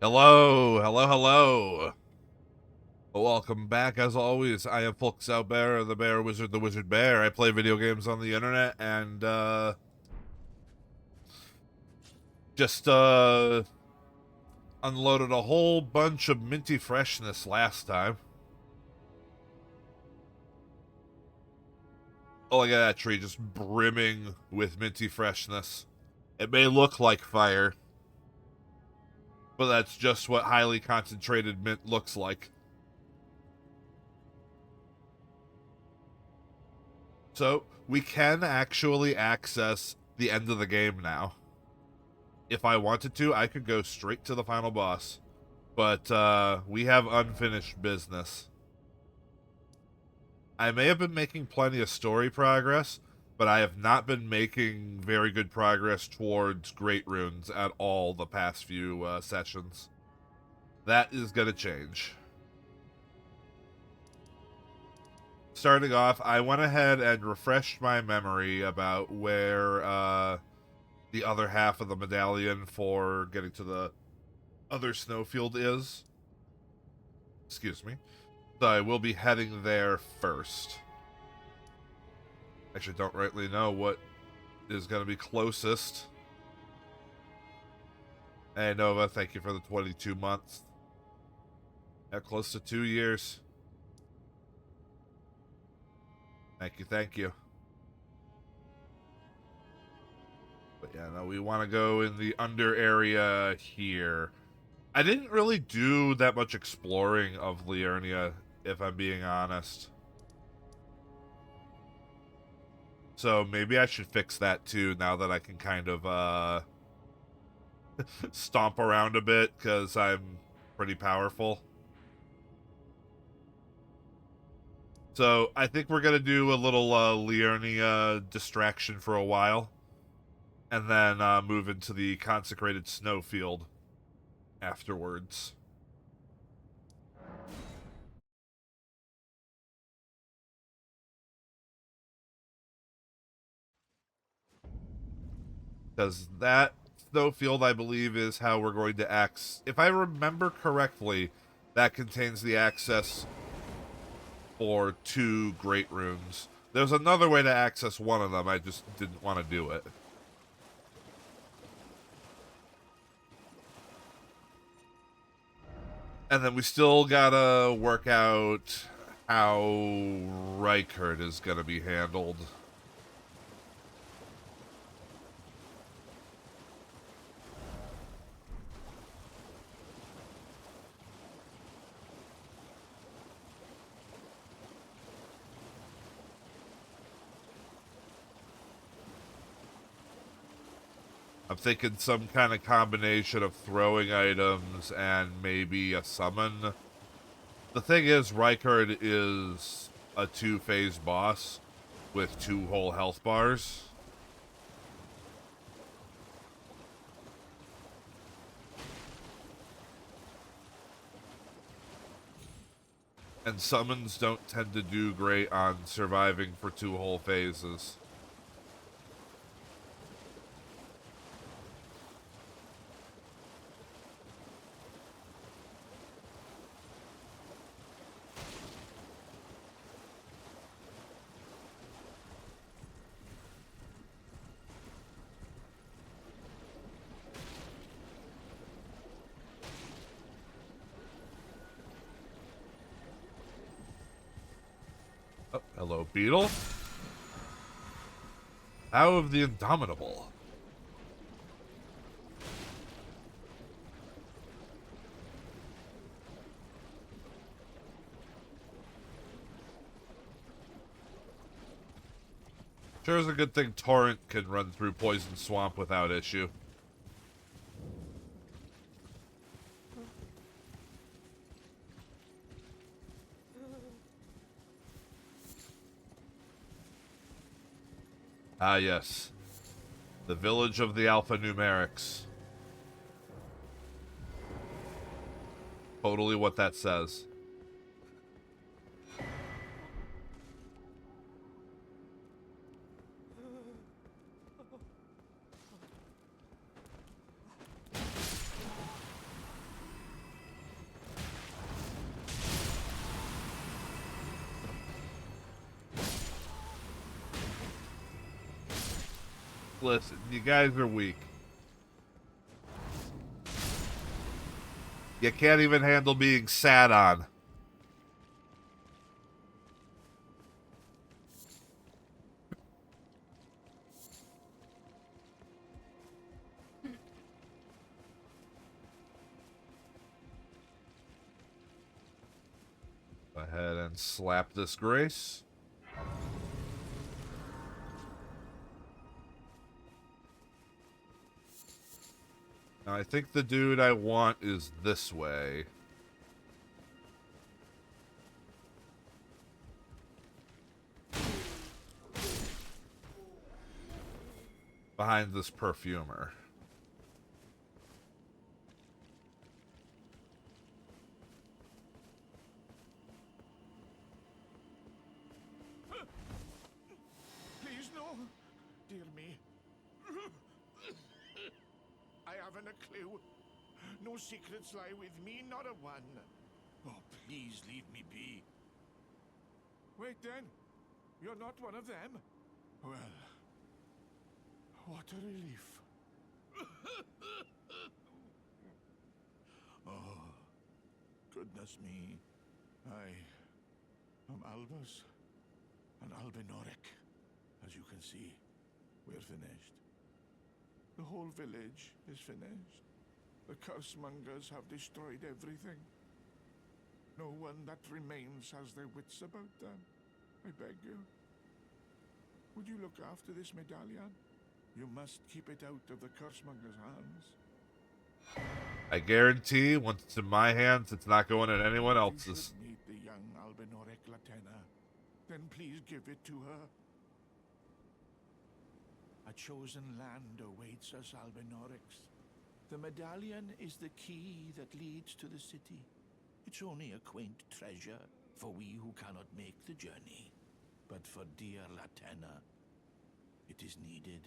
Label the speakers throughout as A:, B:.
A: Hello, hello, hello. Welcome back. As always, I am Folke Zaubearer, the Bear Wizard, the Wizard Bear. I play video games on the internet and just unloaded a whole bunch of minty freshness last time. Oh, look at that tree just brimming with minty freshness. It may look like fire, but that's just what highly concentrated mint looks like. So, we can actually access the end of the game now. If I wanted to, I could go straight to the final boss. But we have unfinished business. I may have been making plenty of story progress, but I have not been making very good progress towards Great Runes at all the past few sessions. That is going to change. Starting off, I went ahead and refreshed my memory about where the other half of the medallion for getting to the other snowfield is. Excuse me. So I will be heading there first. Actually, don't rightly know what is going to be closest. Hey, Nova, thank you for the 22 months. Yeah, close to 2 years. Thank you, thank you. But yeah, no, we want to go in the under area here. I didn't really do that much exploring of Liurnia, if I'm being honest. So maybe I should fix that too, now that I can kind of stomp around a bit, because I'm pretty powerful. So I think we're going to do a little Liurnia distraction for a while, and then move into the consecrated snowfield afterwards. Because that snowfield, I believe, is how we're going to access. If I remember correctly, that contains the access for 2 Great Runes. There's another way to access one of them, I just didn't want to do it. And then we still gotta work out how Reichert is gonna be handled. I'm thinking some kind of combination of throwing items and maybe a summon. The thing is, Reichert is a 2-phase boss with 2 whole health bars. And summons don't tend to do great on surviving for 2 whole phases. Oh, hello, Beetle. How of the Indomitable? Sure is a good thing Torrent can run through Poison Swamp without issue. Ah, yes. The village of the alphanumerics. Totally what that says. Listen, you guys are weak. You can't even handle being sat on. Go ahead and slap this grace. Now, I think the dude I want is this way. Behind this perfumer.
B: Please, no. Dear me. I haven't a clue. No secrets lie with me, not a one. Oh, please leave me be. Wait then. You're not one of them? Well, what a relief. Oh, goodness me. I am Albus and Albinoric. As you can see, we're finished. The whole village is finished. The cursemongers have destroyed everything. No one that remains has their wits about them. I beg you. Would you look after this medallion? You must keep it out of the cursemongers' hands.
A: I guarantee, once it's in my hands, it's not going in anyone else's.
B: You should meet the young Albinoric Latena. Then please give it to her. A chosen land awaits us, Albinorics. The medallion is the key that leads to the city. It's only a quaint treasure for we who cannot make the journey. But for dear Latena, it is needed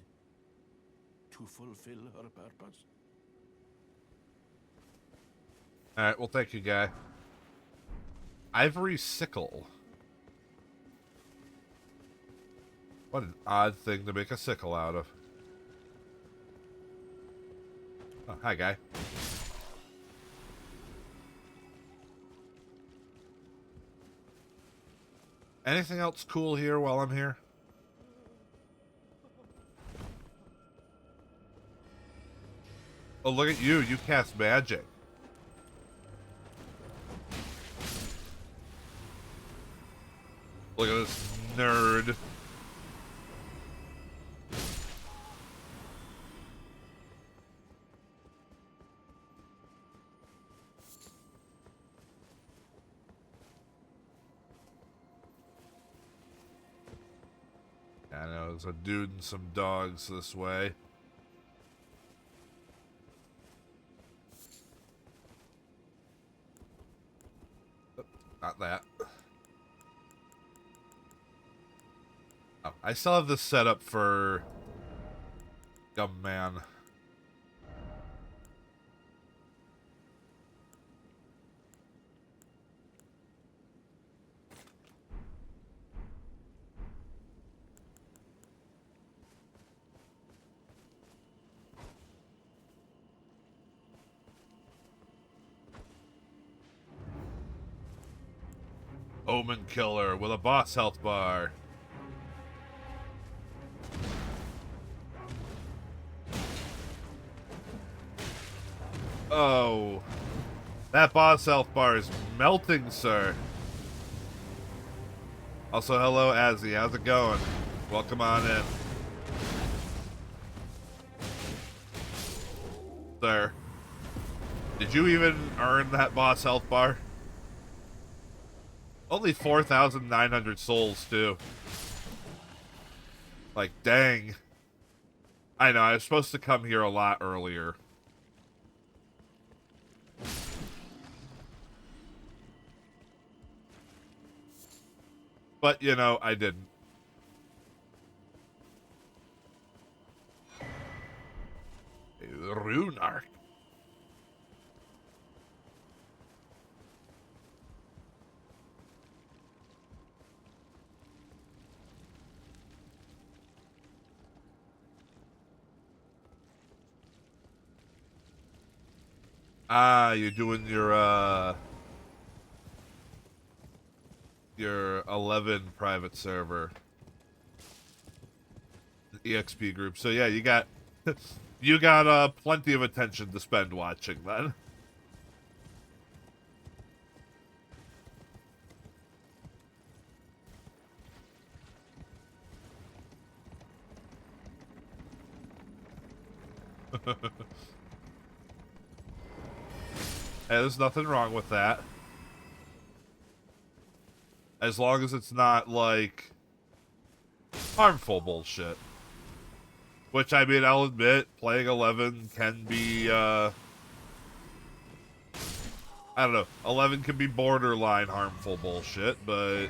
B: to fulfill her purpose.
A: Alright, well, thank you, guy. Ivory sickle. What an odd thing to make a sickle out of. Oh, hi, guy. Anything else cool here while I'm here? Oh, look at you. You cast magic. Look at this nerd. I know, there's a dude and some dogs this way. Oh, not that. Oh, I still have this set up for Dumb Man. Omen Killer with a boss health bar. Oh, that boss health bar is melting, sir. Also, hello, Azzy. How's it going? Welcome on in. Sir, did you even earn that boss health bar? Only 4,900 souls, too. Like, dang. I know, I was supposed to come here a lot earlier. But, you know, I didn't. Runark. Ah, you're doing your 11 private server EXP group. So yeah, you got you got plenty of attention to spend watching then. Hey, there's nothing wrong with that. As long as it's not, like, harmful bullshit. Which, I mean, I'll admit, playing 11 can be, I don't know, 11 can be borderline harmful bullshit, but...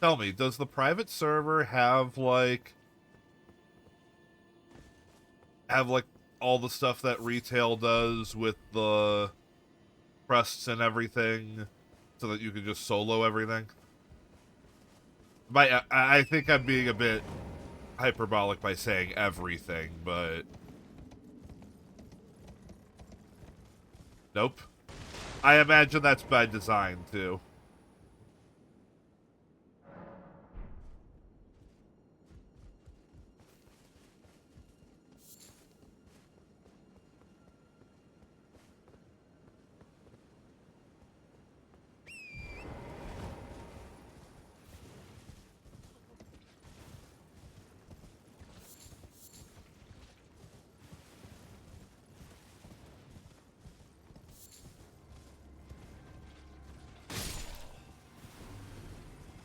A: Tell me, does the private server have, like, all the stuff that retail does with the crests and everything, so that you can just solo everything? I think I'm being a bit hyperbolic by saying everything, but... Nope. I imagine that's by design, too.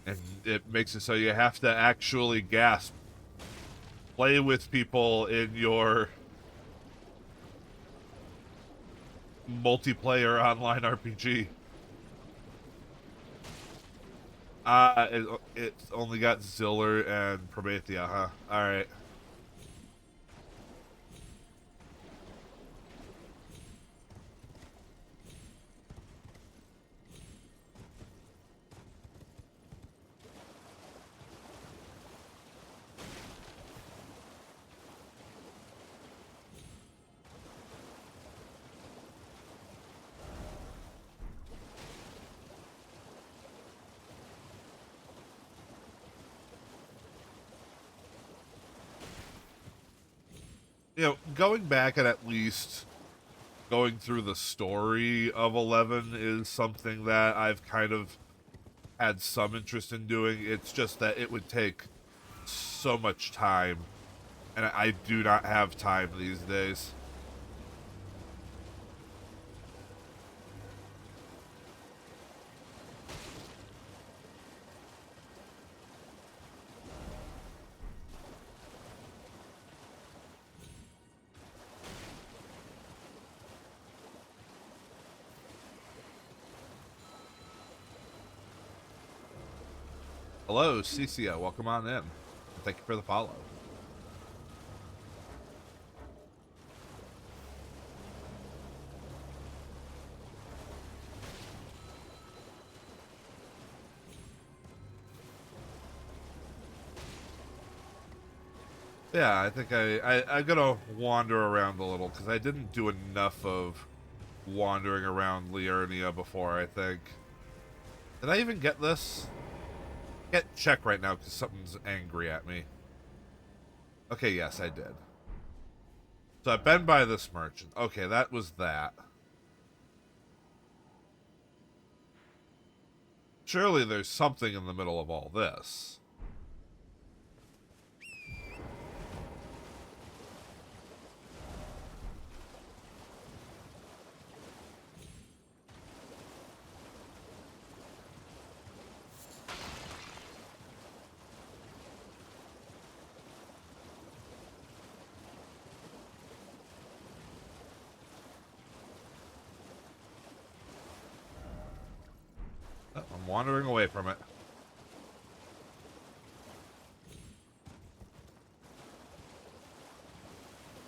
A: And it makes it so you have to actually gasp. Play with people in your multiplayer online RPG. It's only got Ziller and Promethea, huh? Alright. You know, going back and at least going through the story of 11 is something that I've kind of had some interest in doing. It's just that it would take so much time, and I do not have time these days. Hello, Cicia. Welcome on in. Thank you for the follow. Yeah, I think I'm gonna wander around a little, because I didn't do enough of wandering around Liurnia before, I think. Did I even get this? Get check right now, because something's angry at me. Okay, yes, I did. So I've been by this merchant. Okay, that was that. Surely there's something in the middle of all this. Oh, I'm wandering away from it.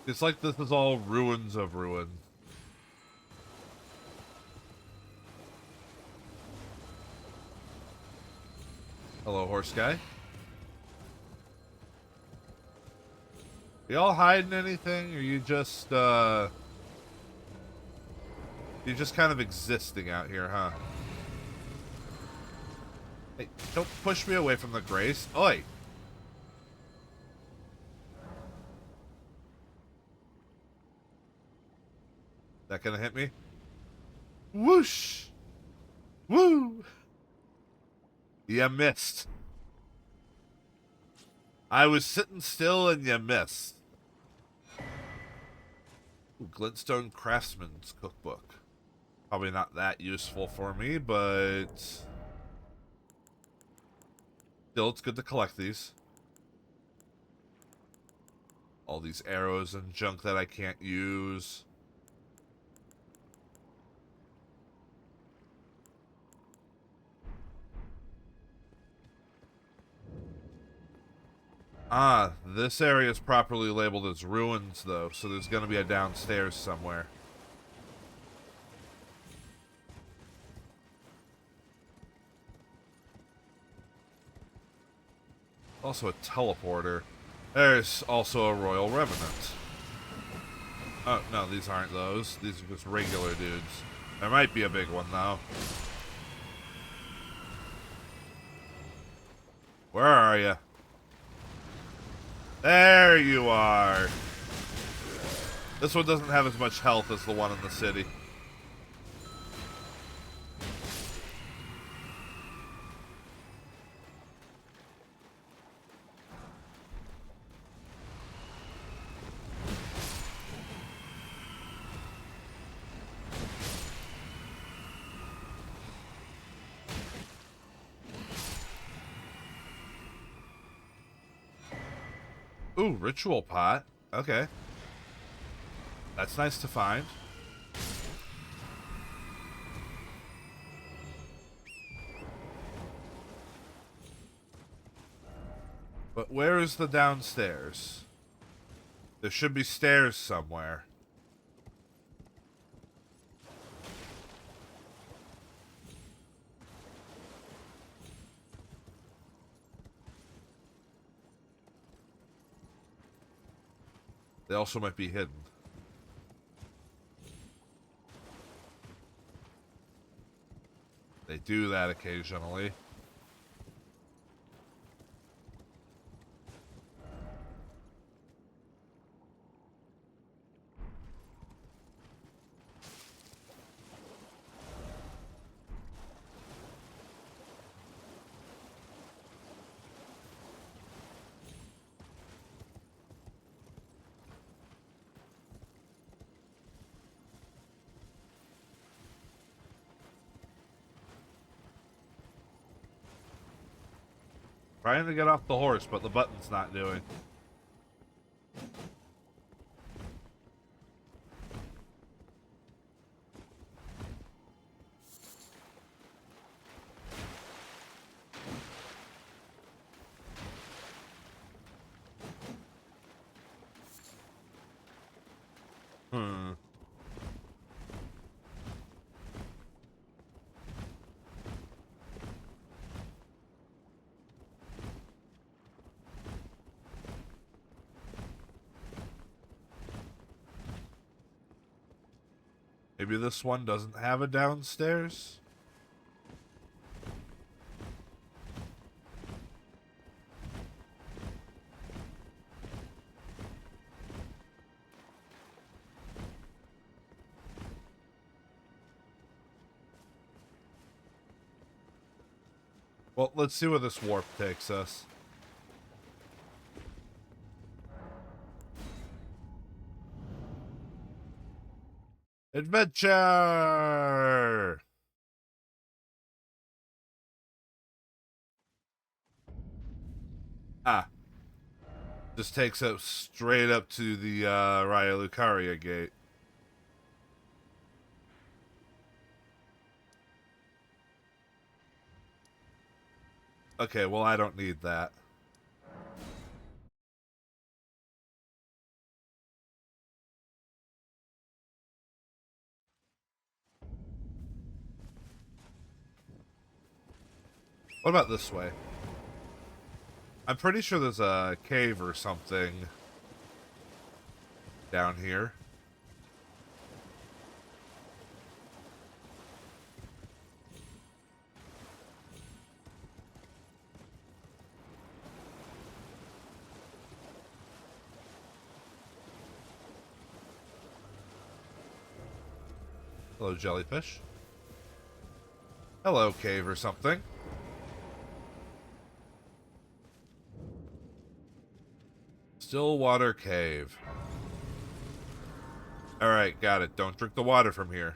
A: It's like this is all ruins of ruins. Hello, horse guy. y'all hiding anything, or you just kind of existing out here, huh? Hey, don't push me away from the grace. Oi! That gonna hit me? Whoosh! Woo! You missed. I was sitting still and you missed. Ooh, Glintstone Craftsman's Cookbook. Probably not that useful for me, but still, it's good to collect these. All these arrows and junk that I can't use. Ah, this area is properly labeled as ruins, though, so there's going to be a downstairs somewhere. Also a teleporter. There's also a Royal Revenant. Oh, no, these aren't those. These are just regular dudes. There might be a big one, though. Where are you? There you are. This one doesn't have as much health as the one in the city. Ooh, ritual pot. Okay. That's nice to find. But where is the downstairs? There should be stairs somewhere. They also might be hidden. They do that occasionally. Trying to get off the horse, but the button's not doing. Hmm. Maybe this one doesn't have a downstairs? Well, let's see where this warp takes us. Adventure! Ah. This takes us straight up to the Raya Lucaria gate. Okay, well, I don't need that. What about this way? I'm pretty sure there's a cave or something down here. Hello, jellyfish. Hello, cave or something. Stillwater cave. Alright, got it. Don't drink the water from here.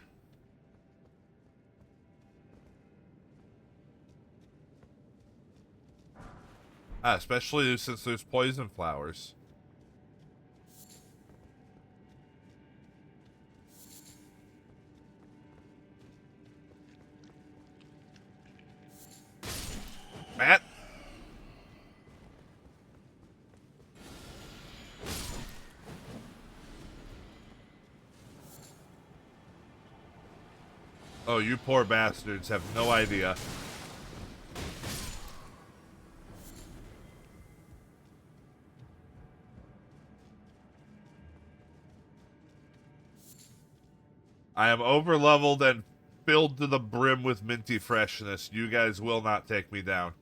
A: Ah, especially since there's poison flowers. Matt? Oh, you poor bastards have no idea. I am over-leveled and filled to the brim with minty freshness. You guys will not take me down.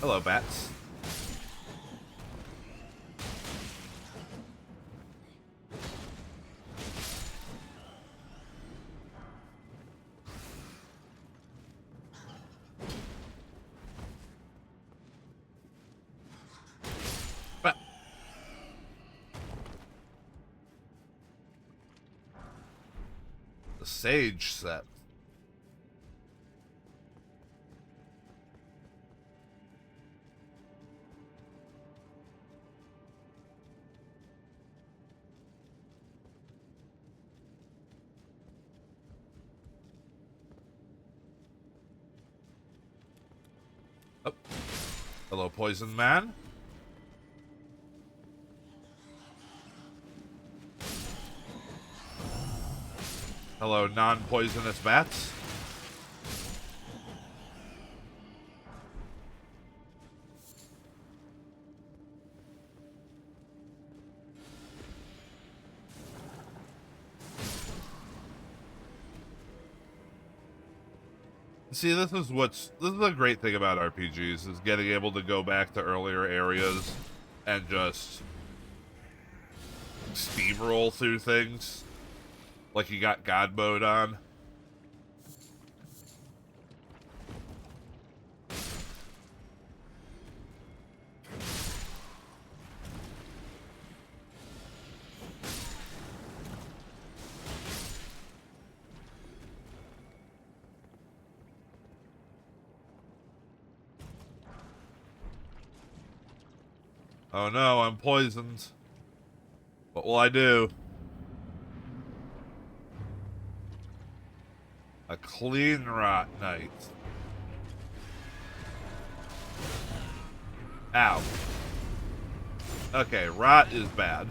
A: Hello, bats. The sage set. Oh. Hello, poison man. Hello, non-poisonous bats. See, this is a great thing about RPGs, is getting able to go back to earlier areas and just steamroll through things. Like you got God mode on. Oh no, I'm poisoned. What will I do? A clean rot night. Ow. Okay, rot is bad.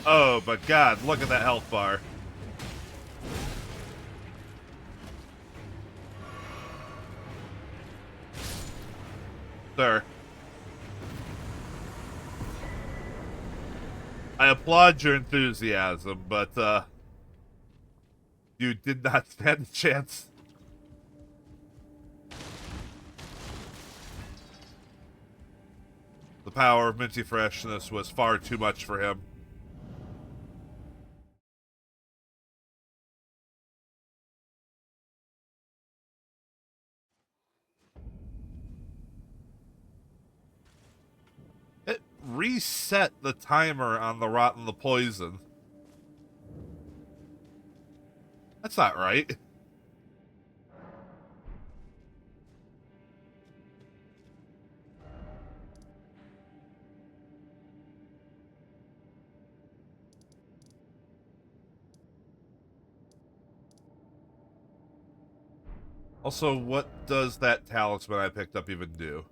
A: Oh, but God, look at that health bar. Sir. I applaud your enthusiasm, but, you did not stand a chance. The power of minty freshness was far too much for him. It reset the timer on the rot and the poison. That's not right. Also, what does that talisman I picked up even do?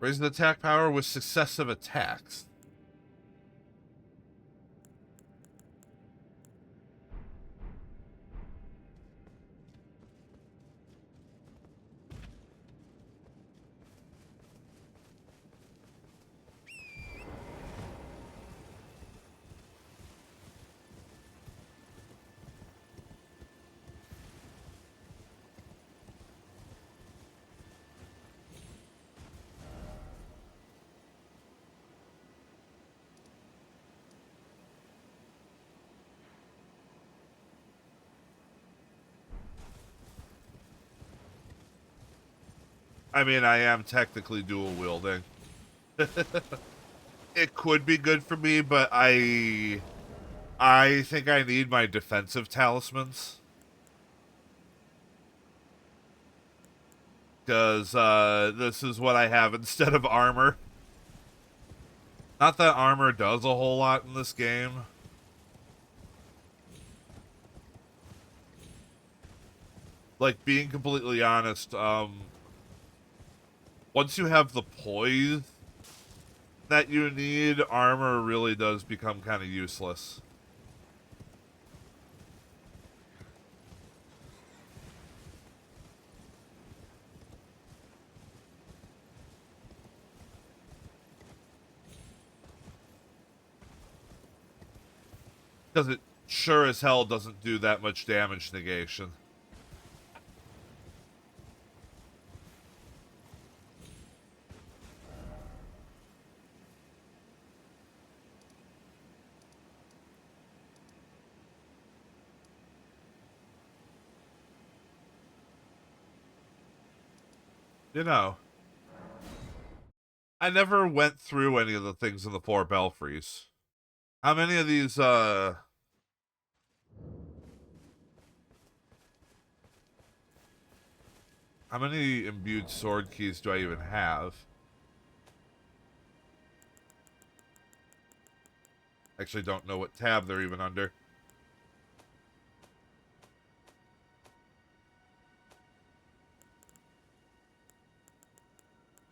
A: Raise the attack power with successive attacks. I mean, I am technically dual wielding. It could be good for me, but I think I need my defensive talismans. Because this is what I have instead of armor. Not that armor does a whole lot in this game. Like, being completely honest, once you have the poise that you need, armor really does become kind of useless. Because it sure as hell doesn't do that much damage negation. You know, I never went through any of the things in the four belfries. How many of these, how many imbued sword keys do I even have? Actually don't know what tab they're even under.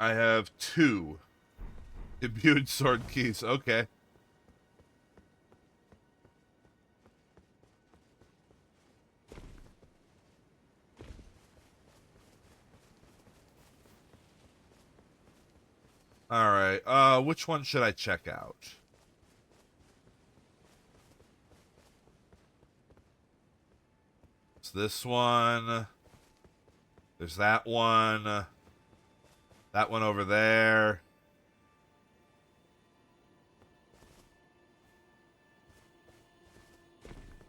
A: I have 2 imbued sword keys. Okay. Alright, which one should I check out? It's this one. There's that one. That one over there.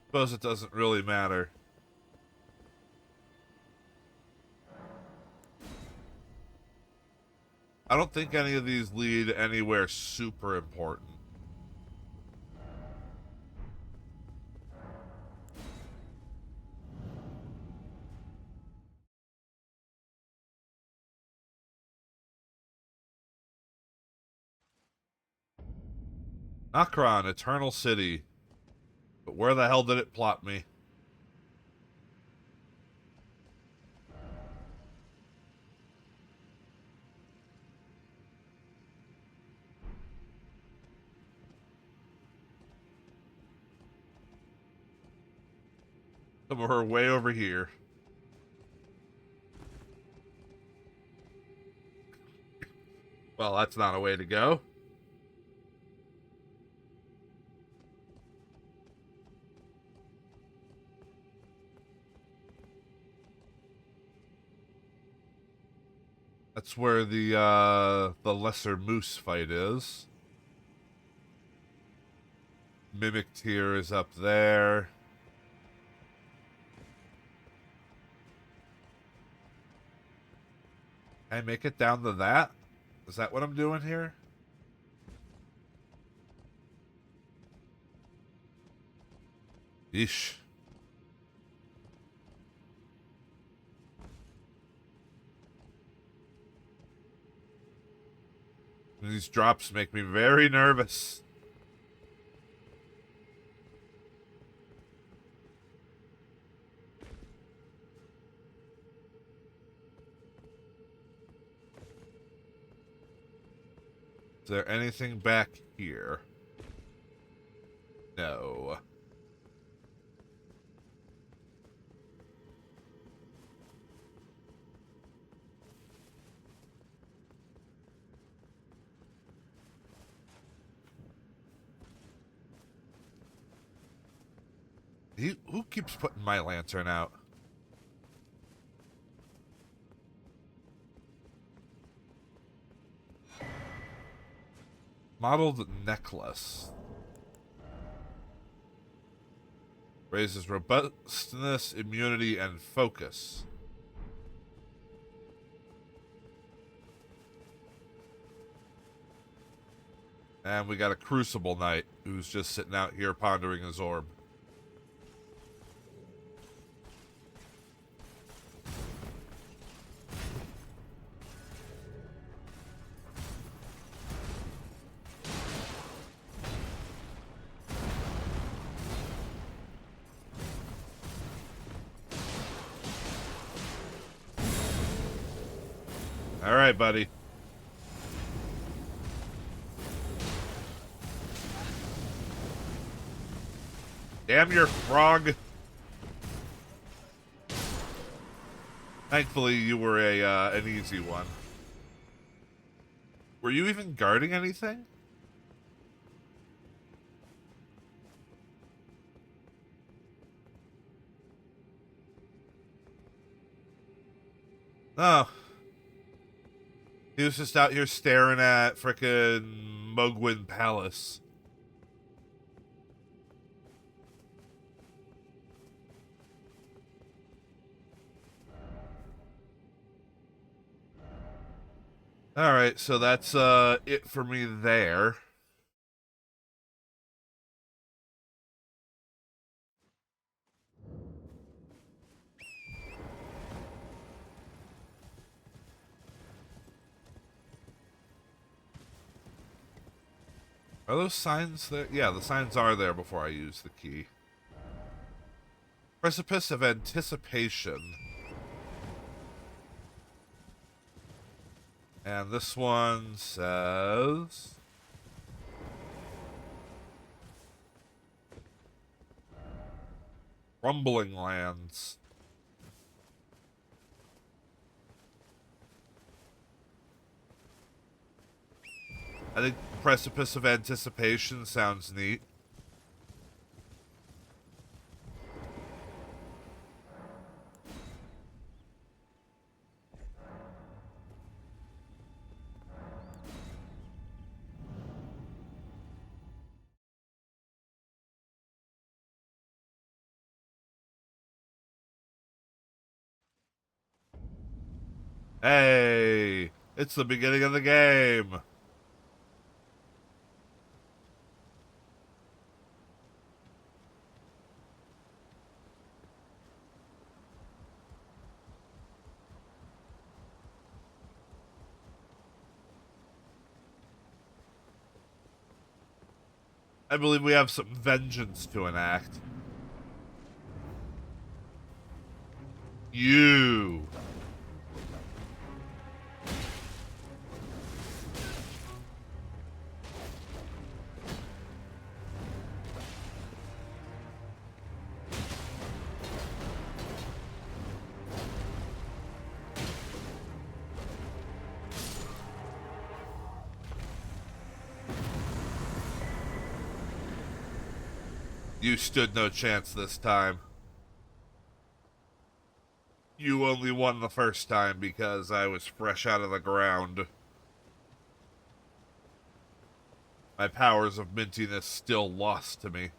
A: Suppose it doesn't really matter. I don't think any of these lead anywhere super important. Nokron, Eternal City. But where the hell did it plot me? Somewhere way over here. Well, that's not a way to go. That's where the lesser moose fight is. Mimic Tier is up there. Can I make it down to that? Is that what I'm doing here? Yeesh. These drops make me very nervous. there anything back here? No. Who keeps putting my lantern out? Modeled necklace. Raises robustness, immunity, and focus. And we got a Crucible Knight who's just sitting out here pondering his orb. All right, buddy. Damn your frog. Thankfully, you were an easy one. Were you even guarding anything? Oh. He was just out here staring at frickin' Mogwin Palace. Alright, so that's it for me there. Are those signs there? Yeah, the signs are there before I use the key. Precipice of Anticipation. And this one says... Crumbling Lands. I think Precipice of Anticipation sounds neat. Hey, it's the beginning of the game. I believe we have some vengeance to enact. You. You stood no chance this time. You only won the first time because I was fresh out of the ground. My powers of mintiness still lost to me.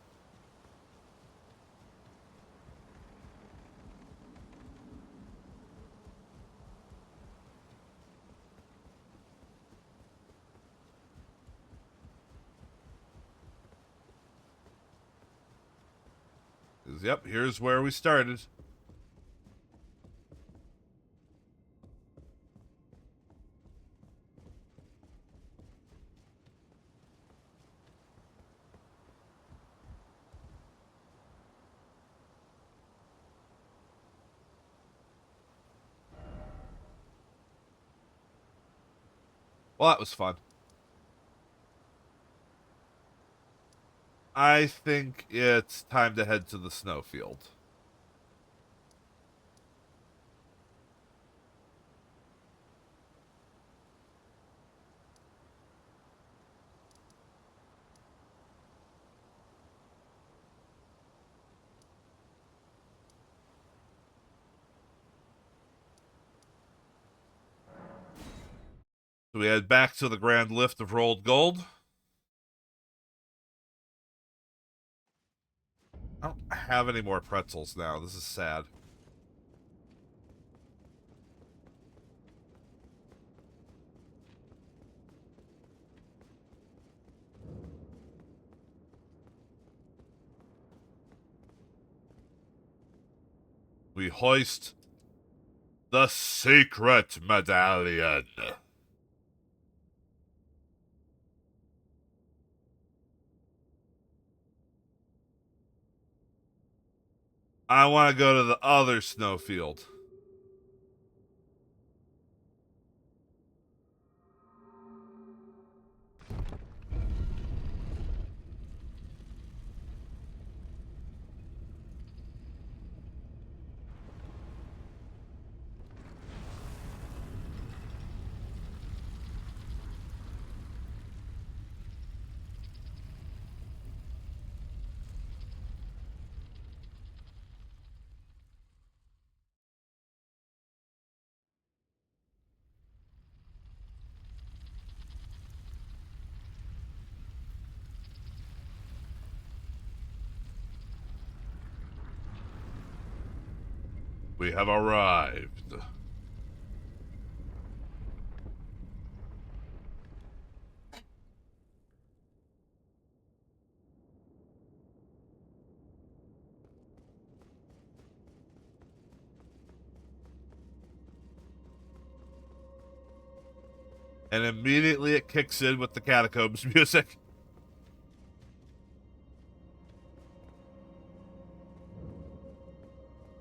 A: Yep, here's where we started. Well, that was fun. I think it's time to head to the snowfield. So we head back to the grand lift of rolled gold. I don't have any more pretzels now. This is sad. We hoist the secret medallion. I want to go to the other snowfield. We have arrived. And immediately it kicks in with the catacombs music.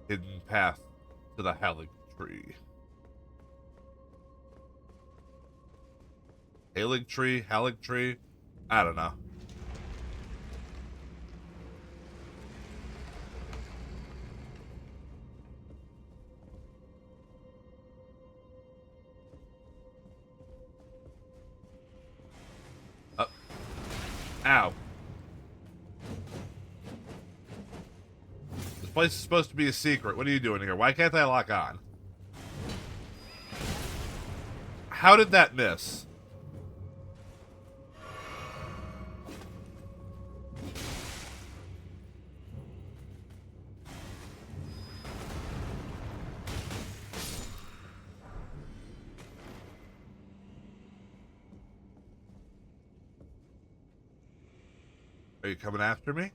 A: Hidden path to the Hallig tree. Hallig tree? Hallig tree? I don't know. Ow. This place is supposed to be a secret. What are you doing here? Why can't I lock on? How did that miss? Are you coming after me?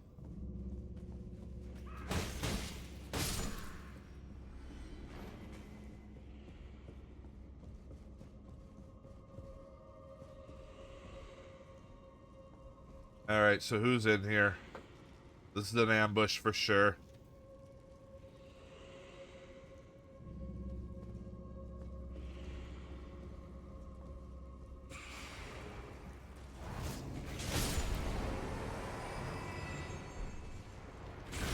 A: Alright, so who's in here? This is an ambush for sure.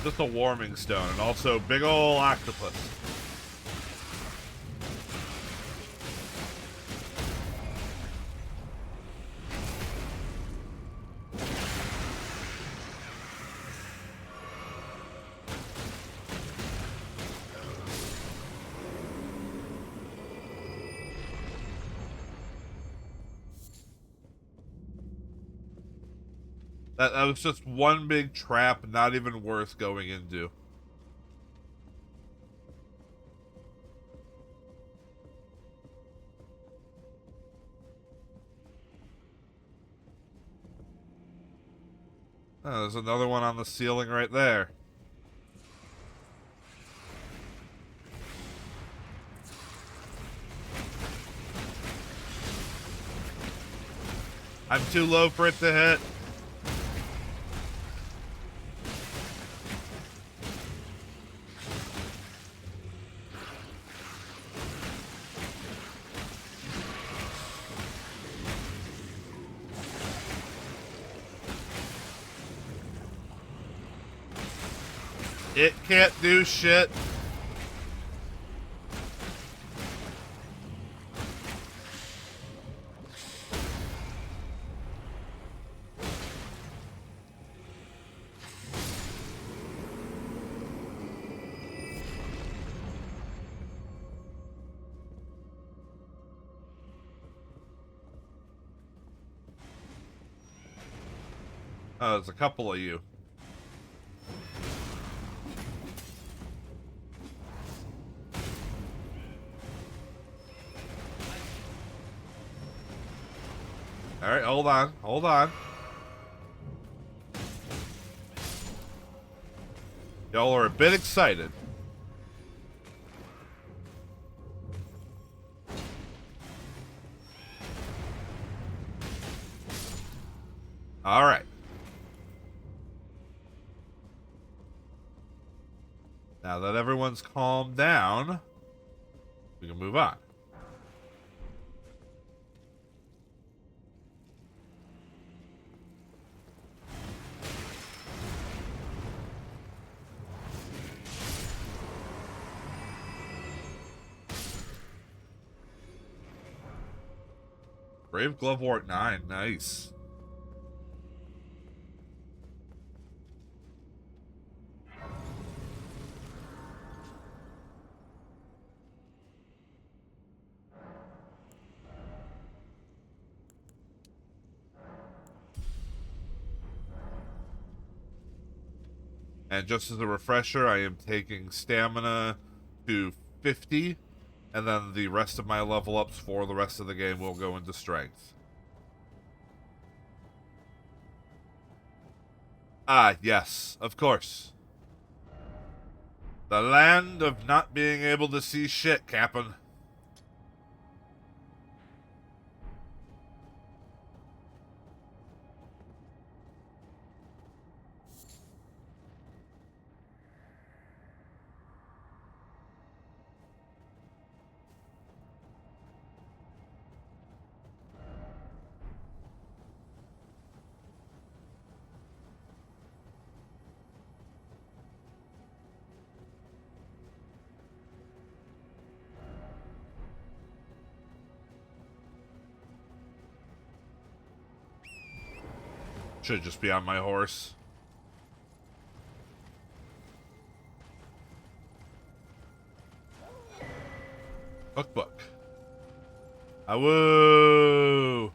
A: Just a warming stone, and also big ol' octopus. That was just one big trap, not even worth going into. Oh, there's another one on the ceiling right there. I'm too low for it to hit. It can't do shit. Oh, there's a couple of you. Alright, hold on. Hold on. Y'all are a bit excited. Alright. Now that everyone's calmed down, we can move on. Brave Glovewort 9, nice. And just as a refresher, I am taking stamina to 50, and then the rest of my level ups for the rest of the game will go into strength. Ah, yes, of course. The land of not being able to see shit, Cap'n. Should just be on my horse. Cookbook. Awoo!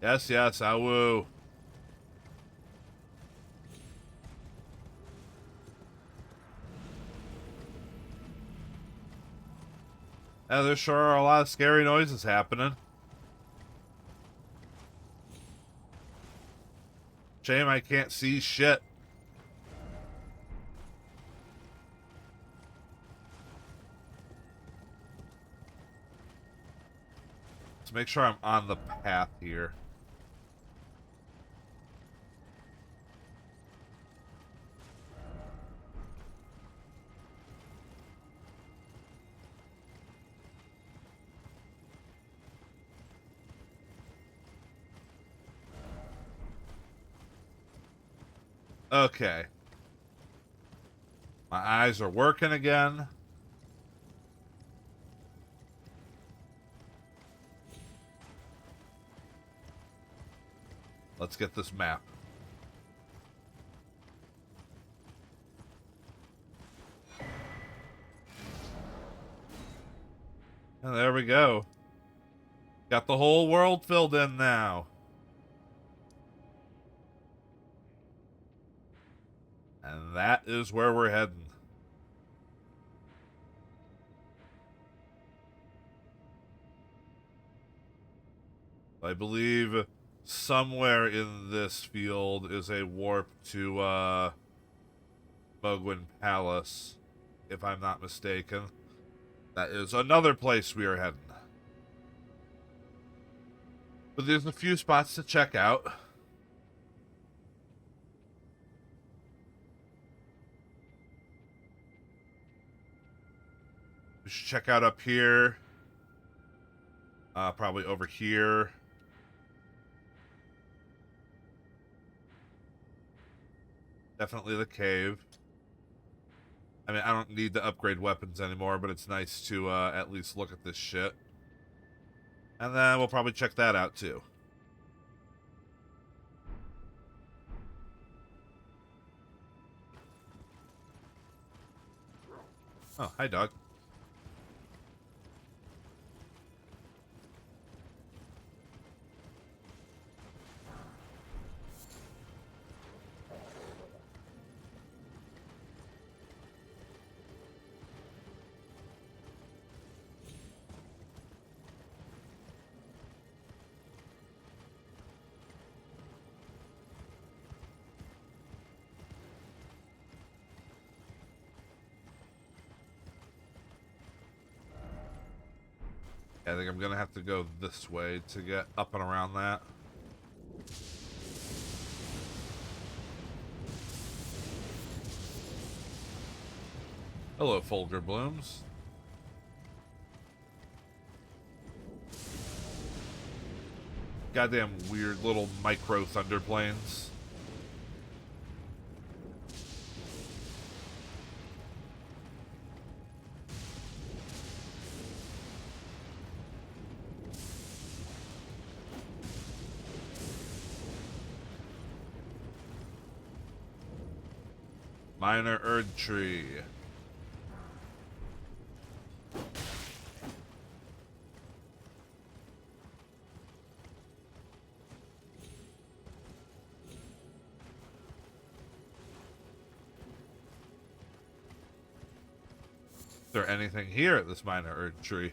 A: Yes, yes, awoo. Yeah, there sure are a lot of scary noises happening. Shame I can't see shit. Let's make sure I'm on the path here. Okay. My eyes are working again. Let's get this map. And there we go. Got the whole world filled in now. And that is where we're heading. I believe somewhere in this field is a warp to Mogwin Palace, if I'm not mistaken. That is another place we are heading. But there's a few spots to check out. We should check out up here. Probably over here. Definitely the cave. I mean, I don't need to upgrade weapons anymore, but it's nice to at least look at this shit. And then we'll probably check that out too. Oh, hi, dog. I think I'm gonna have to go this way to get up and around that. Hello, Folger Blooms. Goddamn weird little micro thunderplanes. Minor Erd Tree. Is there anything here at this Minor Erd Tree?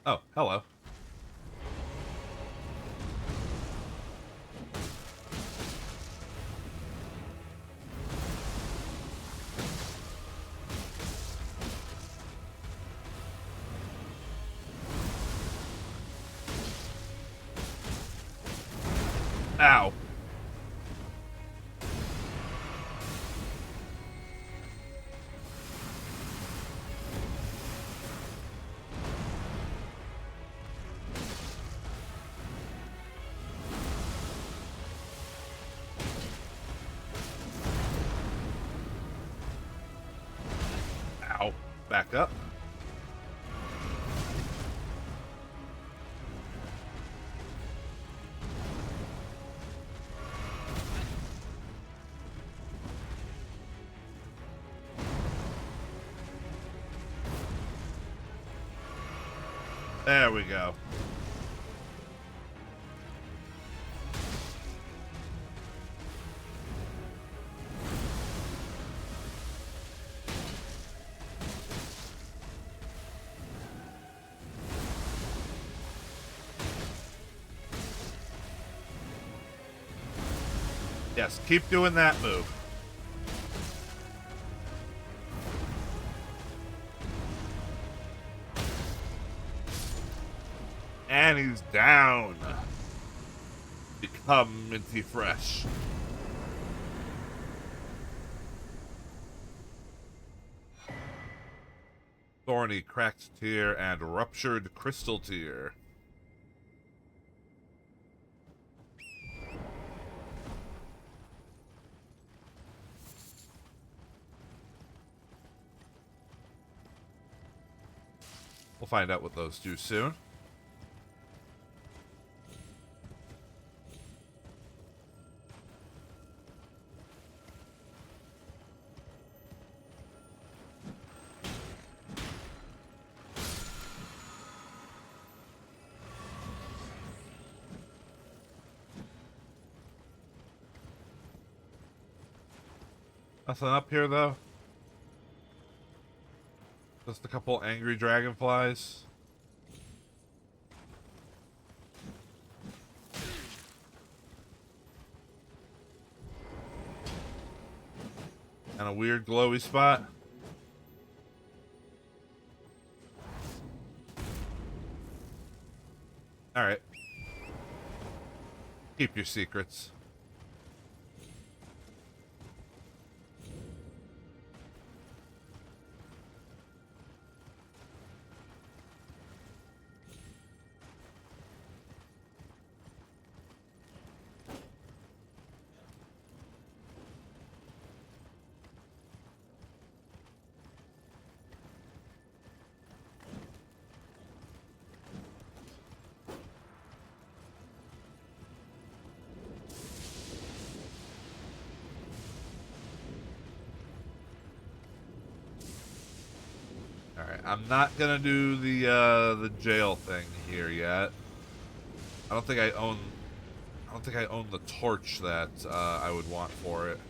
A: Oh, hello. Ow. Ow. Back up. There we go. Yes, keep doing that move. And he's down. Become minty fresh. Thorny cracked tear and ruptured crystal tear. We'll find out what those do soon. Nothing up here, though. Just a couple angry dragonflies. And a weird glowy spot. Alright. Keep your secrets. Alright, I'm not gonna do the jail thing here yet. I don't think I own the torch that I would want for it.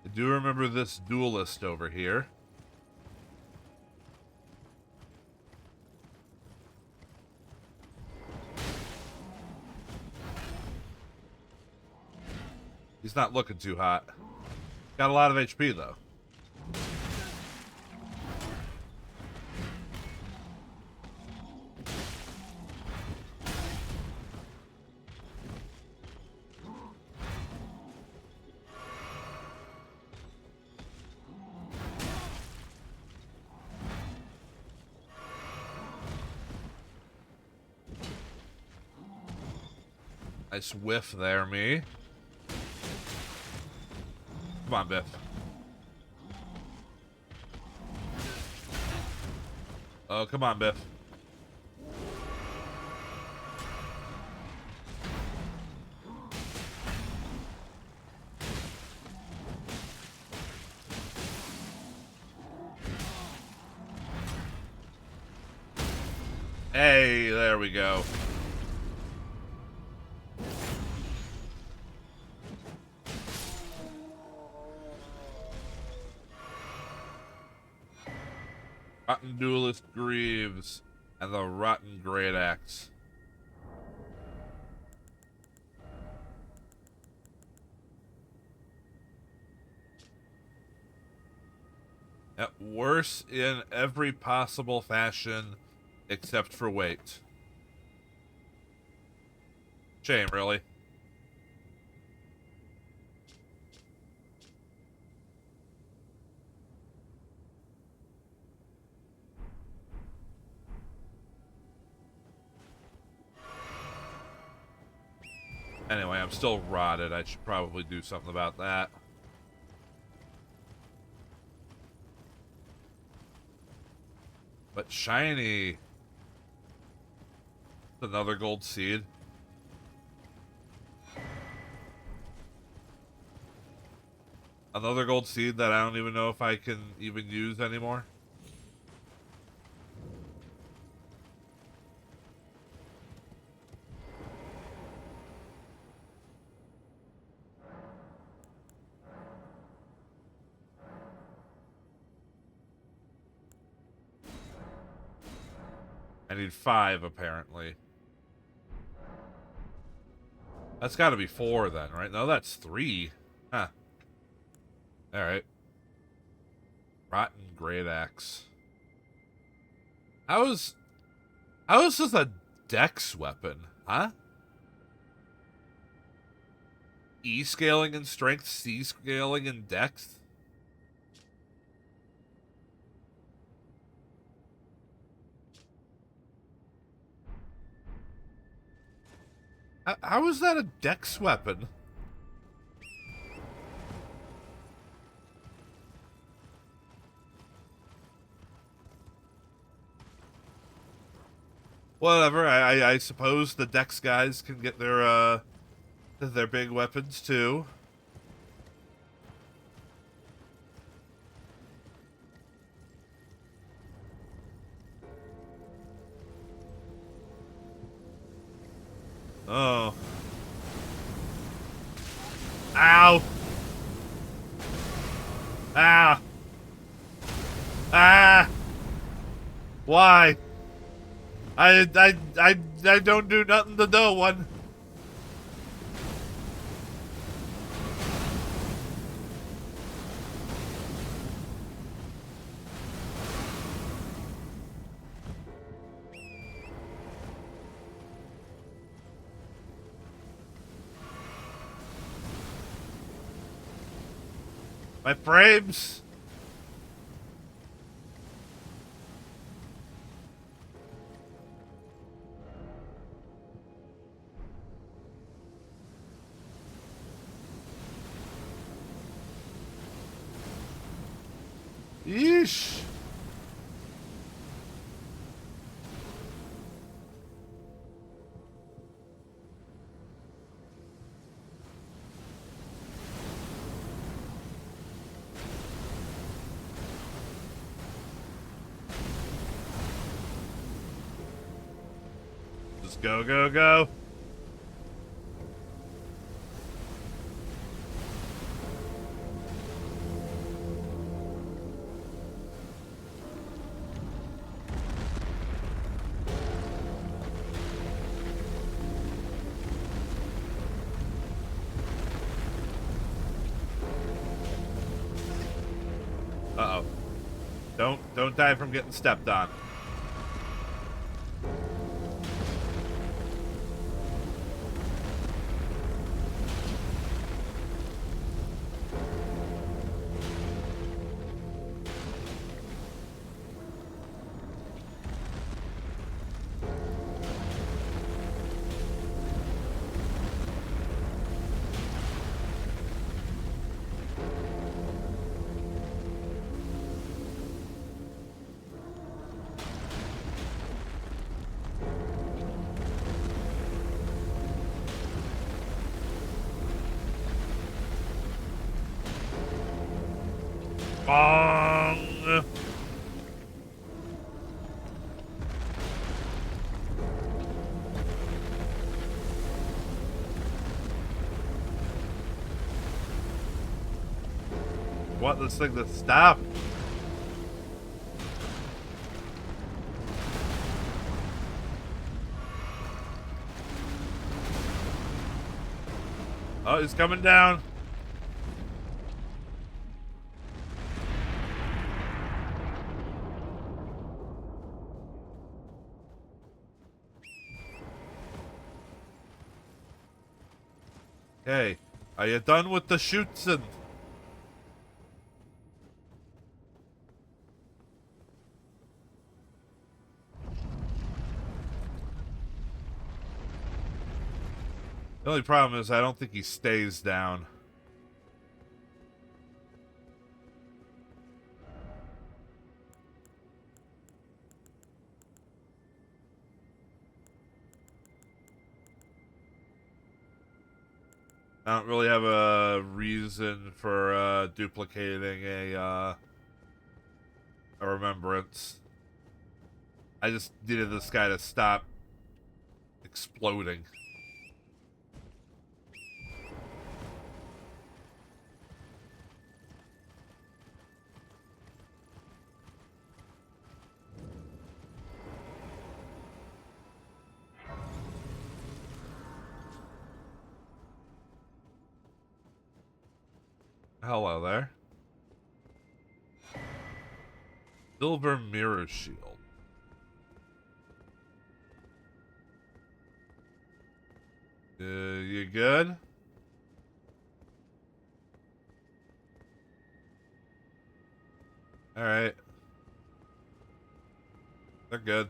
A: I do remember this duelist over here. He's not looking too hot. Got a lot of HP, though. Nice whiff there, me. Come on, Biff. Oh, come on, Biff. Hey, there we go. Rotten Duelist Greaves and the Rotten Great Axe. Yep, worse in every possible fashion except for weight. Shame, really. Anyway, I'm still rotted. I should probably do something about that. But shiny. Another gold seed. Another gold seed that I don't even know if I can even use anymore. I need 5, apparently. That's got to be 4, then, right? No, that's 3. Huh. Alright. Rotten Great Axe. How is this a dex weapon? Huh? E scaling in strength, C scaling in dex? How is that a dex weapon? Whatever. I suppose the Dex guys can get their big weapons too. Oh. Ow. Ah. Ah. Why? I don't do nothing to no one. My frames. Yeesh. Just go, go, go. Uh-oh. Don't die from getting stepped on. Bong! Want this thing to stop? Oh, he's coming down. Hey, are you done with the shoots and... The only problem is I don't think he stays down. I don't really have a reason for duplicating a remembrance. I just needed this guy to stop exploding. Hello there. Silver mirror shield. You good? Alright. They're good.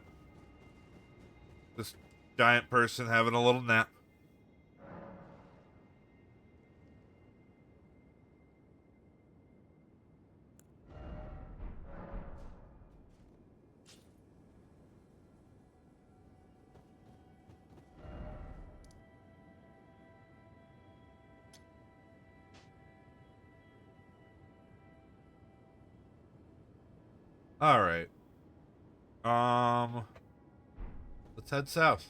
A: This giant person having a little nap. All right. Let's head south.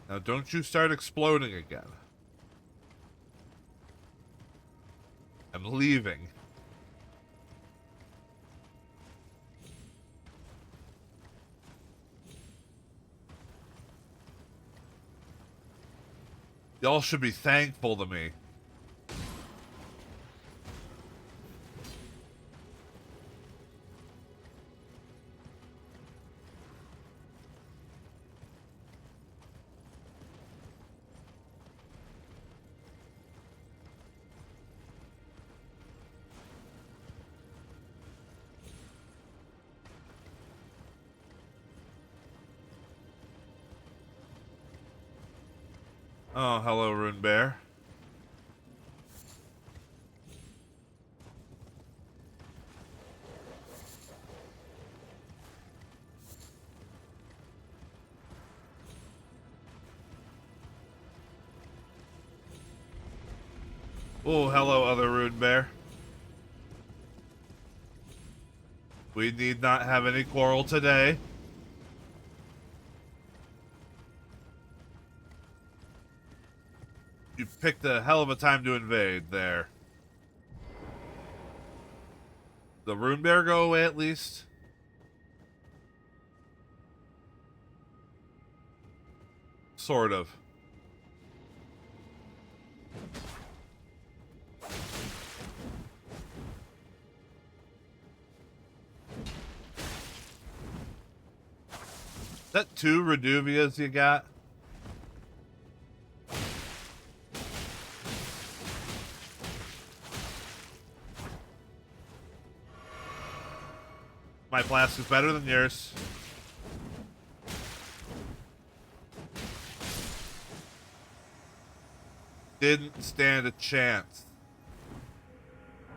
A: Now, don't you start exploding again. I'm leaving. Y'all should be thankful to me. Oh, hello, Rune Bear. Oh, hello, other Rune Bear. We need not have any quarrel today. You picked a hell of a time to invade there. The Rune Bear go away at least? Sort of. Is that 2 Reduvias you got? My flask is better than yours. Didn't stand a chance.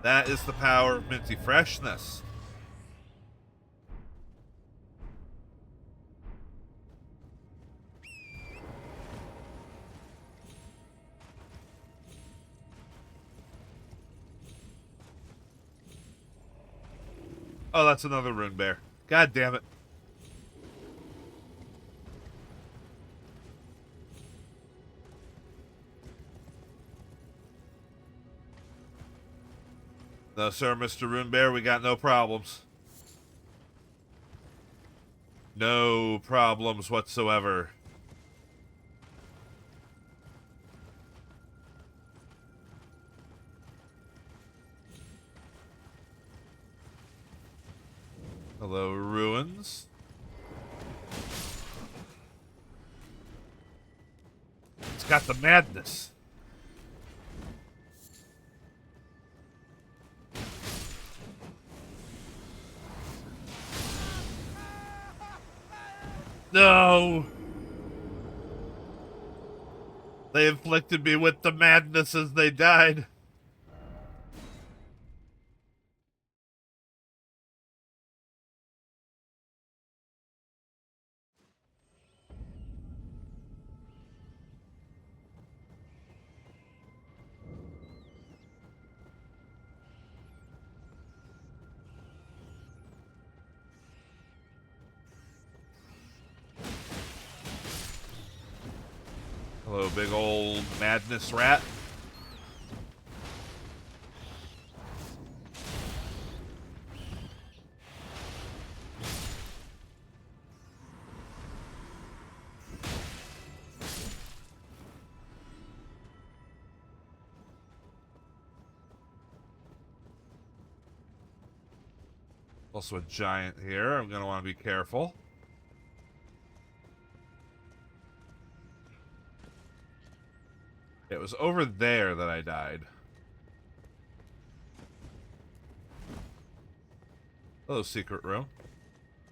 A: That is the power of minty freshness. Oh, that's another Rune Bear. God damn it. No, sir, Mr. Rune Bear, we got no problems. No problems whatsoever. Hello, Ruins. It's got the madness. No! They inflicted me with the madness as they died. Hello, big old madness rat. Also a giant here. I'm going to want to be careful. It was over there that I died. Hello, secret room.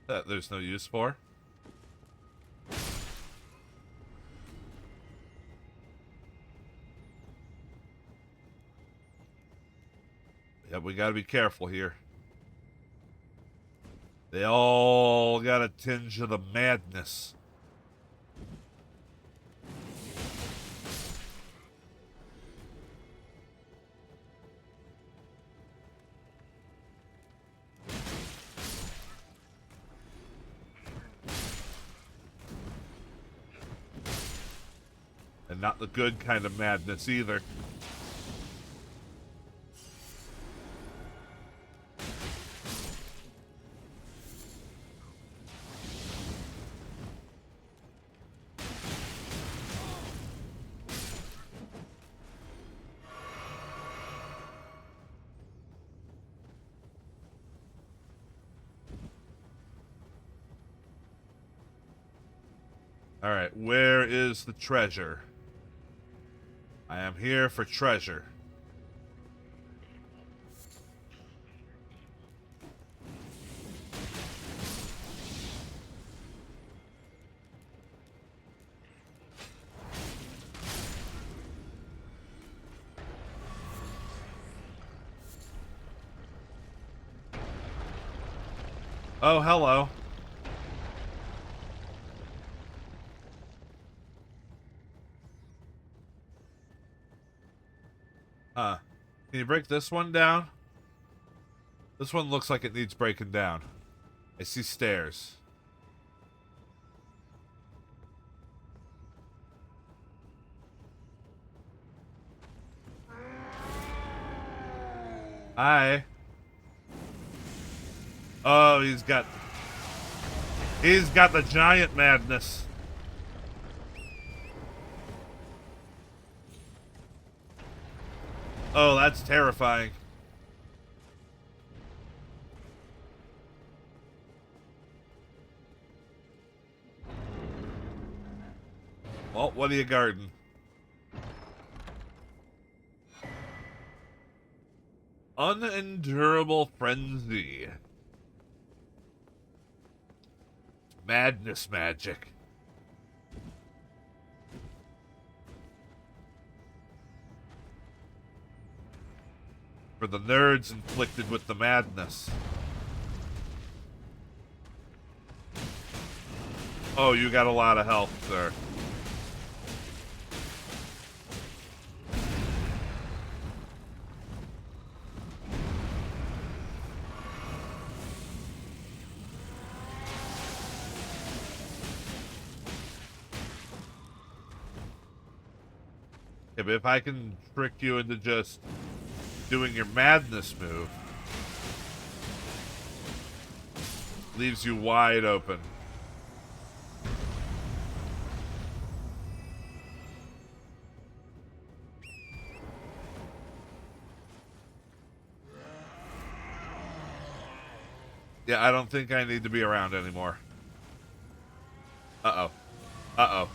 A: That there's no use for. Yeah, we gotta be careful here. They all got a tinge of the madness. And not the good kind of madness either. Alright, where is the treasure? I am here for treasure. Oh, hello. Huh. Can you break this one down? This one looks like it needs breaking down. I see stairs. Hi. Oh, he's got the giant madness. Oh, that's terrifying. Well, what are you guarding? Unendurable frenzy. Madness magic. For the nerds inflicted with the madness. Oh, you got a lot of health, sir. Yeah, but if I can trick you into just doing your madness move, leaves you wide open. Yeah, I don't think I need to be around anymore. Uh-oh. Uh-oh.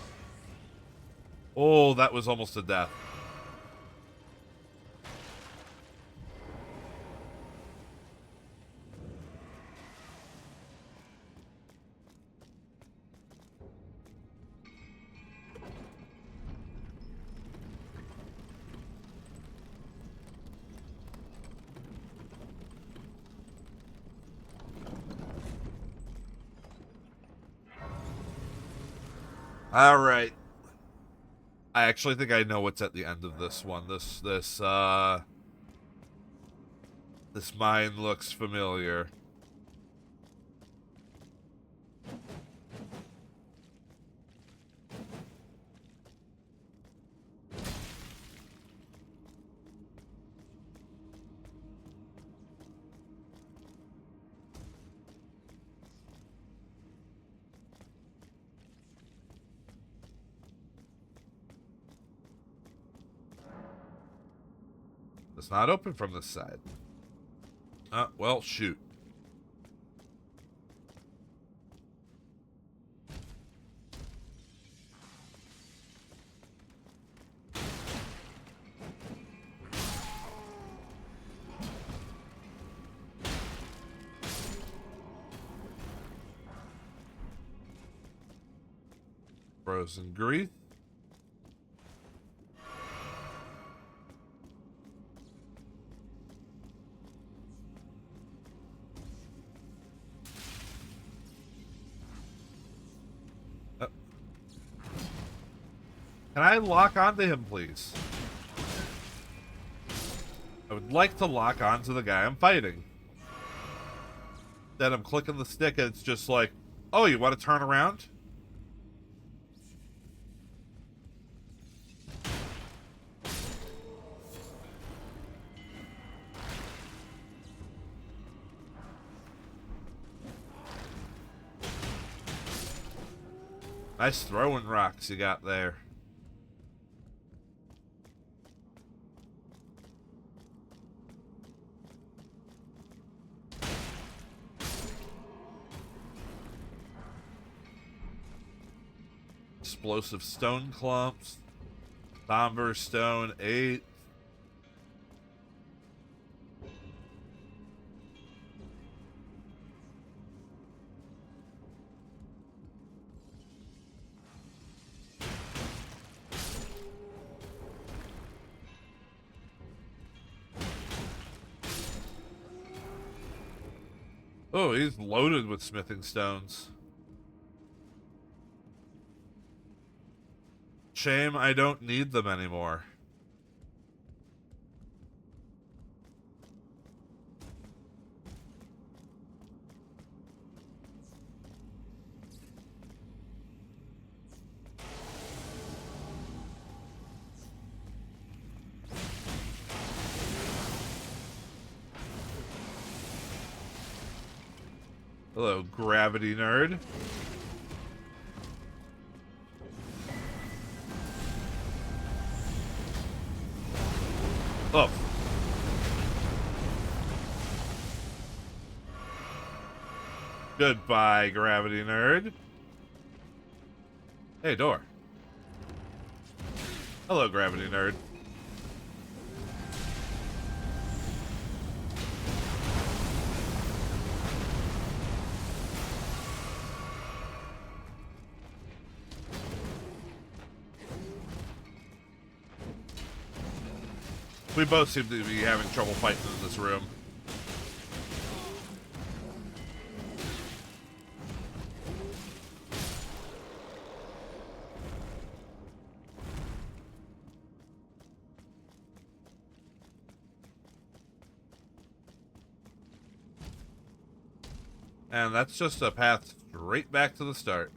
A: Oh, that was almost a death. All right. I actually think I know what's at the end of this one. This mine looks familiar. It's not open from this side. Well, shoot. Frozen grief. Can I lock onto him, please? I would like to lock onto the guy I'm fighting. Then I'm clicking the stick and it's just like, oh, you want to turn around? Nice throwing rocks you got there. Explosive stone clumps. Somber stone 8. Oh, he's loaded with smithing stones. Shame I don't need them anymore. Hello, gravity nerd. Oh. Goodbye, gravity nerd. Hey, door. Hello, gravity nerd. We both seem to be having trouble fighting in this room. And that's just a path straight back to the start.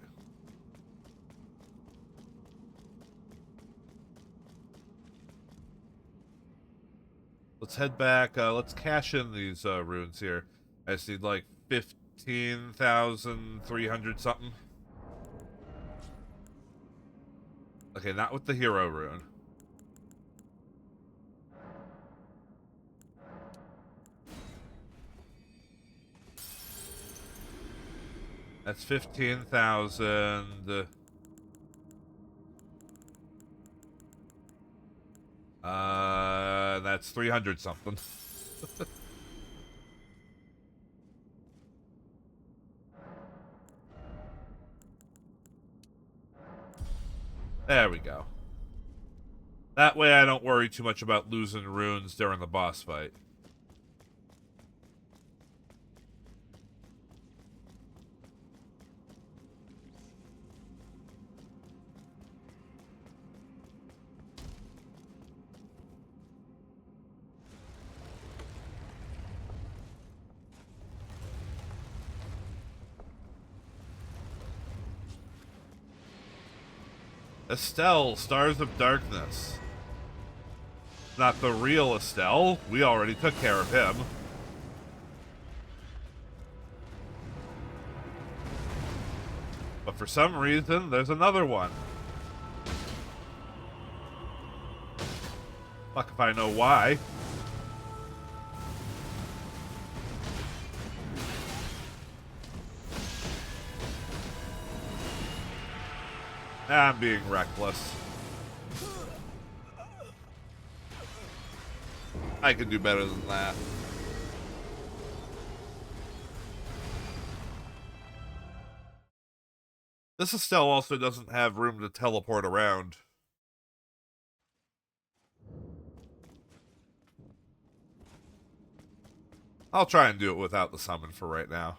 A: Let's head back. Let's cash in these runes here. I just need like 15,300 something. Okay, not with the hero rune. That's 15,000. That's 300 something. There we go. That way I don't worry too much about losing runes during the boss fight. Estelle, Stars of Darkness. Not the real Estelle. We already took care of him. But for some reason, there's another one. Fuck if I know why. I'm being reckless. I can do better than that. This Estelle also doesn't have room to teleport around. I'll try and do it without the summon for right now.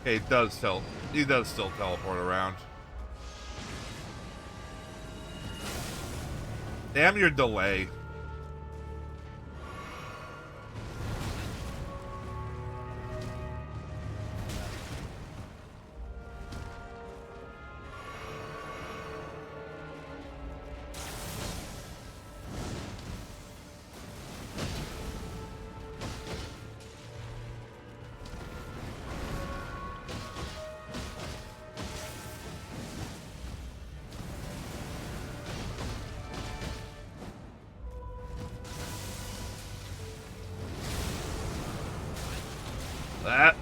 A: Okay, he does still teleport around. Damn your delay. That.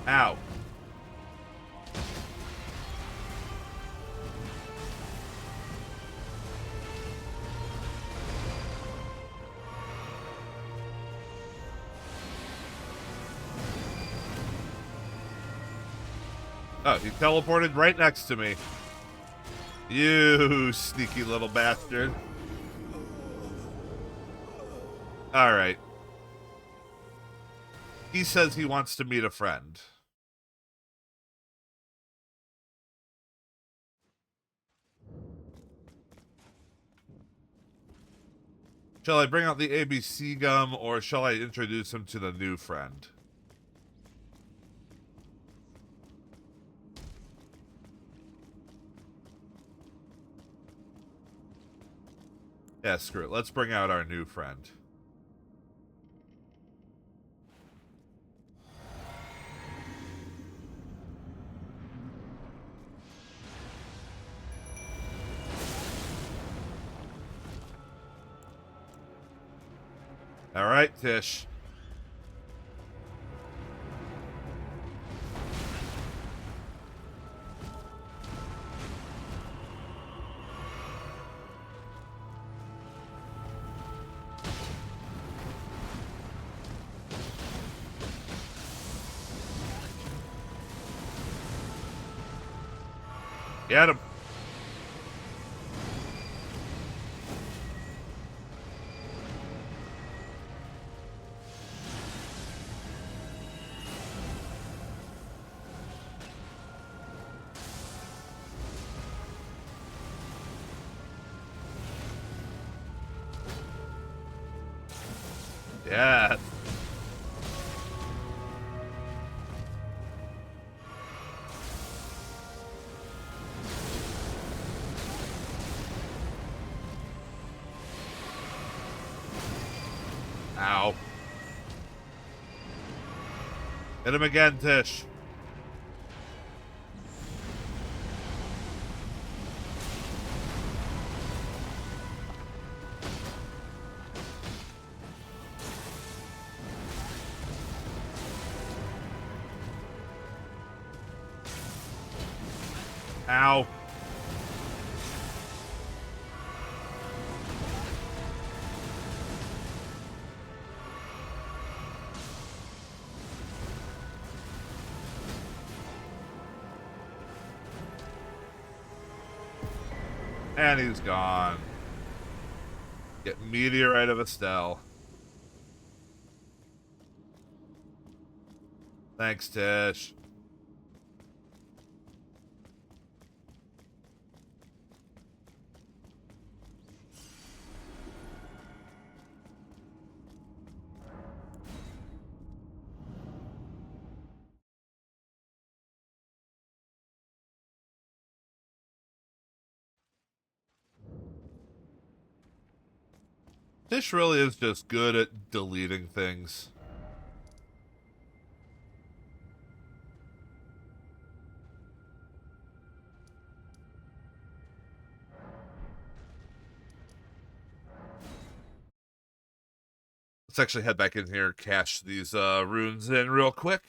A: Ow. Oh, he teleported right next to me. You sneaky little bastard. Alright. He says he wants to meet a friend. Shall I bring out the ABC gum, or shall I introduce him to the new friend? Yeah, screw it. Let's bring out our new friend. Alright, Tish. Get him. Yes. Ow. Hit him again, Tish. Ow. And he's gone. Get Meteorite of Estelle. Thanks, Tish. Tish really is just good at deleting things. Let's actually head back in here, cash these runes in real quick.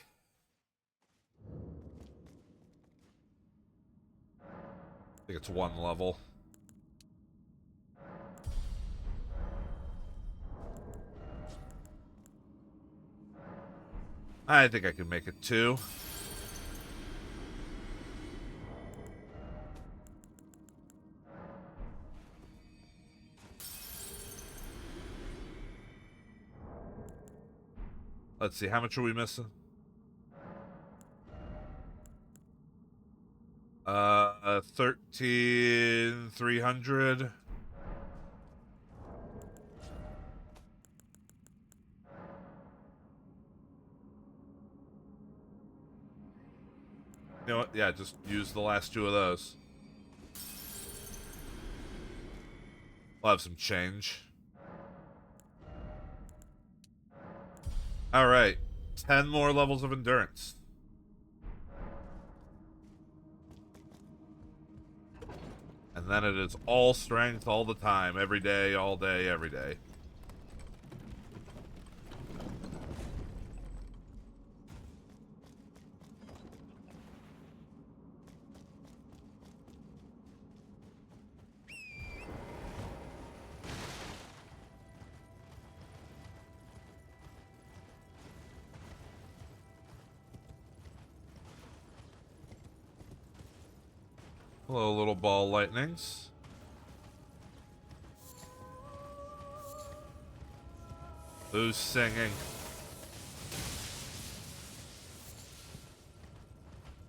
A: I think it's one level. I think I can make it 2. Let's see, how much are we missing? 13,300. You know what? Yeah, just use the last two of those. We'll have some change. Alright. 10 more levels of endurance. And then it is all strength all the time. Every day, all day, every day. Hello, little ball lightnings. Who's singing?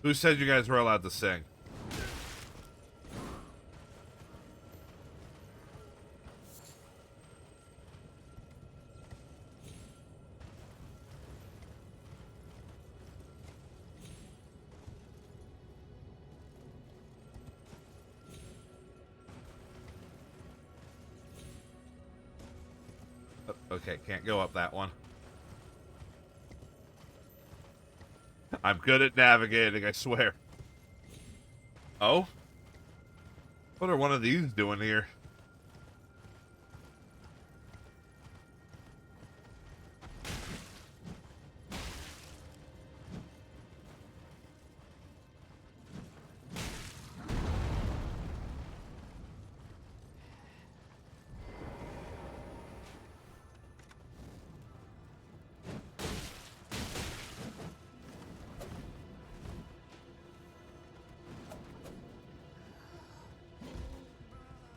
A: Who said you guys were allowed to sing? Okay, can't go up that one. I'm good at navigating, I swear. Oh? What are one of these doing here?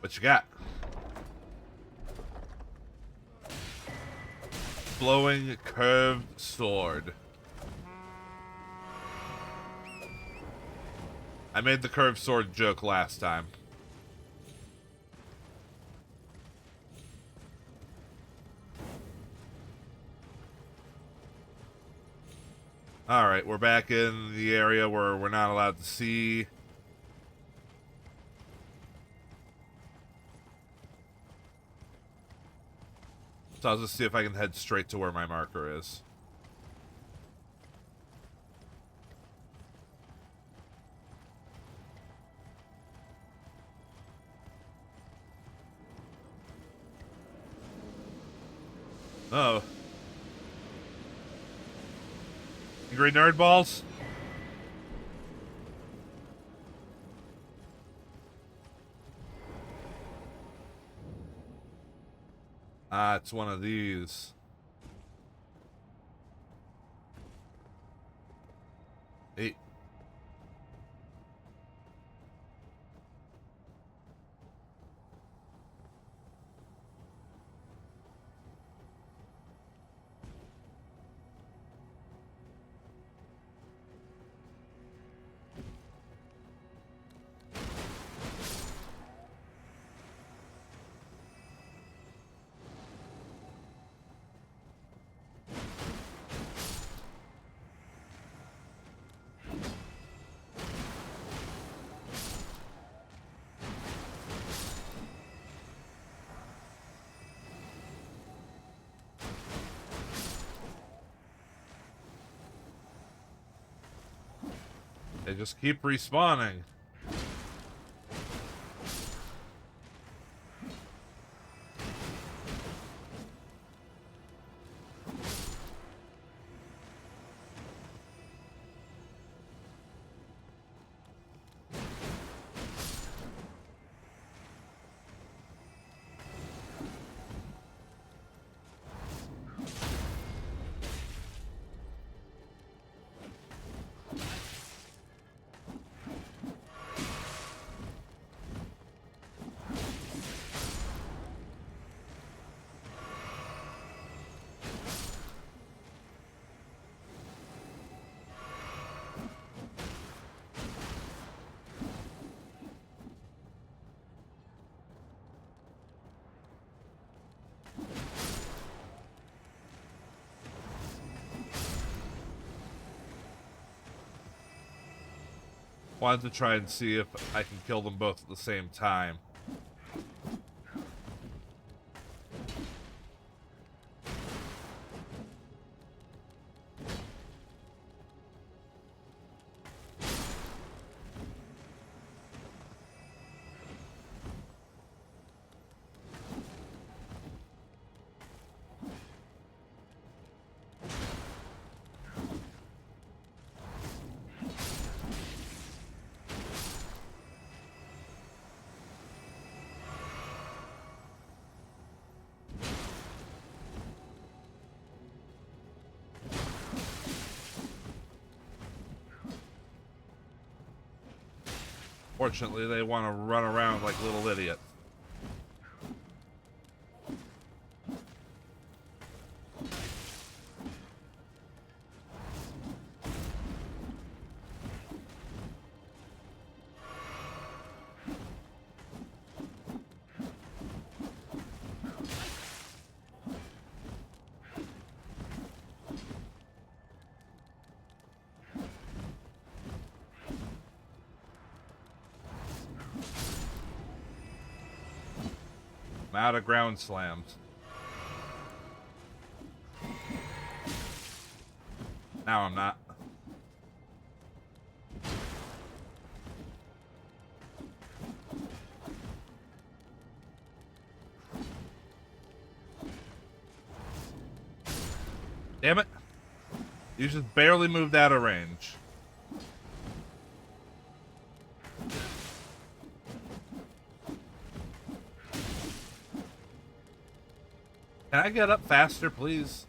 A: What you got? Flowing curved sword. I made the curved sword joke last time. Alright, we're back in the area where we're not allowed to see. So I'll just see if I can head straight to where my marker is. Oh. Angry nerd balls? Ah, it's one of these. Hey. They just keep respawning. Wanted to try and see if I can kill them both at the same time. Fortunately, they want to run around like little idiots. I'm out of ground slams. Now I'm not. Damn it. You just barely moved out of range. Can I get up faster, please?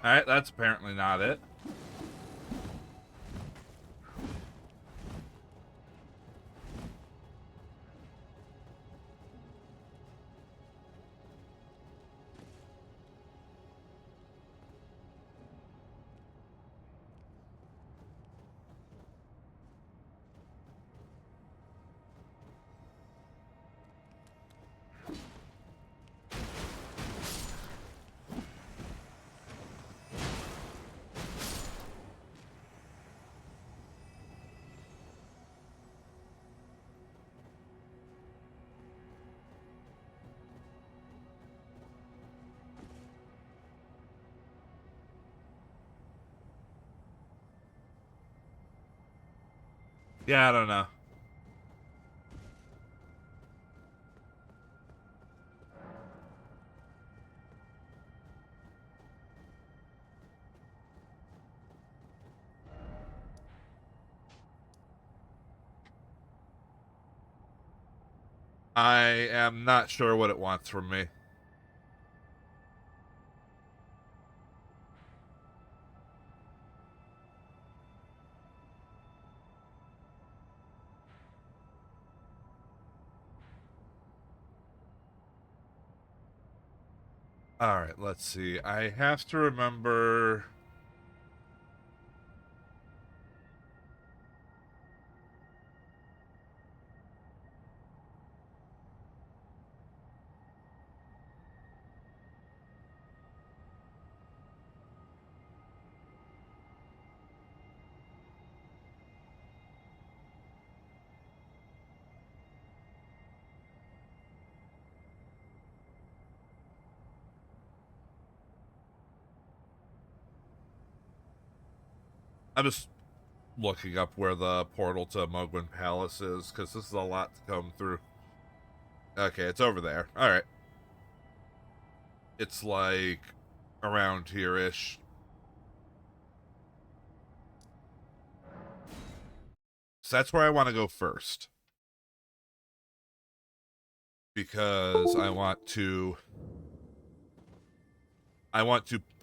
A: Alright, that's apparently not it. Yeah, I don't know. I am not sure what it wants from me. Alright, let's see. I have to remember... I'm just looking up where the portal to Mogwin Palace is, because this is a lot to come through. Okay, it's over there. Alright. It's like around here-ish. So that's where I want to go first. Because I want to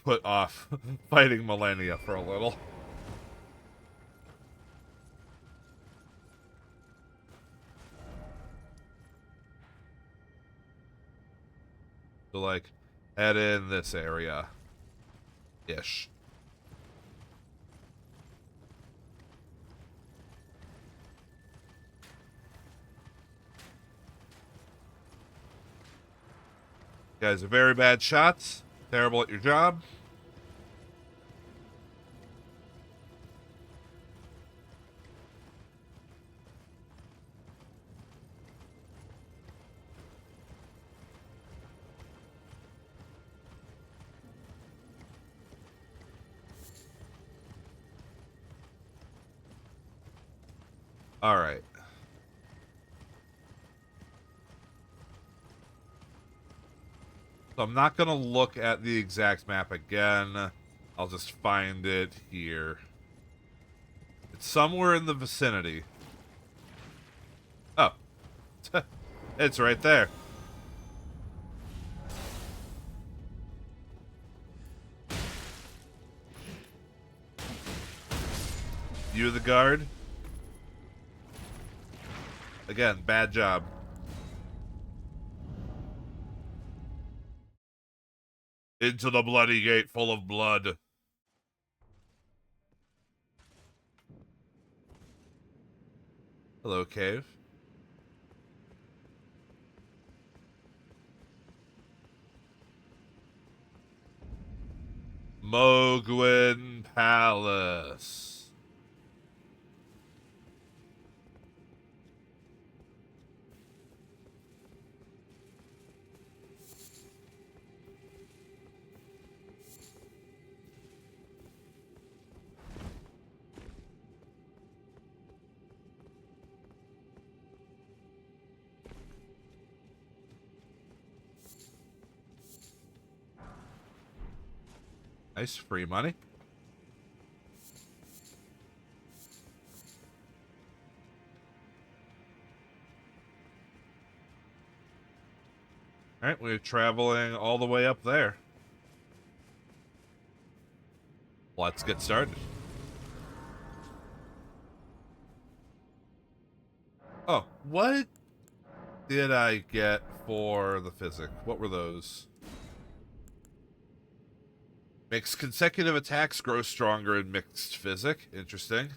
A: put off fighting Millennia for a little. So, like, head in this area. Ish. You guys are very bad shots. Terrible at your job. All right. So I'm not going to look at the exact map again. I'll just find it here. It's somewhere in the vicinity. Oh. It's right there. You the guard? Again, bad job. Into the bloody gate full of blood. Hello, cave. Mogwin Palace. Nice free money. Alright, we're traveling all the way up there. Let's get started. Oh, what did I get for the physic? What were those? Makes consecutive attacks grow stronger in mixed physic. Interesting.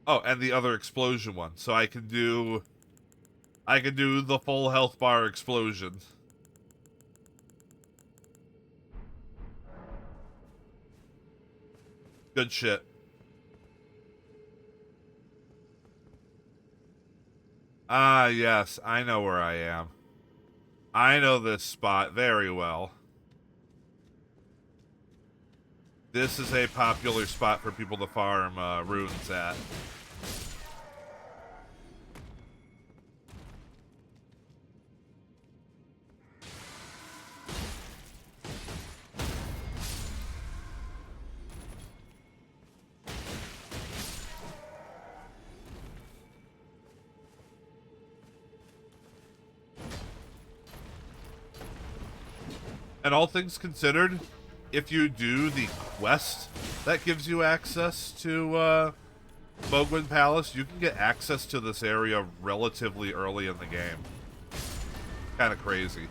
A: Oh, and the other explosion one. So I can do the full health bar explosion. Good shit. Ah, yes, I know where I am. I know this spot very well. This is a popular spot for people to farm runes at. And all things considered, if you do the quest that gives you access to Mogwin Palace, you can get access to this area relatively early in the game. Kind of crazy.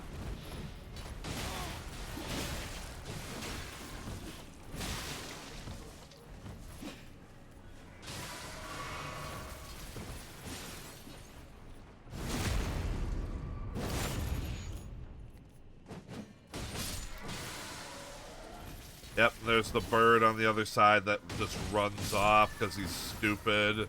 A: Yep, there's the bird on the other side that just runs off because he's stupid.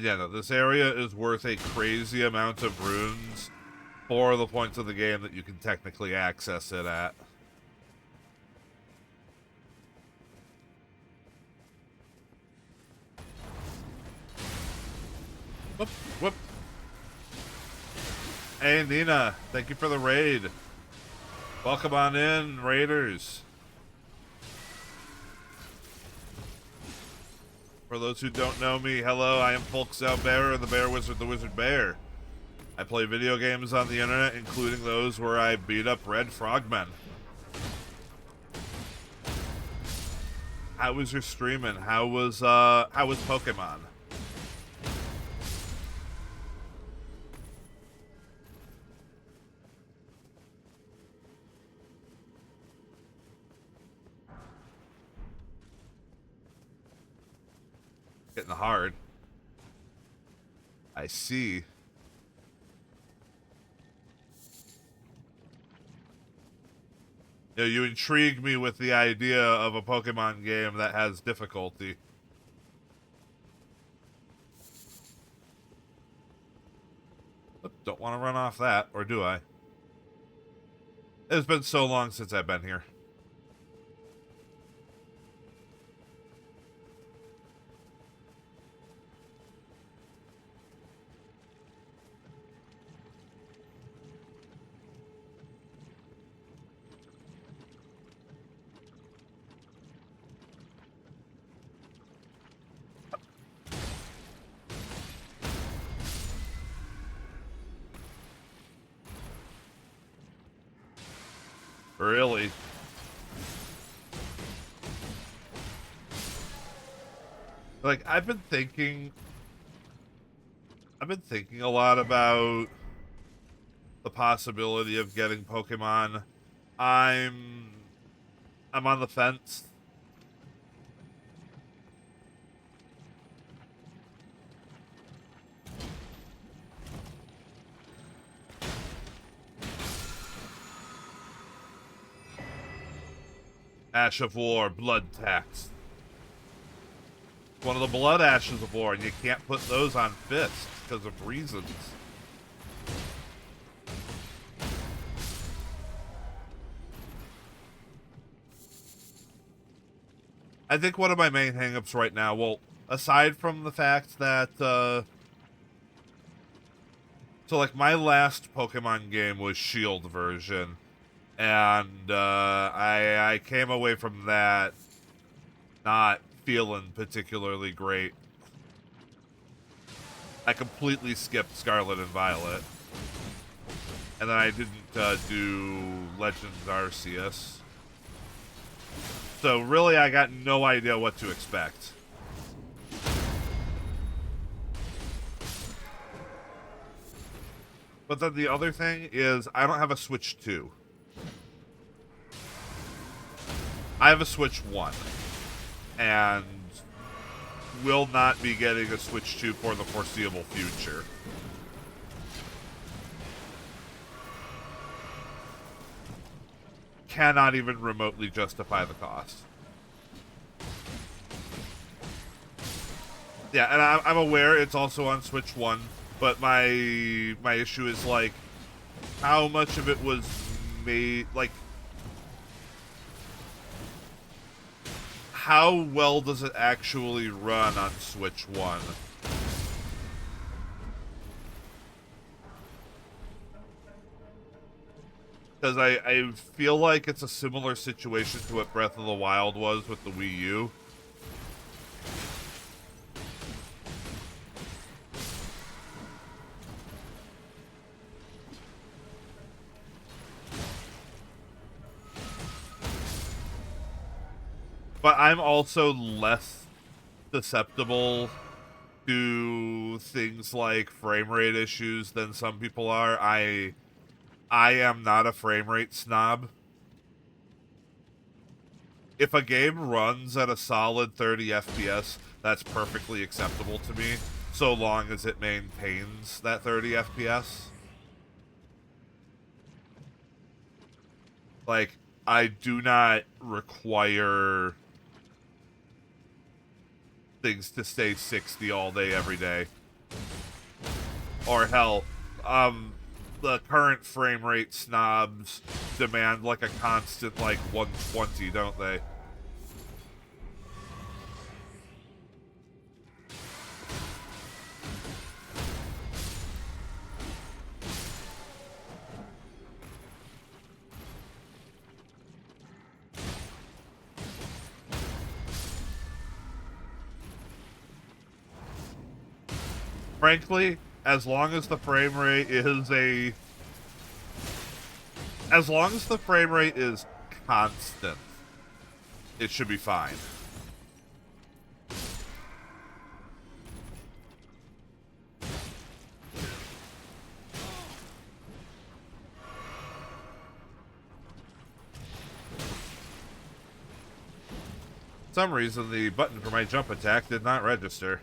A: Yeah, no, this area is worth a crazy amount of runes for the points of the game that you can technically access it at. Whoop, whoop. Hey, Nina, thank you for the raid. Welcome on in, raiders. For those who don't know me, hello, I am Folke Zaubearer, the Bear Wizard, the Wizard Bear. I play video games on the internet, including those where I beat up red frogmen. How was your streaming? How was Pokemon? Getting hard. I see. You know, you intrigue me with the idea of a Pokemon game that has difficulty. But don't want to run off that, or do I? It's been so long since I've been here. Really? Like, I've been thinking a lot about the possibility of getting Pokemon. I'm on the fence. Ash of War, Blood Tax. One of the Blood Ashes of War, and you can't put those on fists because of reasons. I think one of my main hangups right now, well, aside from the fact that, so like my last Pokemon game was Shield version, and I came away from that not feeling particularly great. I completely skipped Scarlet and Violet, and then I didn't do Legends Arceus. So really, I got no idea what to expect. But then the other thing is, I don't have a Switch 2. I have a Switch 1. And will not be getting a Switch 2 for the foreseeable future. Cannot even remotely justify the cost. Yeah, and I'm aware it's also on Switch 1, but my issue is, like, how much of it was made, like, how well does it actually run on Switch 1? Because I feel like it's a similar situation to what Breath of the Wild was with the Wii U. But I'm also less susceptible to things like frame rate issues than some people are. I am not a frame rate snob. If a game runs at a solid 30 FPS, that's perfectly acceptable to me, so long as it maintains that 30 FPS. Like, I do not require things to stay 60 all day, every day. Or hell, the current frame rate snobs demand like a constant, like, 120, don't they? Frankly, as long as the frame rate is as long as the frame rate is constant, it should be fine. For some reason, the button for my jump attack did not register.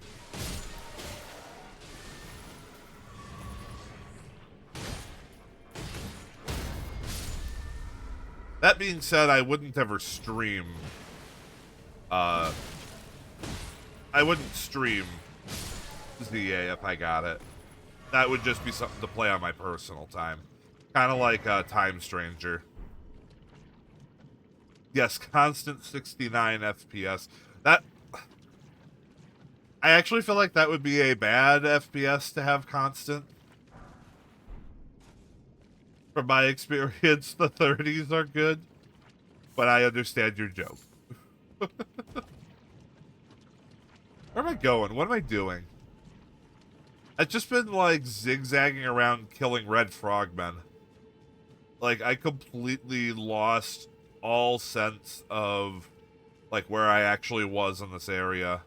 A: That being said, I wouldn't ever stream. I wouldn't stream ZA if I got it. That would just be something to play on my personal time. Kind of like Time Stranger. Yes, constant 69 FPS. That... I actually feel like that would be a bad FPS to have constant. From my experience, the 30s are good. But I understand your joke. Where am I going? What am I doing? I've just been, like, zigzagging around killing red frogmen. Like, I completely lost all sense of, like, where I actually was in this area.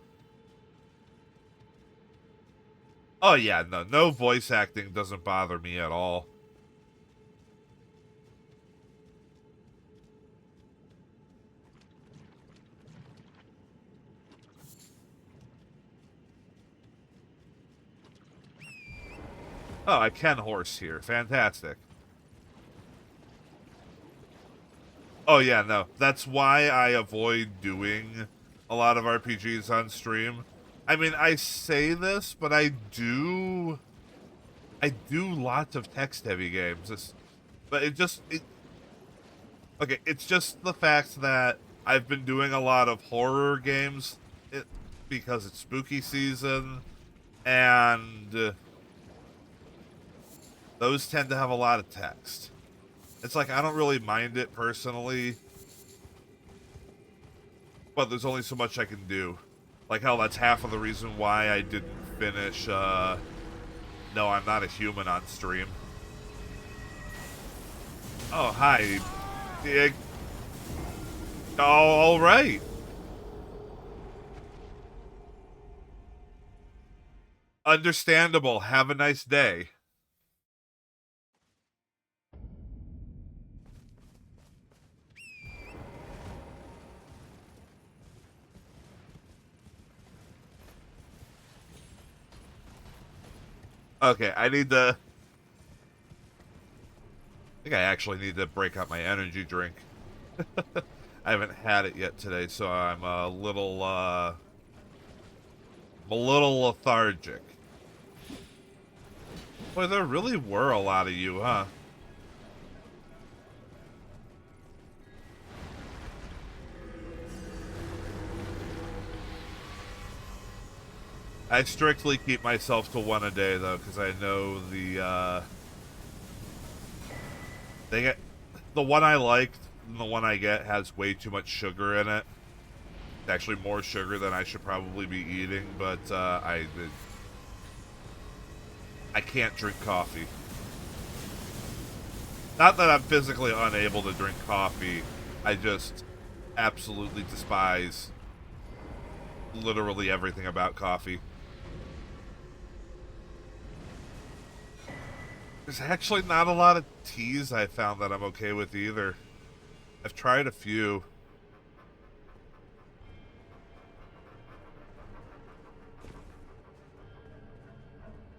A: Oh, yeah, no voice acting doesn't bother me at all. Oh, I can horse here. Fantastic. Oh, yeah, no. That's why I avoid doing a lot of RPGs on stream. I mean, I say this, but I do lots of text-heavy games. Okay, it's just the fact that I've been doing a lot of horror games because it's spooky season, and those tend to have a lot of text. It's like, I don't really mind it personally, but there's only so much I can do. Like, hell, that's half of the reason why I didn't finish, No, I'm Not a Human on stream. Oh, hi. Yeah. Oh, all right. Understandable. Have a nice day. Okay, I think I actually need to break out my energy drink. I haven't had it yet today, so I'm a little lethargic. Boy, there really were a lot of you, huh? I strictly keep myself to one a day, though, because I know the one I liked and the one I get has way too much sugar in it. It's actually more sugar than I should probably be eating, but I can't drink coffee. Not that I'm physically unable to drink coffee, I just absolutely despise literally everything about coffee. There's actually not a lot of teas I found that I'm okay with either. I've tried a few.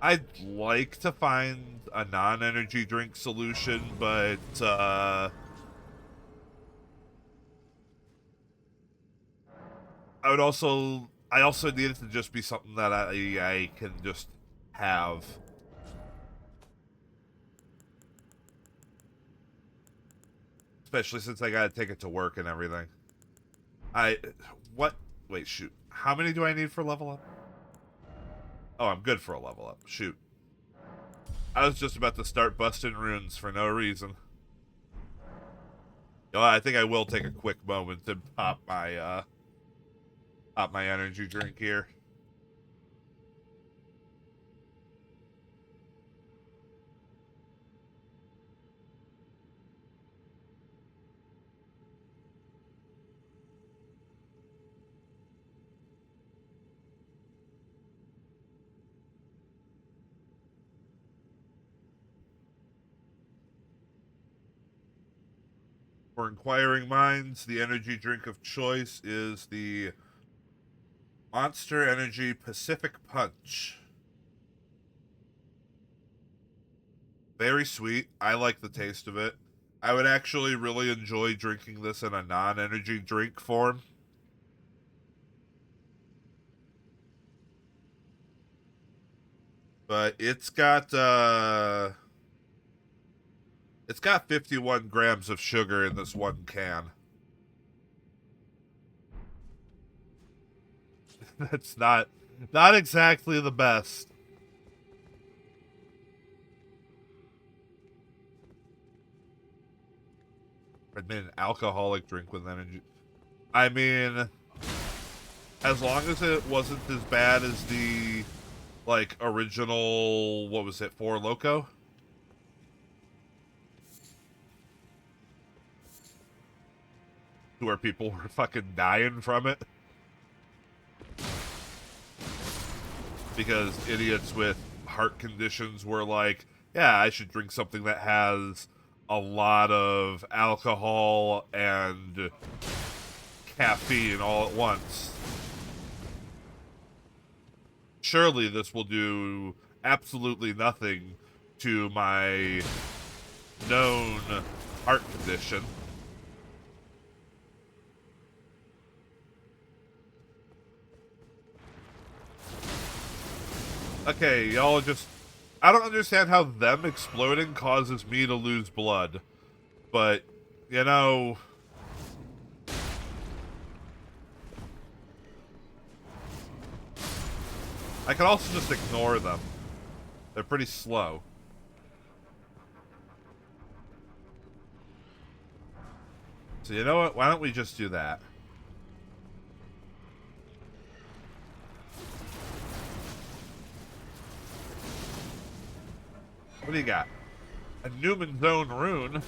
A: I'd like to find a non-energy drink solution, but I also need it to just be something that I can just have. Especially since I gotta take it to work and everything. What? Wait, shoot. How many do I need for level up? Oh, I'm good for a level up. Shoot. I was just about to start busting runes for no reason. You know, I think I will take a quick moment to pop my energy drink here. For inquiring minds, the energy drink of choice is the Monster Energy Pacific Punch. Very sweet. I like the taste of it. I would actually really enjoy drinking this in a non-energy drink form. But it's got 51 grams of sugar in this one can. That's not exactly the best. I made an alcoholic drink with energy. I mean, as long as it wasn't as bad as the like original, what was it, Four Loko? Where people were fucking dying from it. Because idiots with heart conditions were like, yeah, I should drink something that has a lot of alcohol and caffeine all at once. Surely this will do absolutely nothing to my known heart condition. Okay, y'all just... I don't understand how them exploding causes me to lose blood. But, you know... I can also just ignore them. They're pretty slow. So you know what? Why don't we just do that? What do you got? A Newman Zone rune.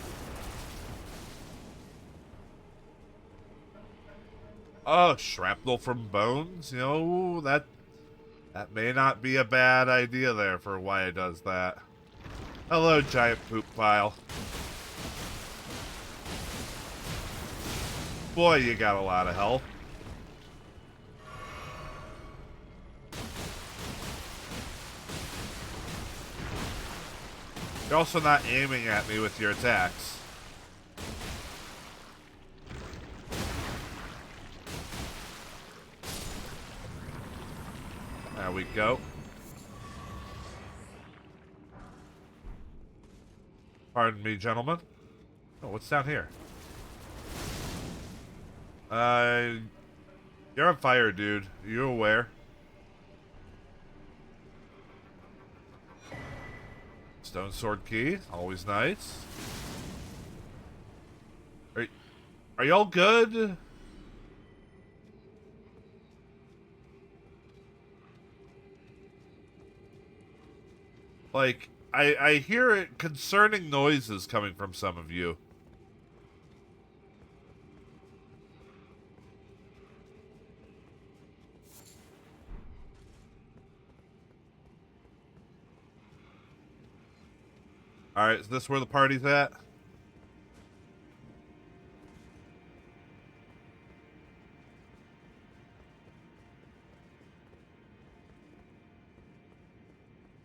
A: Oh, shrapnel from bones? You know, that may not be a bad idea there for why it does that. Hello, giant poop pile. Boy, you got a lot of health. You're also not aiming at me with your attacks. There we go. Pardon me, gentlemen. Oh, what's down here? You're on fire, dude. Are you aware? Stone sword key, always nice. Are y'all good? Like, I hear it concerning noises coming from some of you. Alright, is this where the party's at?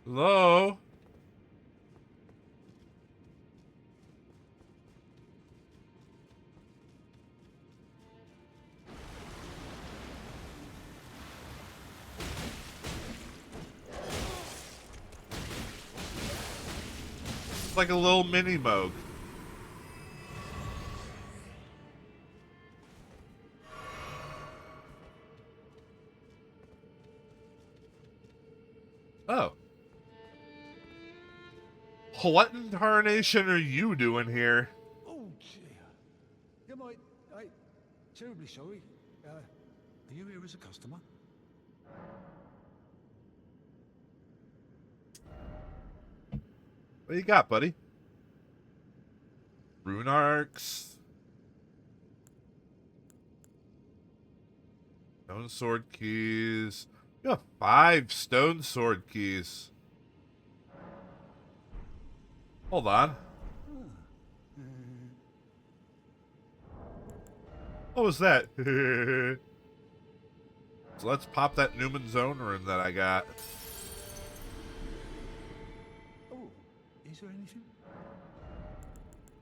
A: Hello? It's like a little mini Moog. Oh. What in tarnation are you doing here?
C: Oh, dear. Yeah, terribly sorry. Are you here as a customer?
A: What do you got, buddy? Rune arcs. Stone sword keys. You have 5 stone sword keys. Hold on. What was that? So let's pop that Newman Zone rune that I got.
C: Oh, is there anything?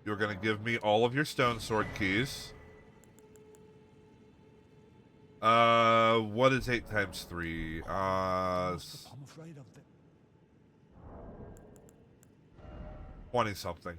A: You're gonna give me all of your stone sword keys. What is 8 times 3?
C: I'm afraid of it.
A: 20 something.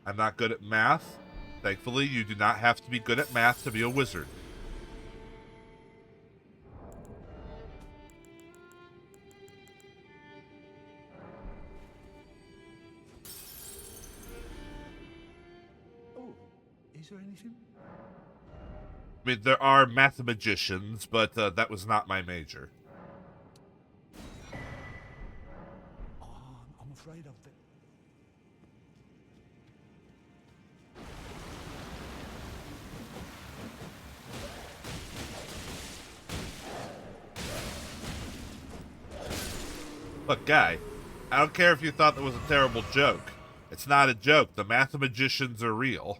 A: I'm not good at math. Thankfully, you do not have to be good at math to be a wizard.
C: Oh, is there anything?
A: I mean, there are mathemagicians, but that was not my major.
C: Oh, I'm afraid of it.
A: Look, guy, I don't care if you thought that was a terrible joke. It's not a joke. The mathemagicians are real.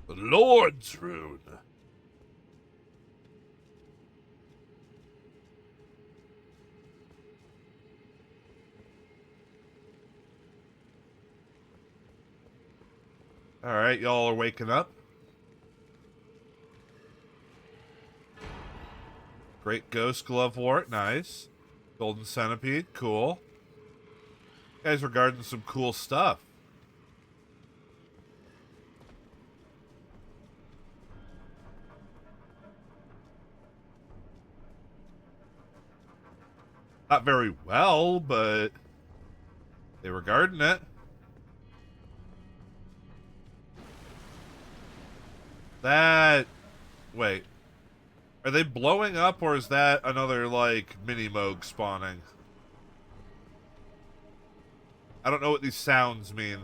A: The Lord's Rune. Alright, y'all are waking up. Great Ghost Glove Wart, nice. Golden Centipede, cool. You guys are guarding some cool stuff. Not very well, but they were guarding it. That... Wait. Are they blowing up, or is that another, like, mini-moog spawning? I don't know what these sounds mean.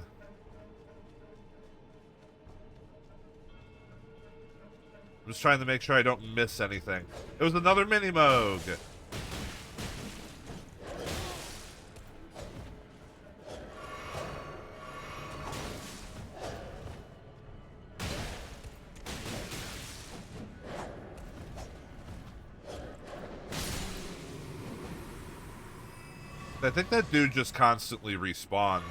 A: I'm just trying to make sure I don't miss anything. It was another mini-moog! I think that dude just constantly respawns.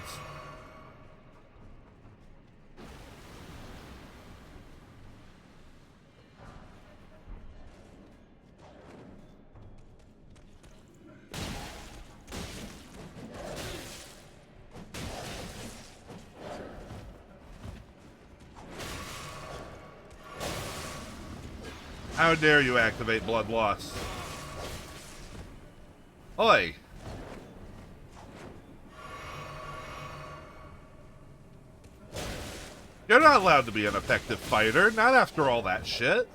A: How dare you activate Blood Loss? Oi! You're not allowed to be an effective fighter, not after all that shit.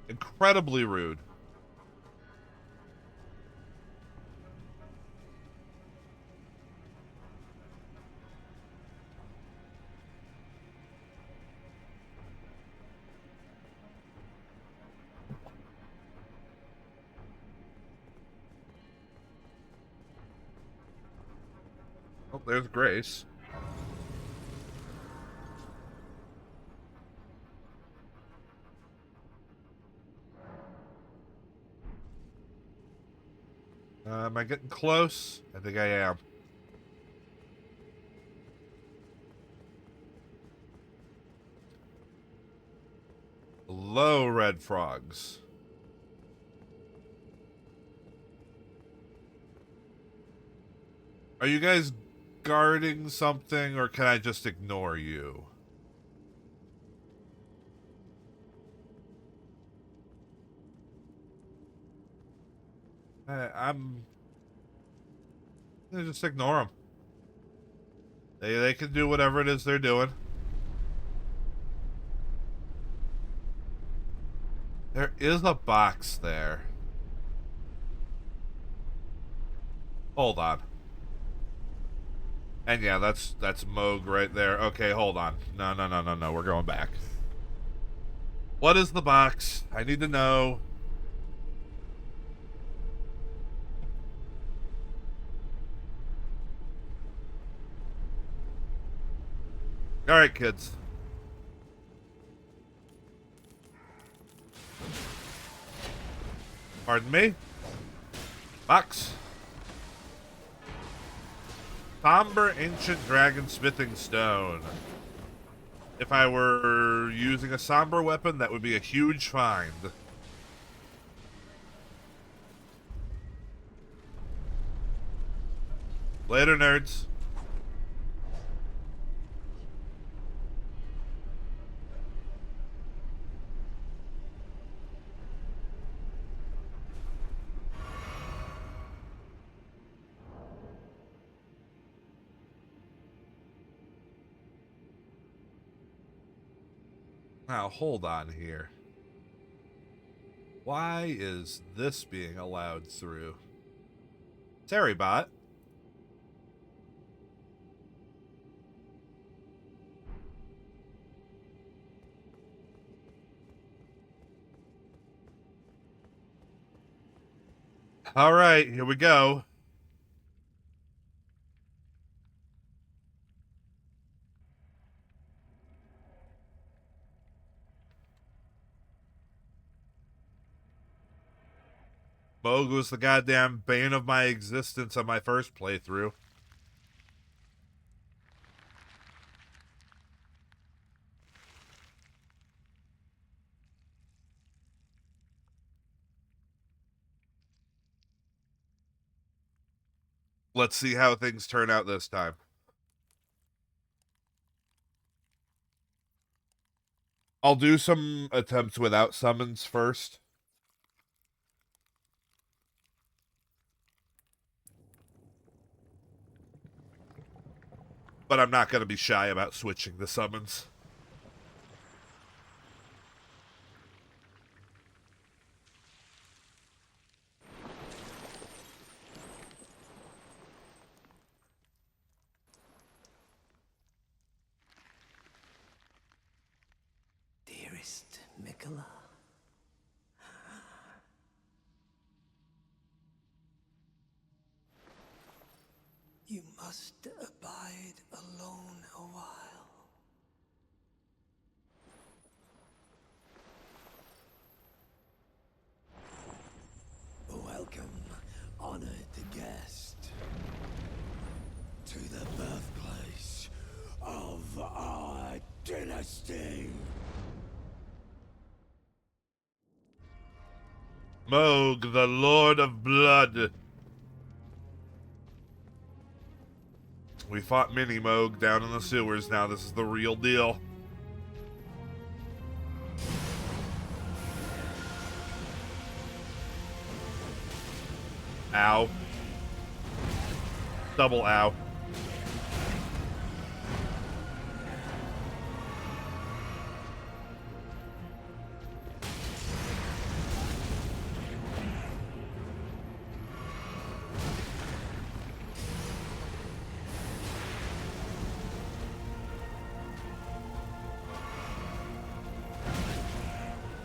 A: Incredibly rude. Oh, there's Grace. Am I getting close? I think I am. Hello, red frogs. Are you guys guarding something, or can I just ignore you? I'm just ignore them. They can do whatever it is they're doing. There is a box there. Hold on. And yeah, that's Moog right there. Okay, hold on. No. We're going back. What is the box? I need to know. All right, kids. Pardon me? Box. Somber Ancient Dragon Smithing Stone. If I were using a somber weapon, that would be a huge find. Later, nerds. Now, hold on here. Why is this being allowed through? Terrybot. All right, here we go. Moog was the goddamn bane of my existence on my first playthrough. Let's see how things turn out this time. I'll do some attempts without summons first. But I'm not going to be shy about switching the summons.
D: Dearest Mikola, you must abide alone a while. Welcome, honored guest, to the birthplace of our dynasty.
A: Moog, the Lord of Blood. We fought Mini Moog down in the sewers. Now this is the real deal. Ow. Double ow.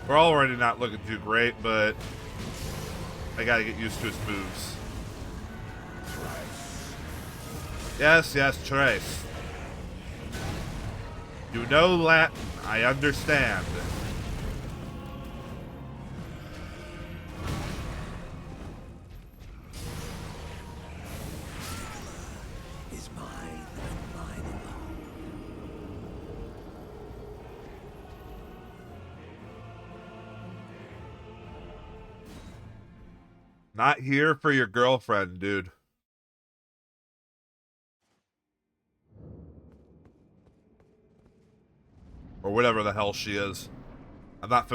A: We're already not looking too great, but I gotta get used to his moves. Yes, Trace. You know Latin. I understand.
D: Is mine and mine alone.
A: Not here for your girlfriend, dude. Or whatever the hell she is. I'm not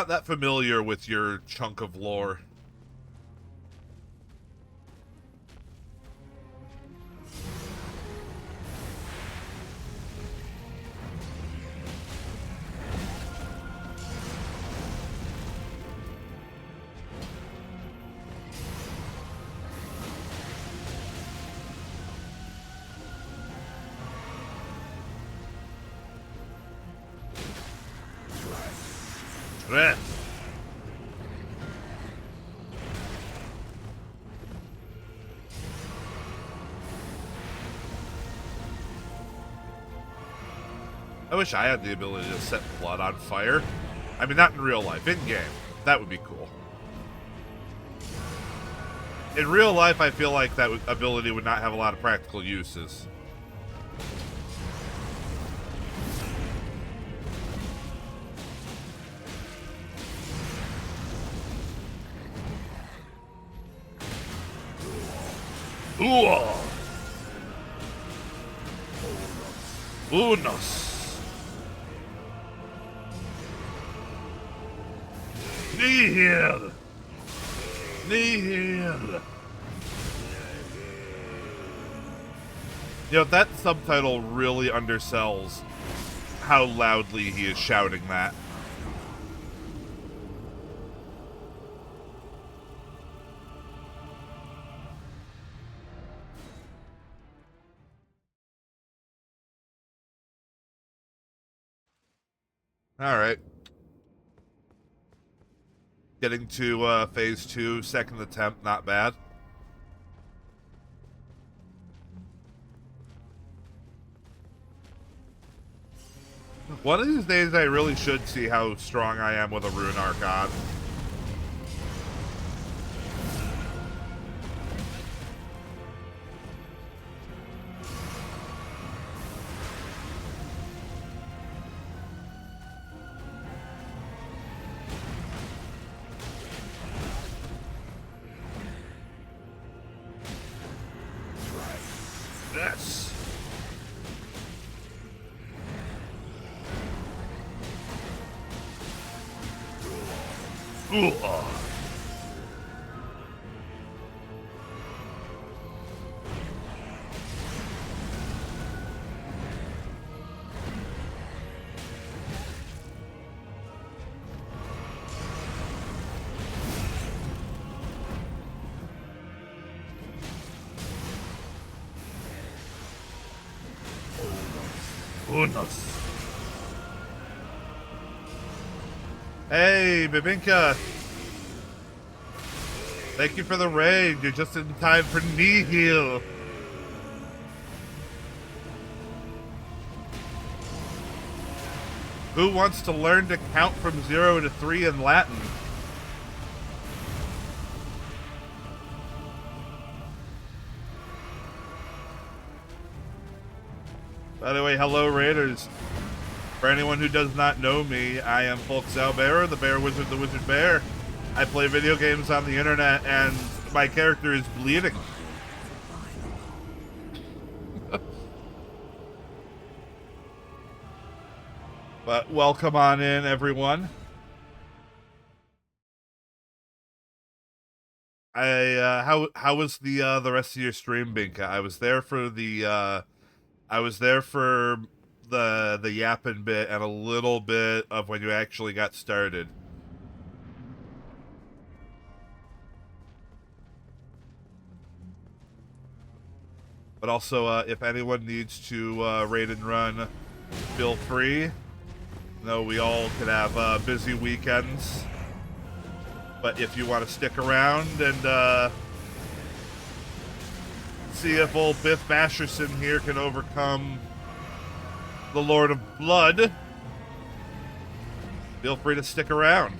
A: that familiar with your chunk of lore. Bleh. I wish I had the ability to set blood on fire. I mean, not in real life, in game. That would be cool. In real life, I feel like that ability would not have a lot of practical uses. Ooh. Unos. Nihil. Nihil. You know, that subtitle really undersells how loudly he is shouting that. Alright. Getting to phase 2, second attempt, not bad. One of these days I really should see how strong I am with a Rune Archon. Yes. Ooh. Unos. Hey, Bibinka. Thank you for the raid. You're just in time for Nihil. Who wants to learn to count from 0 to 3 in Latin? By the way, hello Raiders. For anyone who does not know me, I am Folke Zaubearer, the Bear Wizard, the Wizard Bear. I play video games on the internet, and my character is bleeding. But welcome on in, everyone. How was the rest of your stream, Binka? I was there for the the yapping bit and a little bit of when you actually got started. But also, if anyone needs to raid and run, feel free. No, we all could have busy weekends. But if you want to stick around and see if old Biff Basherson here can overcome the Lord of Blood, feel free to stick around.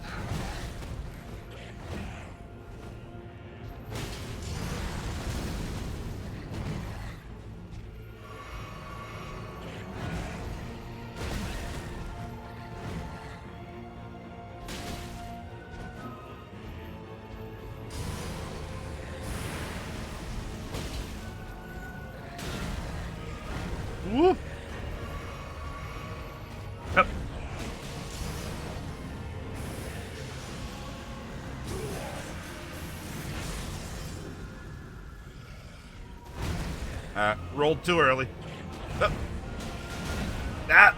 A: Whoop. Yep. Rolled too early. Oh. Ah.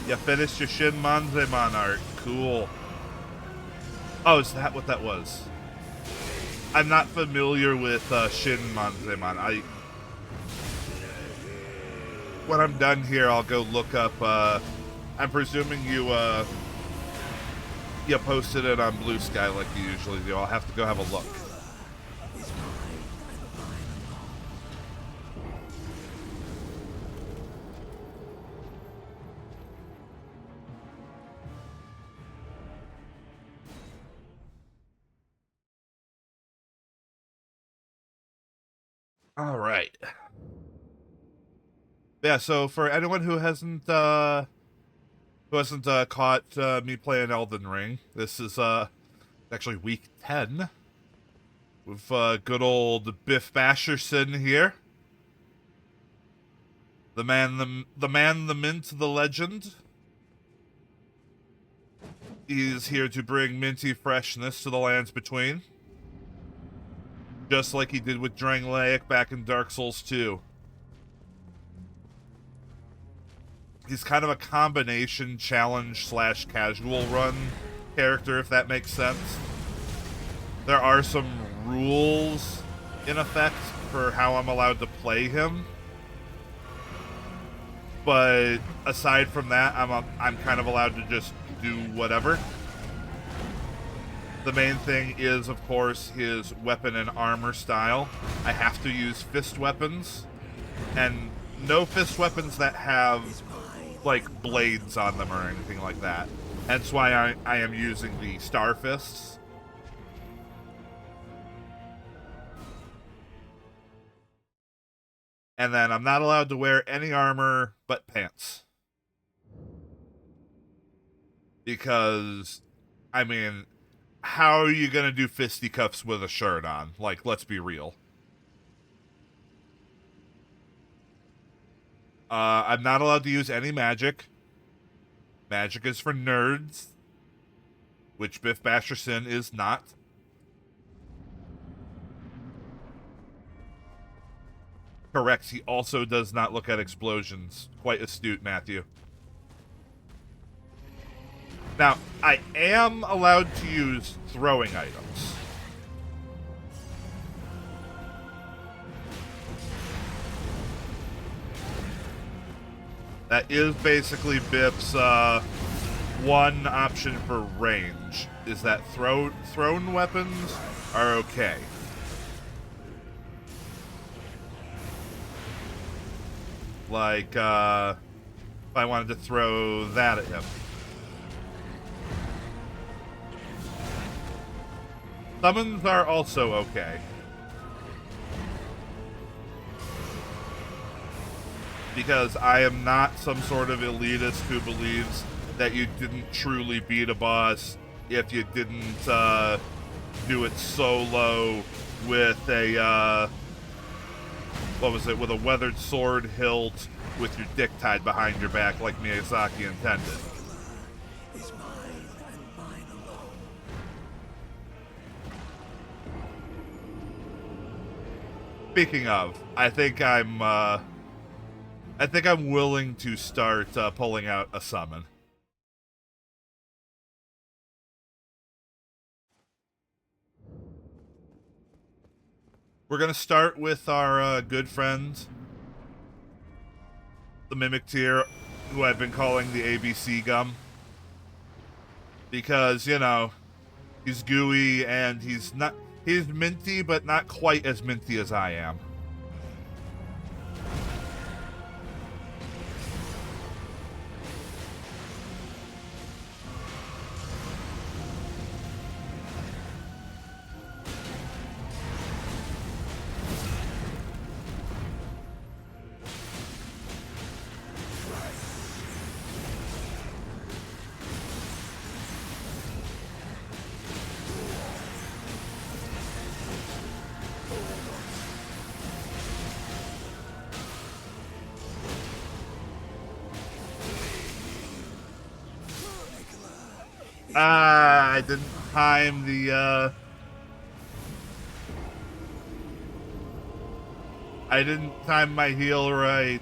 A: You finished your Shin Manzemon art. Cool. Oh, is that what that was? I'm not familiar with Shin Manzeman. When I'm done here, I'll go look up. I'm presuming you posted it on Blue Sky like you usually do. I'll have to go have a look.
D: Is mine and mine alone.
A: All right. Yeah. So for anyone who hasn't caught me playing Elden Ring, this is actually week 10 with good old Biff Basherson here. The man, the mint, the legend. He's here to bring minty freshness to the lands between. Just like he did with Drangleic back in Dark Souls 2. He's kind of a combination challenge / casual run character, if that makes sense. There are some rules in effect for how I'm allowed to play him. But aside from that, I'm kind of allowed to just do whatever. The main thing is, of course, his weapon and armor style. I have to use fist weapons, and no fist weapons that have, like, blades on them or anything like that. Hence why I am using the Star Fists. And then I'm not allowed to wear any armor but pants. Because, I mean, how are you going to do fisticuffs with a shirt on? Like, let's be real. I'm not allowed to use any magic. Magic is for nerds. Which Biff Basherson is not. Correct, he also does not look at explosions. Quite astute, Matthew. Now, I am allowed to use throwing items. That is basically Biff's one option for range, is that thrown weapons are okay. Like, if I wanted to throw that at him. Summons are also okay. Because I am not some sort of elitist who believes that you didn't truly beat a boss if you didn't do it solo with a with a weathered sword hilt with your dick tied behind your back like Miyazaki intended.
D: Is mine and mine alone.
A: Speaking of, I think I'm willing to start pulling out a summon. We're gonna start with our good friend, the Mimic Tier, who I've been calling the ABC Gum. Because, you know, he's gooey and he's minty, but not quite as minty as I am. I didn't time the, I didn't time my heal right.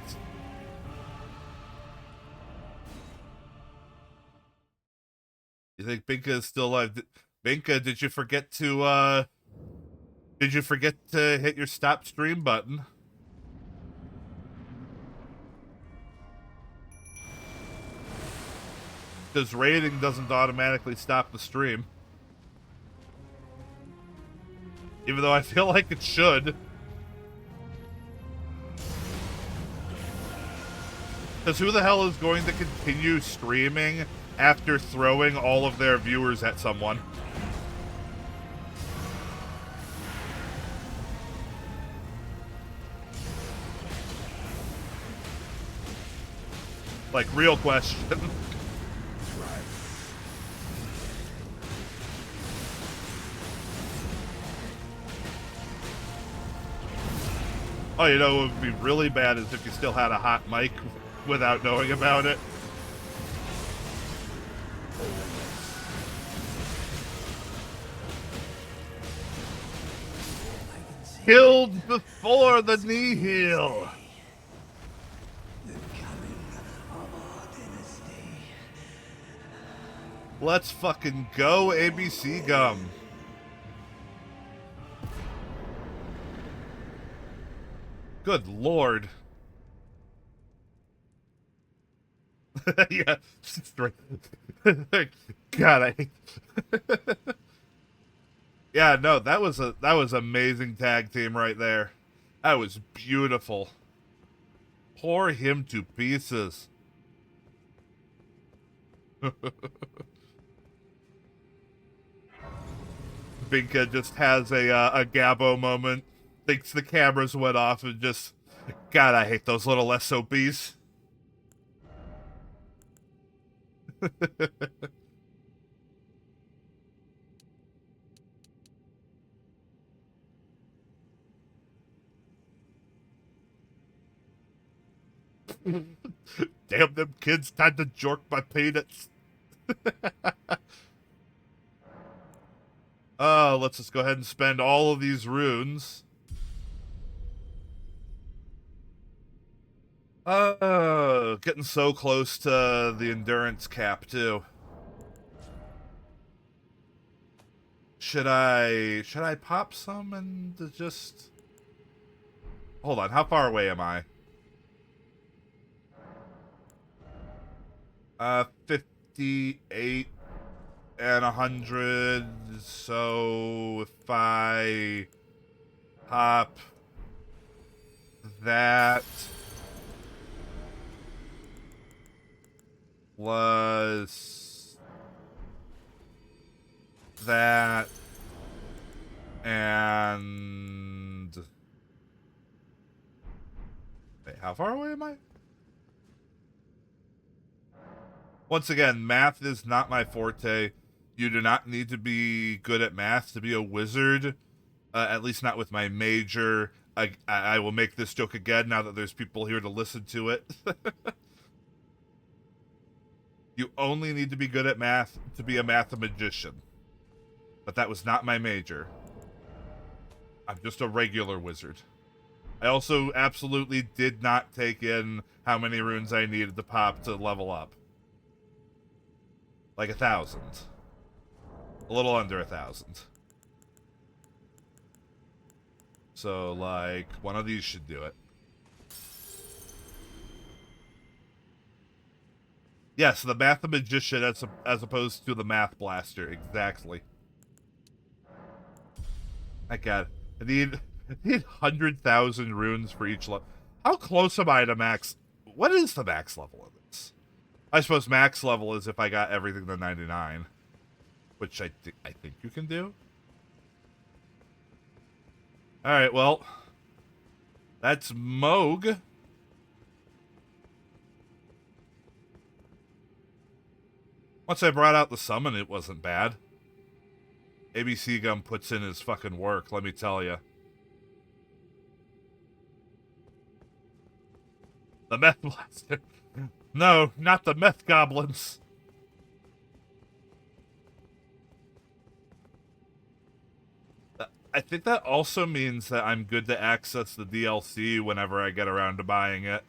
A: You think Binka is still alive? Binka, did you forget to, Did you forget to hit your stop stream button? Because raiding doesn't automatically stop the stream. Even though I feel like it should. Because who the hell is going to continue streaming after throwing all of their viewers at someone? Like, real question. Oh, you know what would be really bad is if you still had a hot mic without knowing about it. Killed before the knee heel. Let's fucking go, ABC Gum. Good lord. Yeah, straight. God, I hate. Yeah, no, that was amazing tag team right there. That was beautiful. Pour him to pieces. Binka just has a Gabbo moment. Thinks the cameras went off and just, God, I hate those little SOBs. Damn them kids, time to jork my peanuts. Let's just go ahead and spend all of these runes. Getting so close to the endurance cap, too. Should I pop some and just... Hold on, how far away am I? 58 and 100, so if I pop that plus that and... Wait, how far away am I? Once again, math is not my forte. You do not need to be good at math to be a wizard. At least not with my major. I will make this joke again now that there's people here to listen to it. You only need to be good at math to be a mathematician. But that was not my major. I'm just a regular wizard. I also absolutely did not take in how many runes I needed to pop to level up. Like 1,000. A little under 1,000. So, like, one of these should do it. Yes, the mathematician as opposed to the math blaster. Exactly. My god. I need 100,000 runes for each level. How close am I to max? What is the max level of this? I suppose max level is if I got everything to 99. Which I think you can do. Alright, well. That's Moog. Once I brought out the summon, it wasn't bad. ABC Gum puts in his fucking work, let me tell you. The meth blaster. No, not the meth goblins. I think that also means that I'm good to access the DLC whenever I get around to buying it.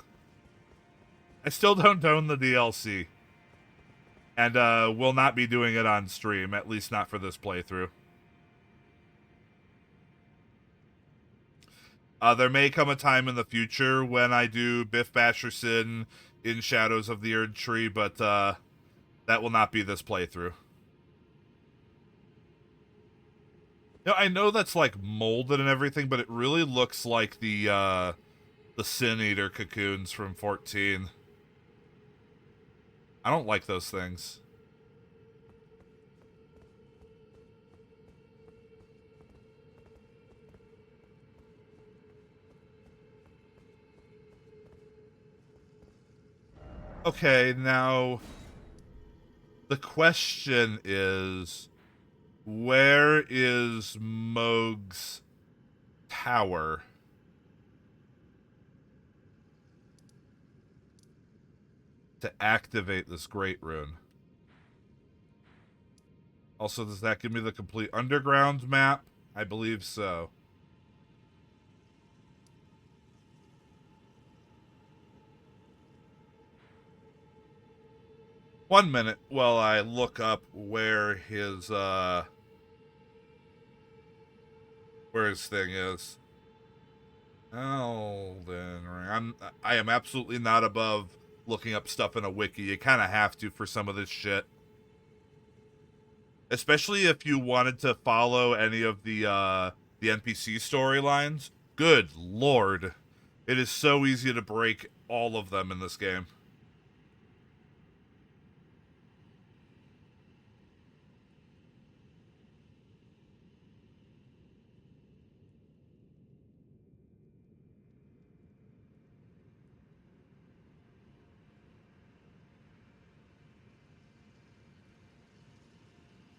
A: I still don't own the DLC. And will not be doing it on stream, at least not for this playthrough. There may come a time in the future when I do Biff Basherson in Shadows of the Erd Tree, but that will not be this playthrough. I know that's like molded and everything, but it really looks like the Sin Eater cocoons from 14. I don't like those things. Okay, now the question is, where is Moog's tower? To activate this great rune. Also, does that give me the complete underground map? I believe so. One minute while I look up where his thing is. Elden Ring. I am absolutely not above looking up stuff in a wiki. You kind of have to for some of this shit. Especially if you wanted to follow any of the NPC storylines. Good lord. It is so easy to break all of them in this game.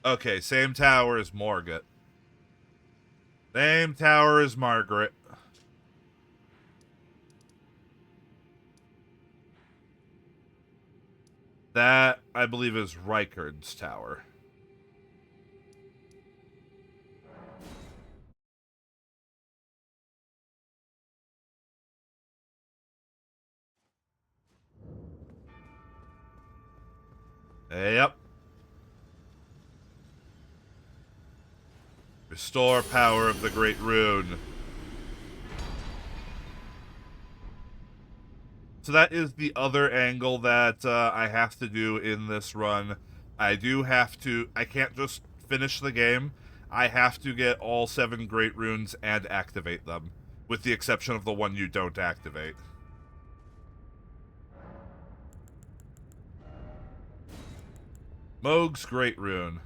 A: Okay, same tower as Morgat. Same tower as Margaret. That, I believe, is Rykard's tower. Yep. Restore power of the Great Rune. So that is the other angle that I have to do in this run. I can't just finish the game. I have to get all 7 Great Runes and activate them, with the exception of the one you don't activate. Moog's Great Rune.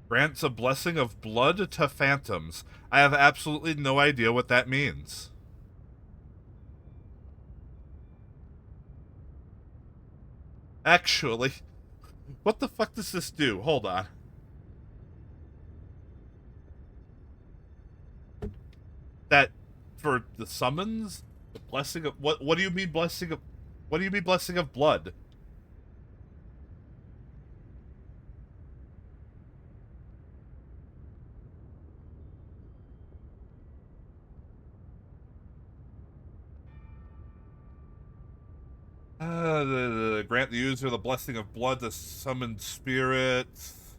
A: Grants a blessing of blood to phantoms. I have absolutely no idea what that means. Actually, what the fuck does this do? Hold on. That for the summons? The blessing of what do you mean blessing of blood? Grant the user the blessing of blood to summon spirits.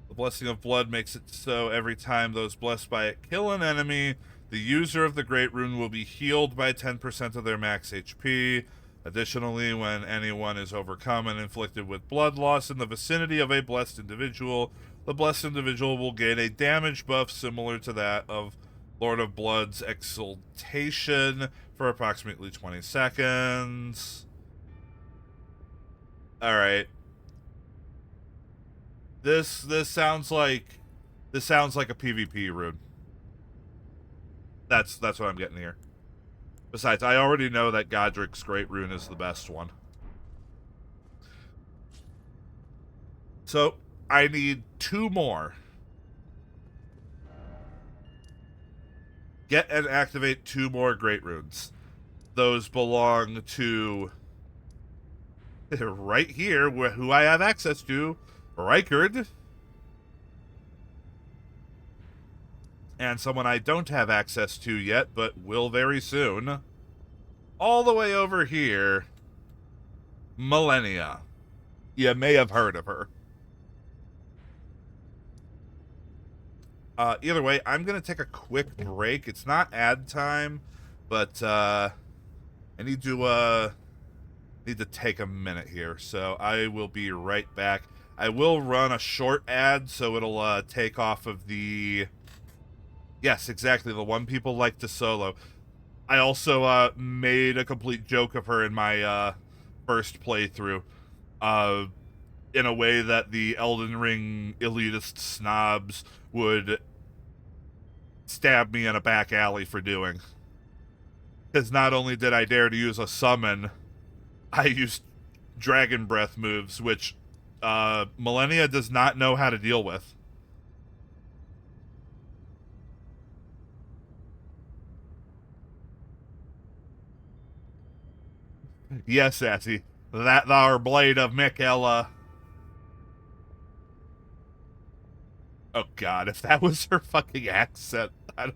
A: The blessing of blood makes it so every time those blessed by it kill an enemy, the user of the Great Rune will be healed by 10% of their max HP. Additionally, when anyone is overcome and inflicted with blood loss in the vicinity of a blessed individual, the blessed individual will gain a damage buff similar to that of Lord of Blood's Exaltation for approximately 20 seconds. Alright. This sounds like a PvP rune. That's what I'm getting here. Besides, I already know that Godric's Great Rune is the best one. So, I need 2 more. Get and activate 2 more Great Runes. Those belong to right here, who I have access to, Rykard, and someone I don't have access to yet, but will very soon. All the way over here, Millennia. You may have heard of her. Either way, I'm gonna take a quick break. It's not ad time, but I need to take a minute here. So I will be right back. I will run a short ad, so it'll take off of the... Yes, exactly, the one people like to solo. I also made a complete joke of her in my first playthrough, uh, in a way that the Elden Ring elitist snobs would stab me in a back alley for doing. Because not only did I dare to use a summon, I used dragon breath moves, which Millennia does not know how to deal with. Yes, Sassy, that thar blade of Michaela. Oh God, if that was her fucking accent, I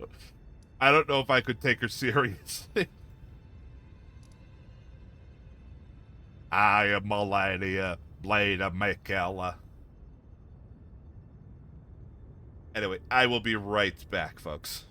A: don't know if I could take her seriously. I am Millennia, blade of Michaela. Anyway, I will be right back, folks.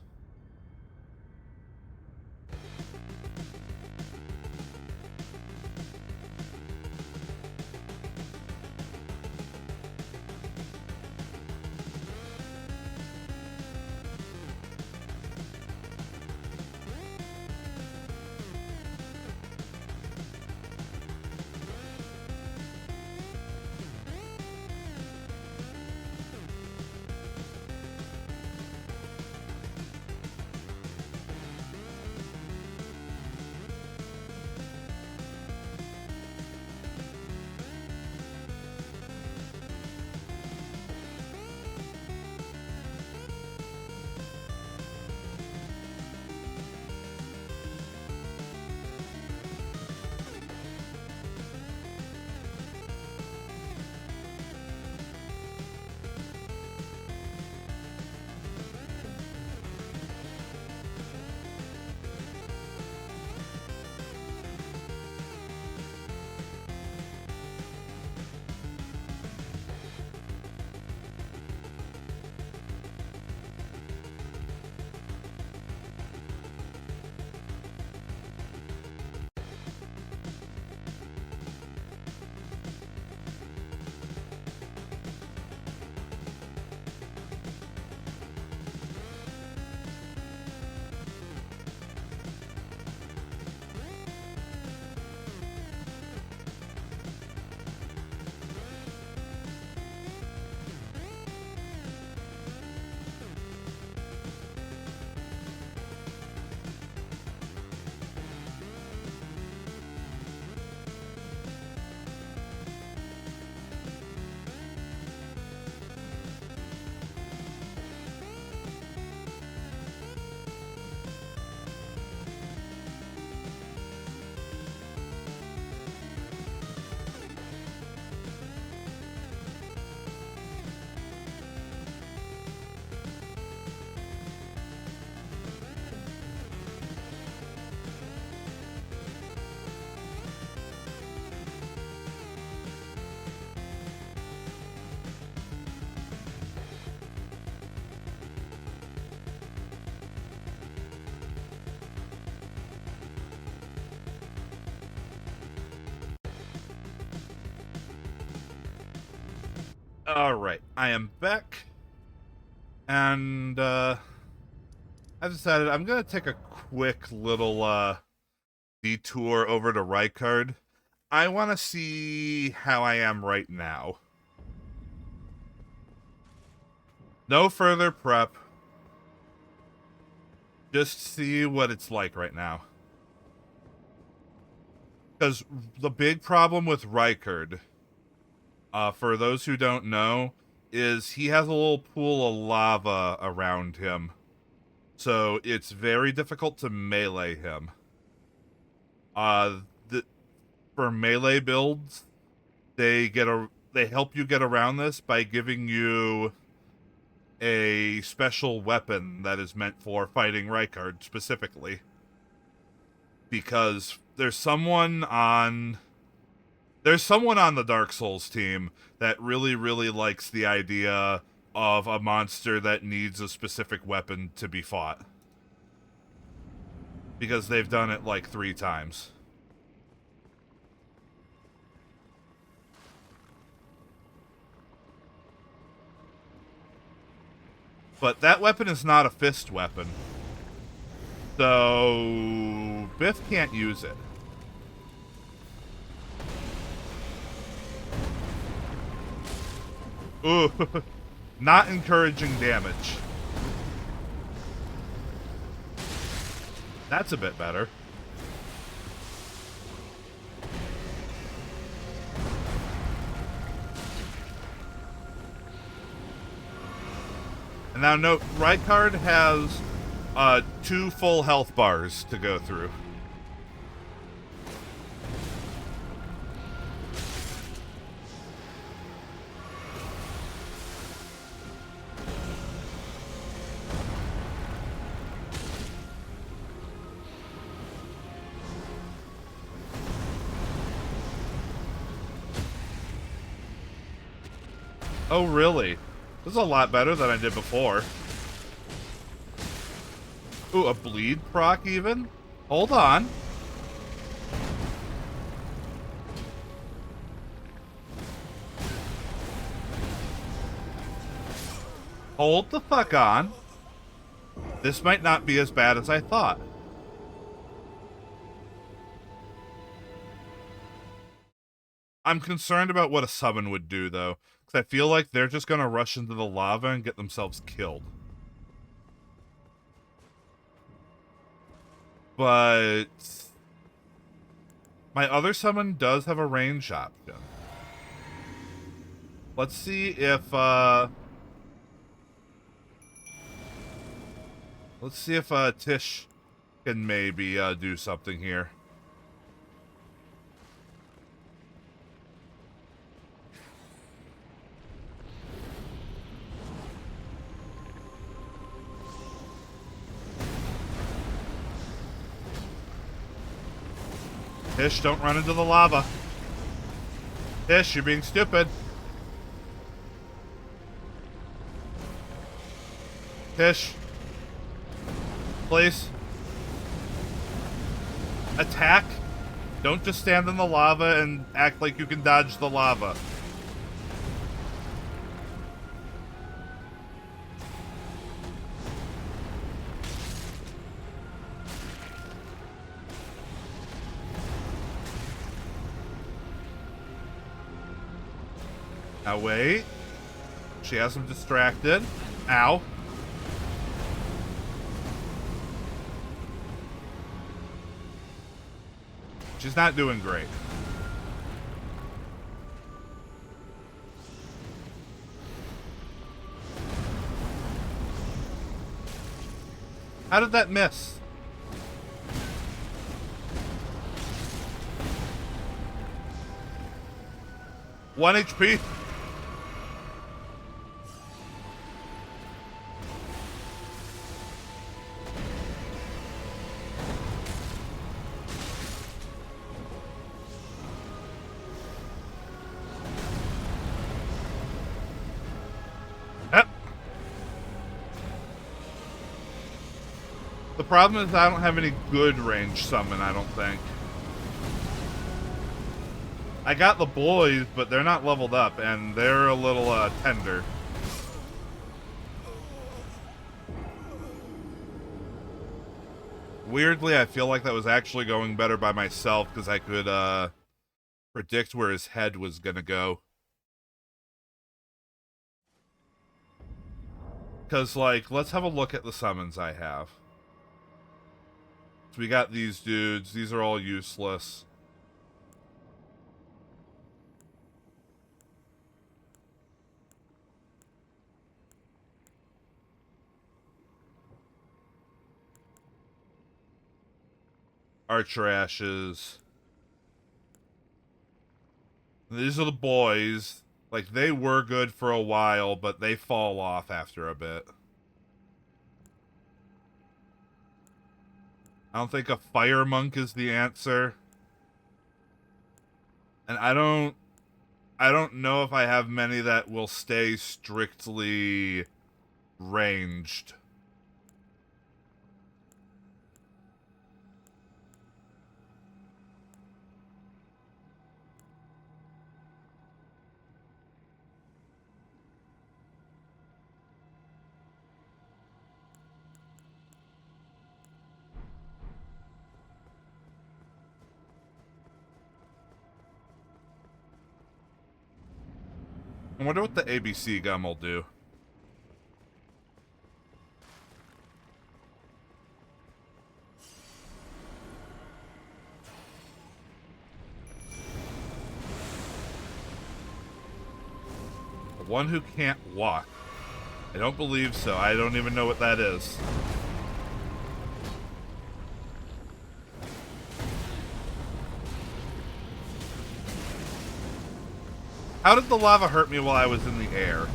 A: Alright, I am back. And I've decided I'm gonna take a quick little detour over to Rykard. I wanna see how I am right now. No further prep. Just see what it's like right now. Because the big problem with Rykard, for those who don't know, is he has a little pool of lava around him. So it's very difficult to melee him. Uh, for melee builds, they help you get around this by giving you a special weapon that is meant for fighting Rykard specifically. Because there's someone on the Dark Souls team that really, really likes the idea of a monster that needs a specific weapon to be fought. Because they've done it like 3 times. But that weapon is not a fist weapon. So Biff can't use it. Ooh, not encouraging damage. That's a bit better. And now note, Rykard has 2 full health bars to go through. Oh, really? This is a lot better than I did before. Ooh, a bleed proc even? Hold on. Hold the fuck on. This might not be as bad as I thought. I'm concerned about what a summon would do, though. Because I feel like they're just going to rush into the lava and get themselves killed. But my other summon does have a range option. Let's see if Tish can maybe do something here. Tish, don't run into the lava. Tish, you're being stupid. Tish. Please. Attack. Don't just stand in the lava and act like you can dodge the lava. Now wait. She has him distracted. Ow. She's not doing great. How did that miss? One HP. The problem is I don't have any good range summon, I don't think. I got the boys, but they're not leveled up, and they're a little tender. Weirdly, I feel like that was actually going better by myself, because I could predict where his head was gonna go. Because, like, let's have a look at the summons I have. So we got these dudes. These are all useless. Archer Ashes. These are the boys. Like, they were good for a while, but they fall off after a bit. I don't think a Fire Monk is the answer. And I don't I don't know if I have many that will stay strictly ranged. I wonder what the ABC gum will do. The one who can't walk. I don't believe so. I don't even know what that is. How did the lava hurt me while I was in the air?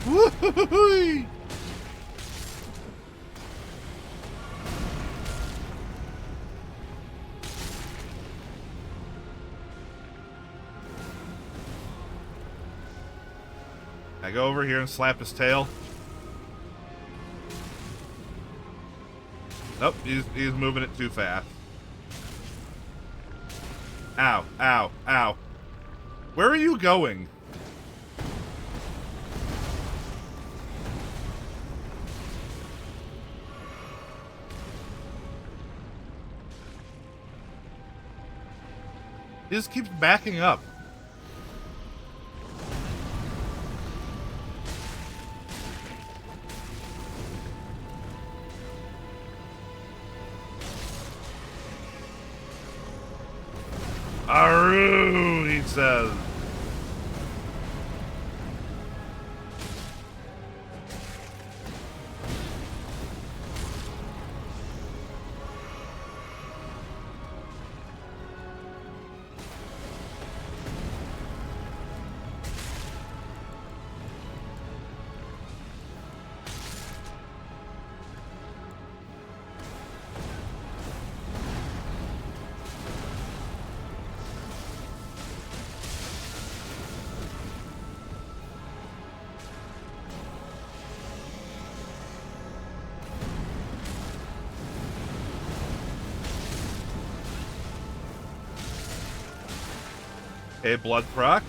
A: Woo-hoo-hoo-hoo! I go over here and slap his tail. Nope, he's moving it too fast. Ow, ow, ow. Where are you going? He just keeps backing up. Aru, he says. Hey, Blood Proc.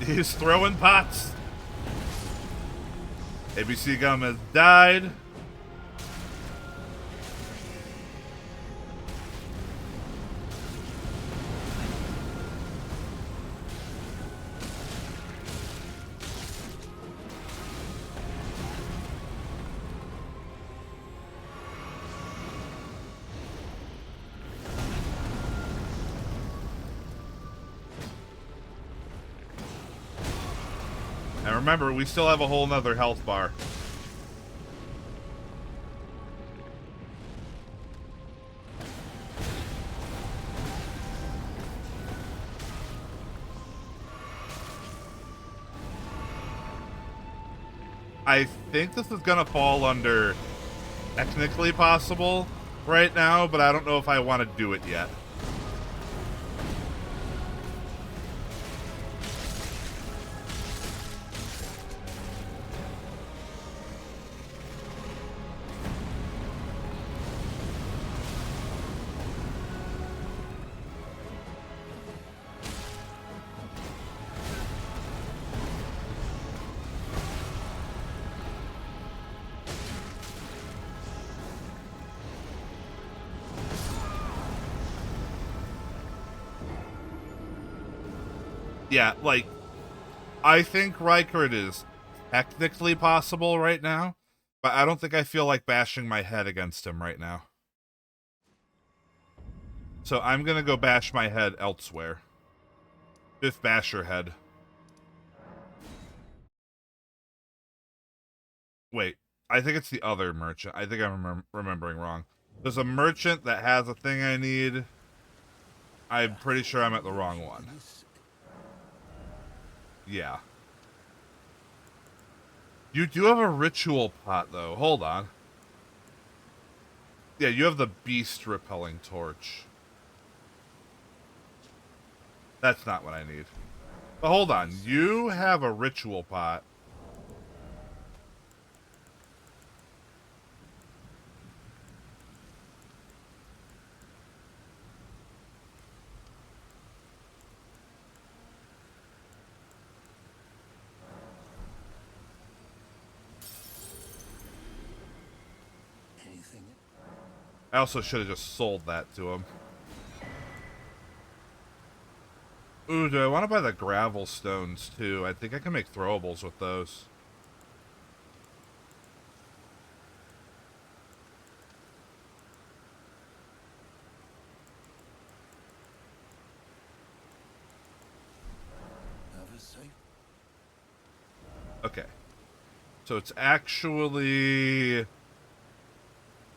A: He's throwing pots. ABC Gum has died. And remember, we still have a whole nother health bar. I think this is gonna fall under technically possible right now, but I don't know if I want to do it yet. Yeah, like, I think Rykard is technically possible right now, but I don't think I feel like bashing my head against him right now. So I'm gonna go bash my head elsewhere. Biff Basher head. Wait, I think it's the other merchant. I think I'm remembering wrong. There's a merchant that has a thing I need. I'm pretty sure I'm at the wrong one.
D: This
A: Yeah. You do have a ritual pot, though. Hold on. Yeah, you have the beast repelling torch. That's not what I need. But hold on. You have a ritual pot.
D: anything?
A: I also should have just sold that to him. Ooh, do I want to buy the gravel stones, too? I think I can make throwables with those.
D: Never safe.
A: Okay. So it's actually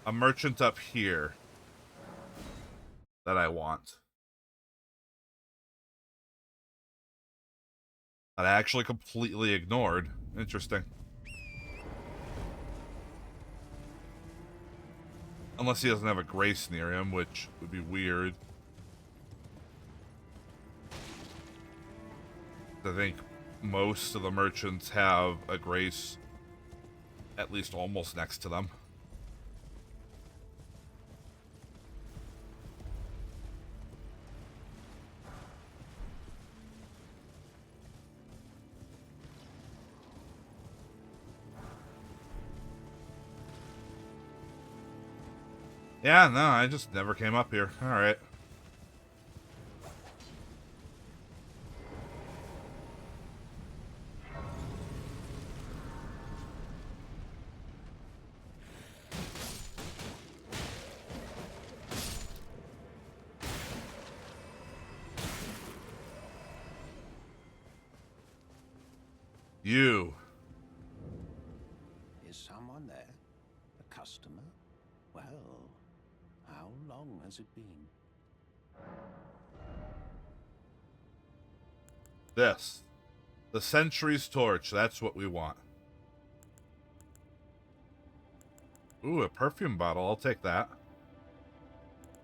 A: a merchant up here that I want. That I actually completely ignored. Interesting. Unless he doesn't have a grace near him, which would be weird. I think most of the merchants have a grace at least almost next to them. Yeah, no, I just never came up here. Alright. You.
D: Is someone there? A customer? Well, how long has it been?
A: This. The Sentry's Torch. That's what we want. Ooh, a perfume bottle. I'll take that.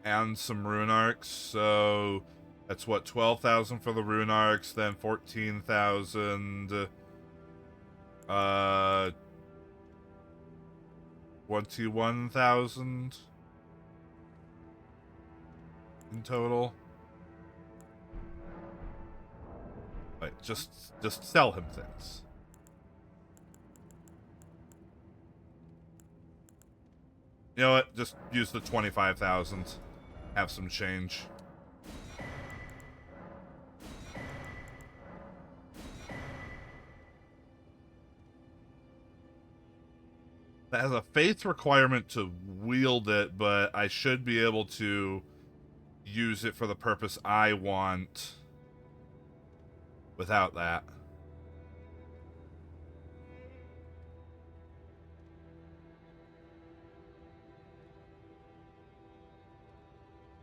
A: And some rune arcs. So that's what, 12,000 for the rune arcs, then 14,000. 21,000 in total. Wait, just sell him things. You know what? Just use the 25,000. Have some change. That has a faith requirement to wield it, but I should be able to use it for the purpose I want without that.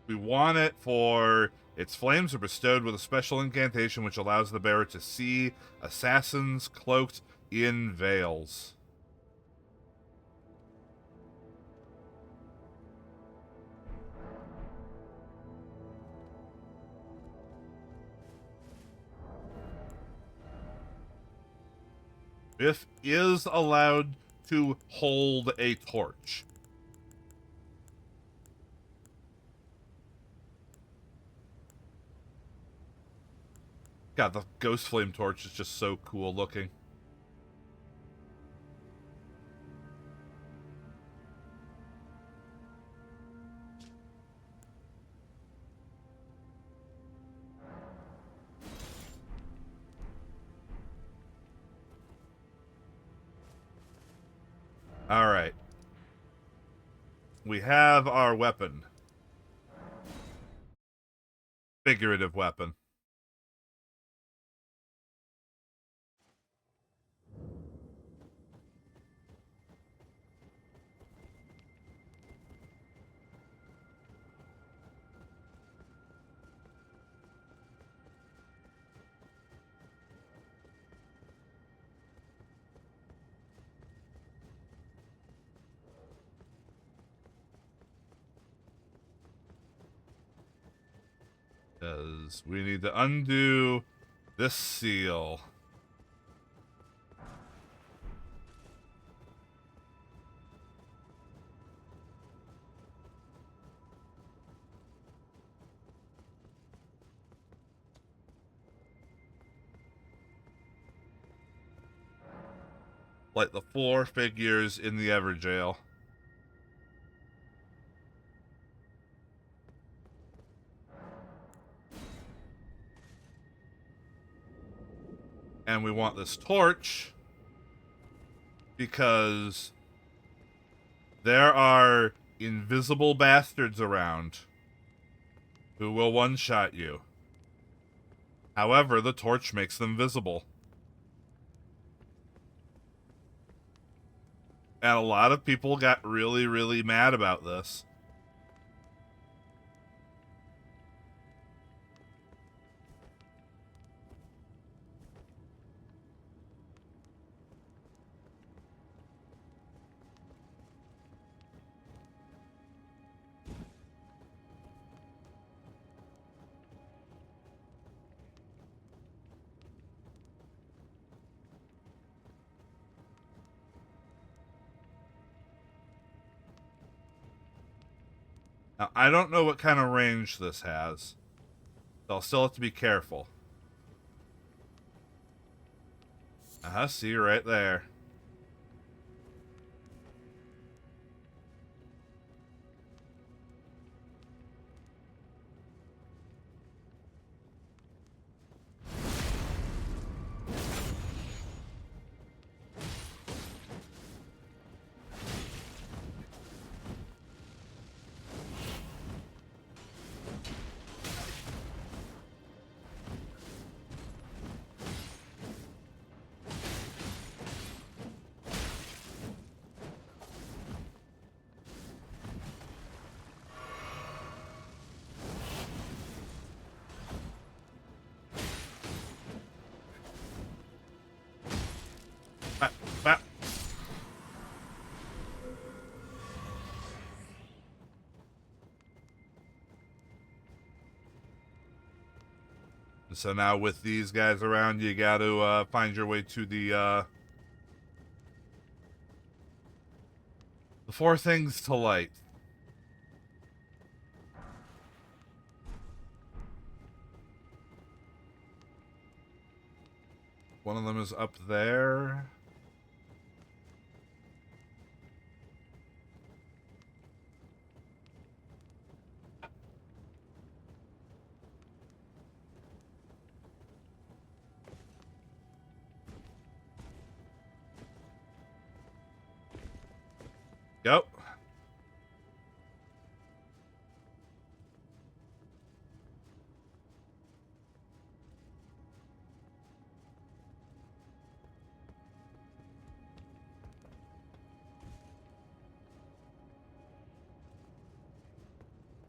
A: We want it for its flames are bestowed with a special incantation which allows the bearer to see assassins cloaked in veils. Biff is allowed to hold a torch. God, the ghost flame torch is just so cool looking. Alright. We have our weapon. Figurative weapon. Because we need to undo this seal. Like the 4 figures in the Everjail. And we want this torch because there are invisible bastards around who will one-shot you. However, the torch makes them visible. And a lot of people got really, really mad about this. Now, I don't know what kind of range this has, so I'll still have to be careful. See you right there. So now with these guys around, you got to find your way to the 4 things to light. One of them is up there. Go.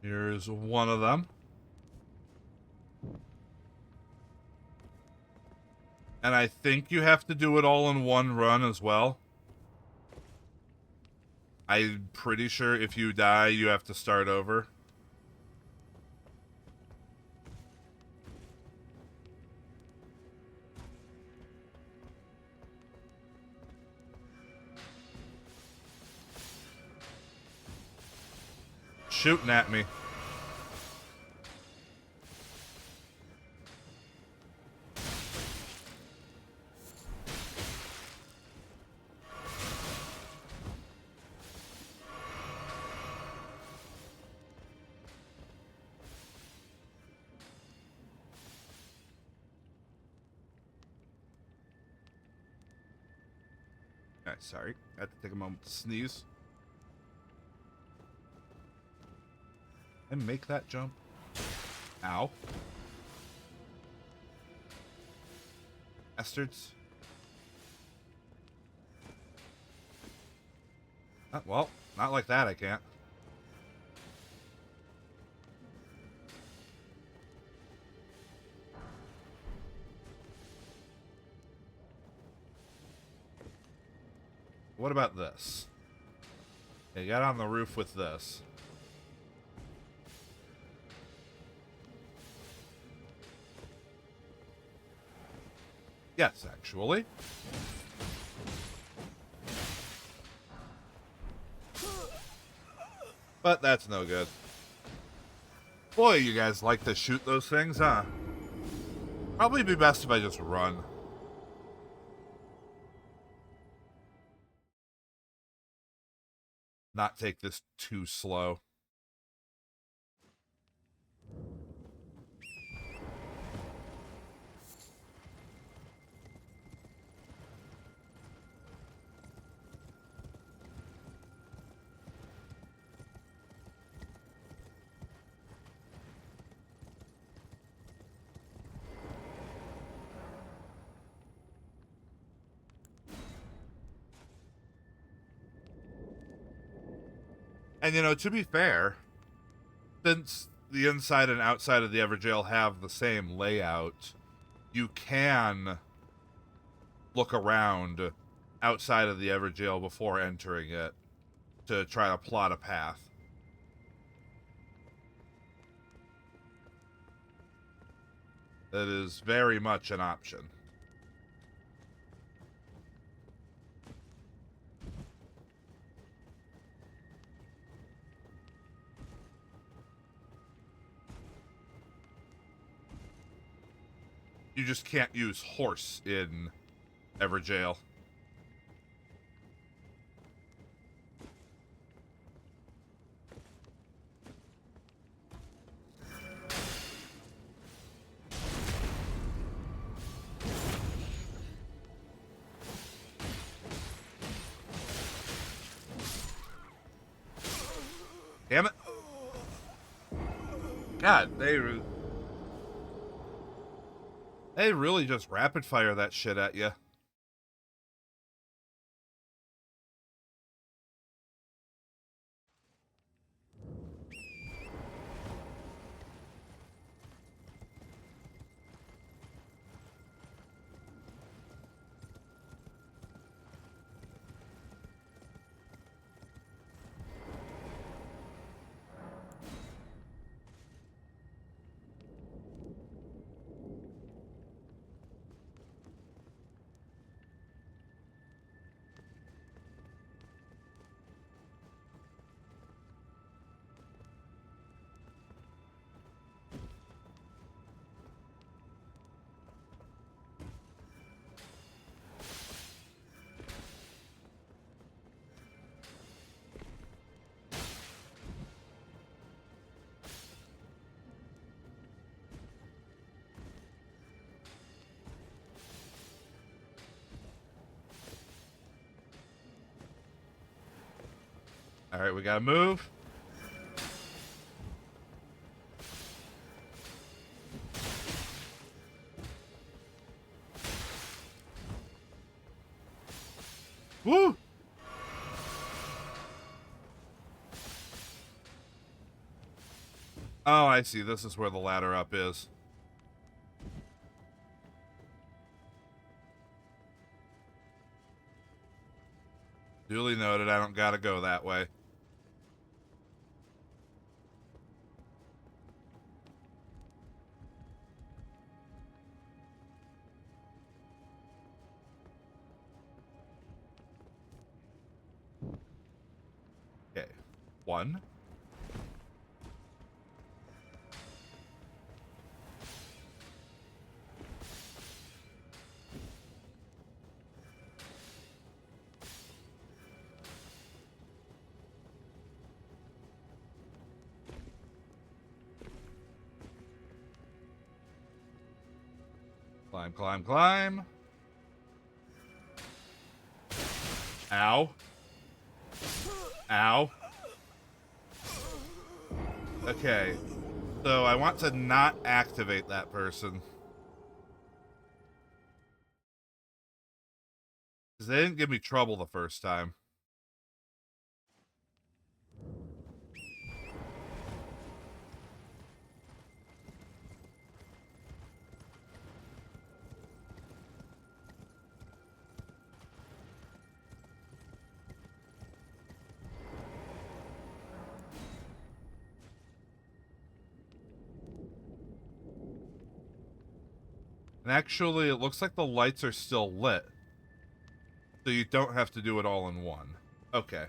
A: Here's one of them. And I think you have to do it all in one run as well. I'm pretty sure if you die, you have to start over. Shooting at me. Sorry, I had to take a moment to sneeze. And make that jump. Ow. Bastards. Well, not like that, I can't. What about this? Okay, got on the roof with this. Yes, actually. But that's no good. Boy, you guys like to shoot those things, huh? Probably be best if I just run. Not take this too slow. And, you know, to be fair, since the inside and outside of the Everjail have the same layout, you can look around outside of the Everjail before entering it to try to plot a path. That is very much an option. You just can't use horse in Everjail. Damn it. God, they really just rapid fire that shit at you. All right, we gotta move. Woo! Oh, I see. This is where the ladder up is. Duly noted, I don't gotta go that way. Okay. 1. Climb, climb, climb. Ow. Ow. Okay. So I want to not activate that person. Because they didn't give me trouble the first time. And actually, it looks like the lights are still lit. So you don't have to do it all in one. Okay.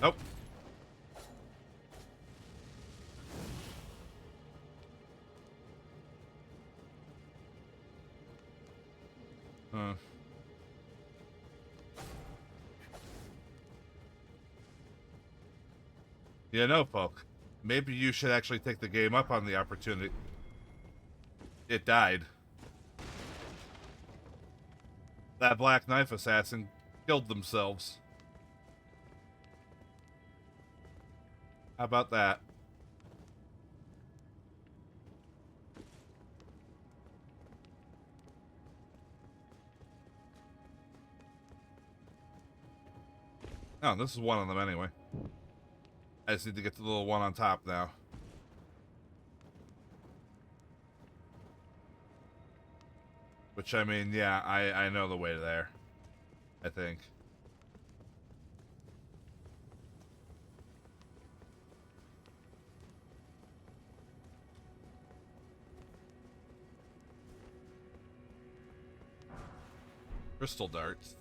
A: Nope. Huh. You know, Folke, maybe you should actually take the game up on the opportunity. It died. That Black Knife assassin killed themselves. How about that? Oh, this is one of them anyway. I just need to get to the little one on top now. Which, I mean, yeah, I know the way there. I think. Crystal darts.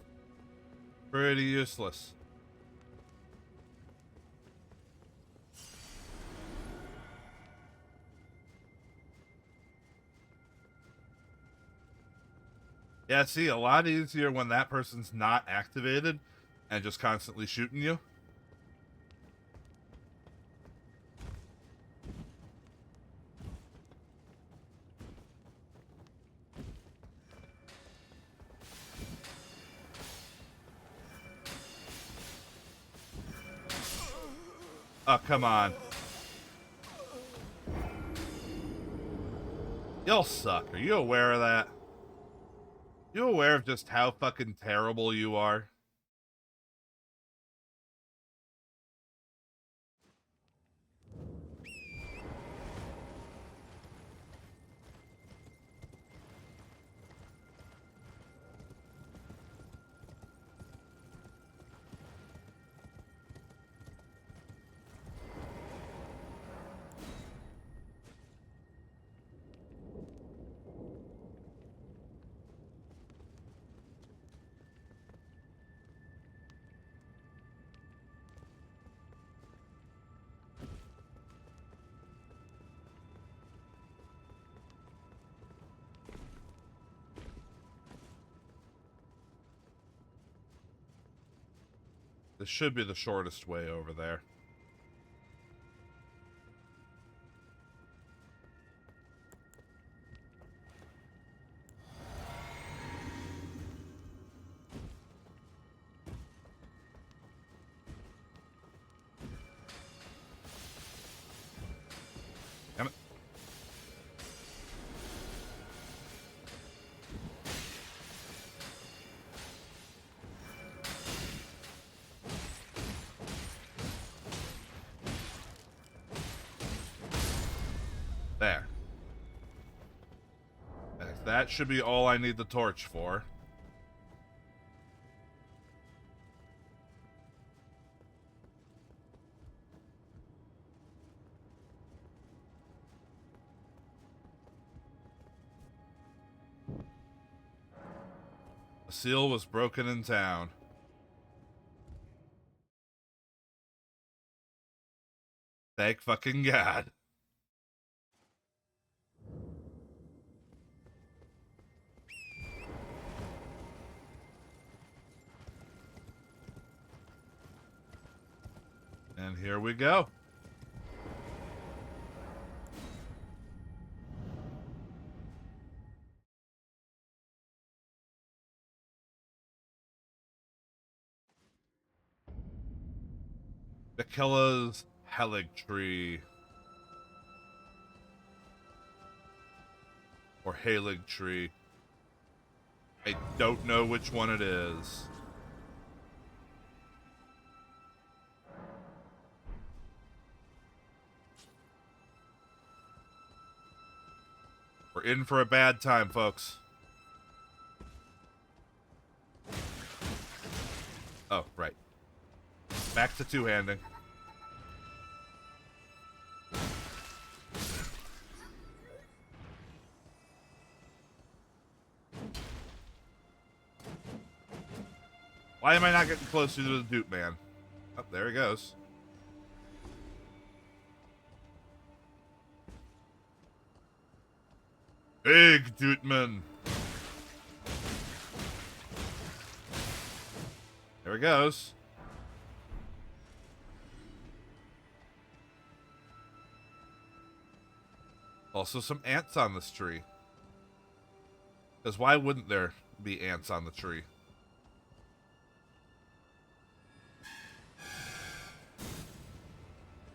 A: Pretty useless. Yeah, see, a lot easier when that person's not activated and just constantly shooting you. Oh, come on. Y'all suck. Are you aware of that? You aware of just how fucking terrible you are? This should be the shortest way over there. Damn it. There. That should be all I need the torch for. The seal was broken in town. Thank fucking God. And here we go. Dakila's Helig Tree. Or Halig Tree. I don't know which one it is. We're in for a bad time, folks. Oh, right. Back to two-handing. Why am I not getting closer to the Dude Man? Oh, there he goes. Big Dude Man. There he goes. Also some ants on this tree. Because why wouldn't there be ants on the tree?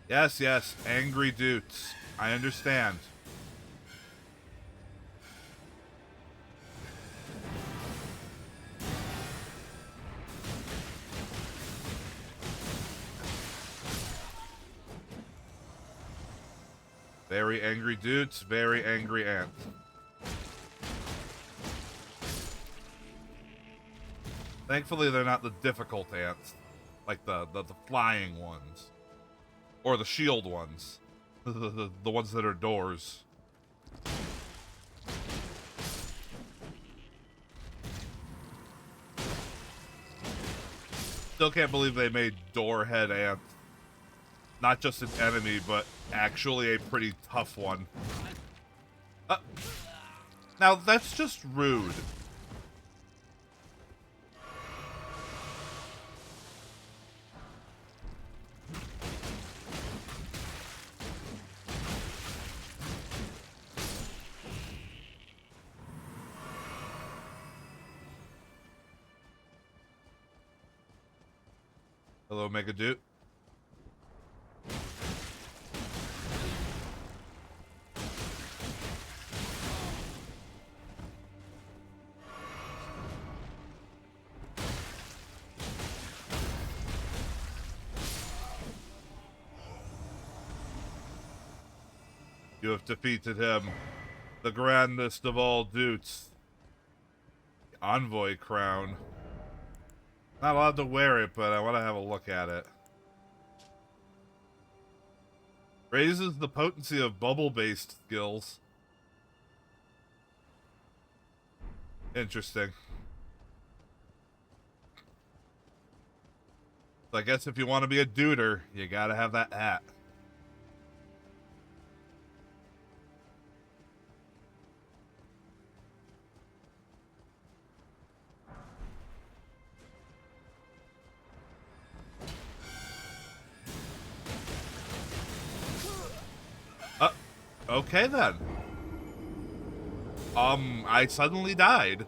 A: Yes, yes, angry dudes. I understand. Very angry dudes, very angry ants. Thankfully, they're not the difficult ants. Like the flying ones. Or the shield ones. The ones that are doors. Still can't believe they made Doorhead Ant not just an enemy, but actually a pretty tough one. Now, that's just rude. Hello, Mega Dude. You have defeated him, the grandest of all dudes. The Envoy crown. Not allowed to wear it, but I want to have a look at it. Raises the potency of bubble-based skills. Interesting. So I guess if you want to be a duder, you gotta have that hat. Okay then. I suddenly died.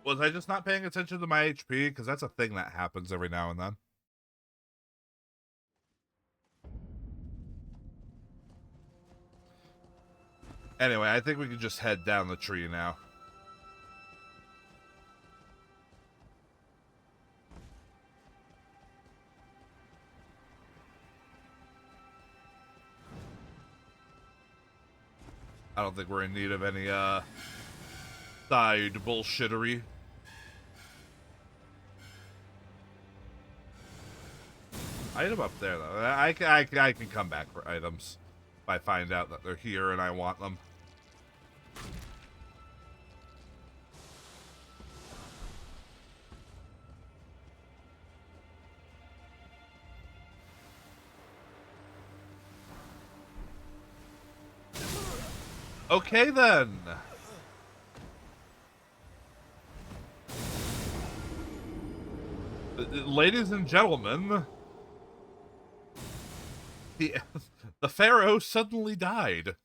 A: Was I just not paying attention to my HP? Because that's a thing that happens every now and then. Anyway, I think we can just head down the tree now. I don't think we're in need of any, side bullshittery. Item up there, though. I can come back for items if I find out that they're here and I want them. Okay, then. Ladies and gentlemen, the Pharaoh suddenly died.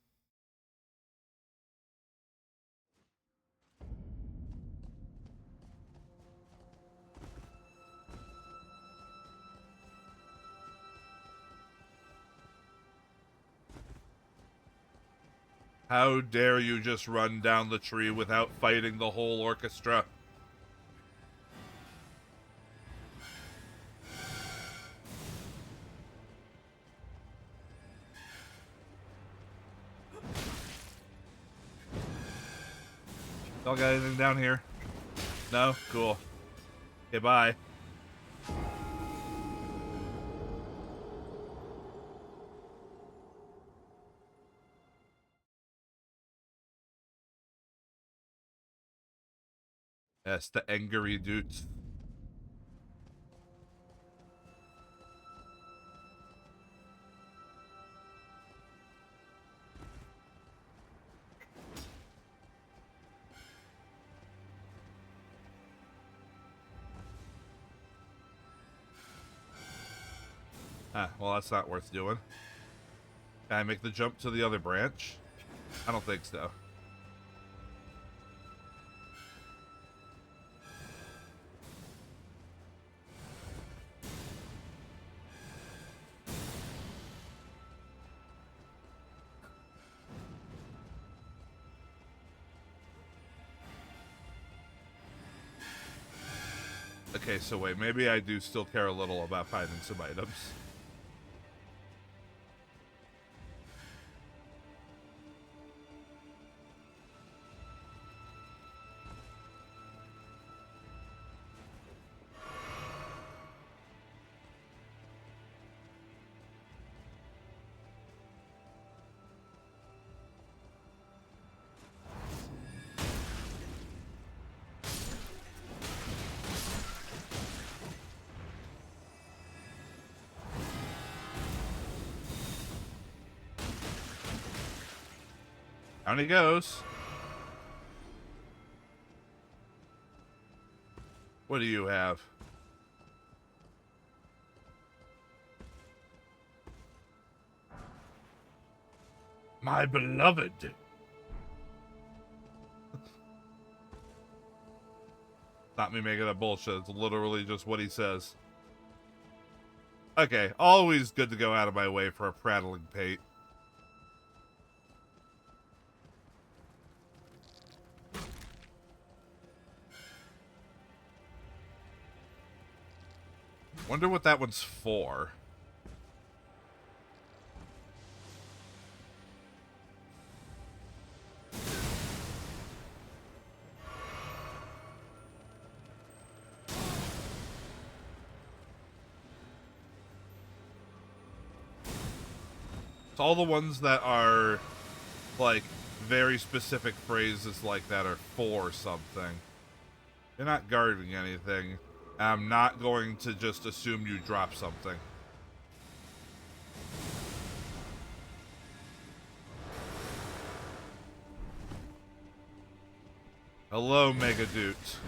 A: How dare you just run down the tree without fighting the whole orchestra? Y'all got anything down here? No? Cool. Okay, bye. Yes, the angry dudes. Ah, well, that's not worth doing. Can I make the jump to the other branch? I don't think so. Okay, so wait, maybe I do still care a little about finding some items. Down he goes. What do you have? My beloved. Not me making up bullshit. It's literally just what he says. Okay, always good to go out of my way for a prattling pate. Wonder what that one's for. It's all the ones that are, like, very specific phrases like that are for something. You're not guarding anything. I'm not going to just assume you drop something. Hello, Mega Dudes.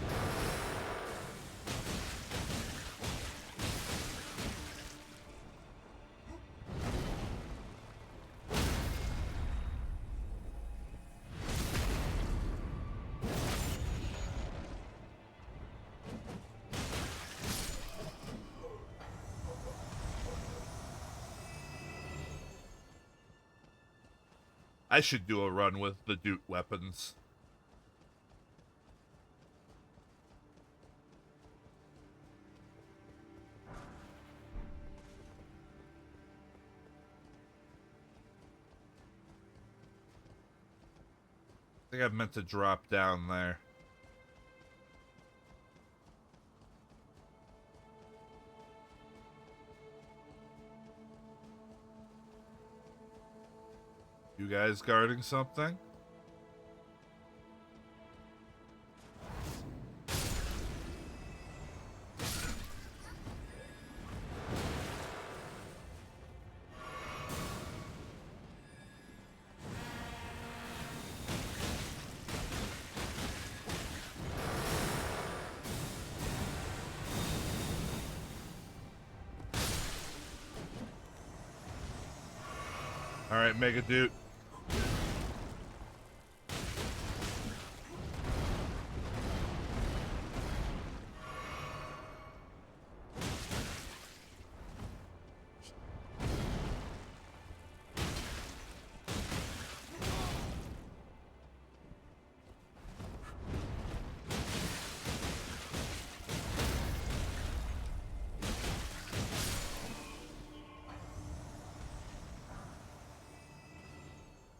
A: I should do a run with the Dude weapons. I think I meant to drop down there. You guys guarding something? Alright, Mega Dude.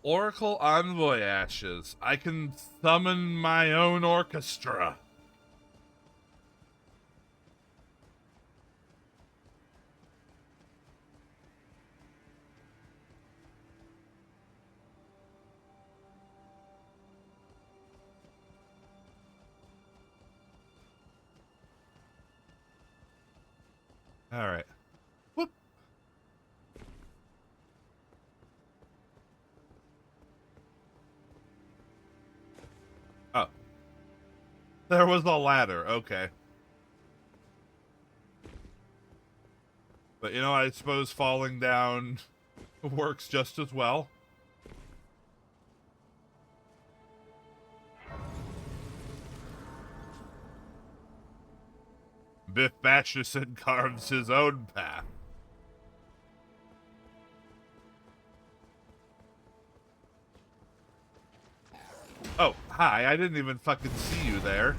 A: Oracle Envoy Ashes. I can summon my own orchestra. All right. Whoop. Oh. There was a ladder. Okay. But, you know, I suppose falling down works just as well. Biff Basherson carves his own path. Oh, hi. I didn't even fucking see you there.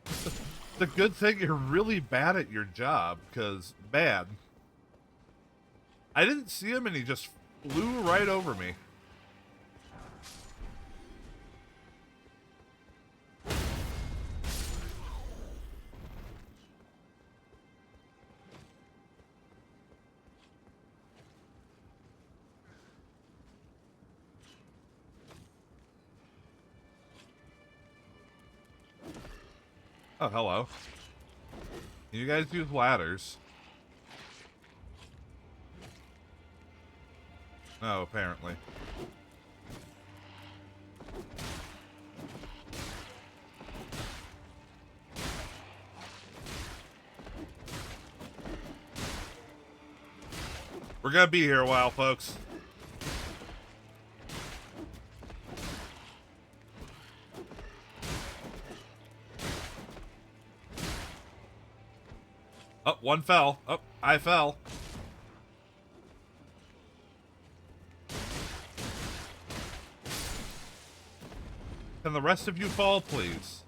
A: It's a good thing you're really bad at your job, because, man, I didn't see him and he just flew right over me. Oh, hello. You guys use ladders. Oh, apparently. We're gonna be here a while, folks. Oh, one fell. Oh, I fell. Can the rest of you fall, please?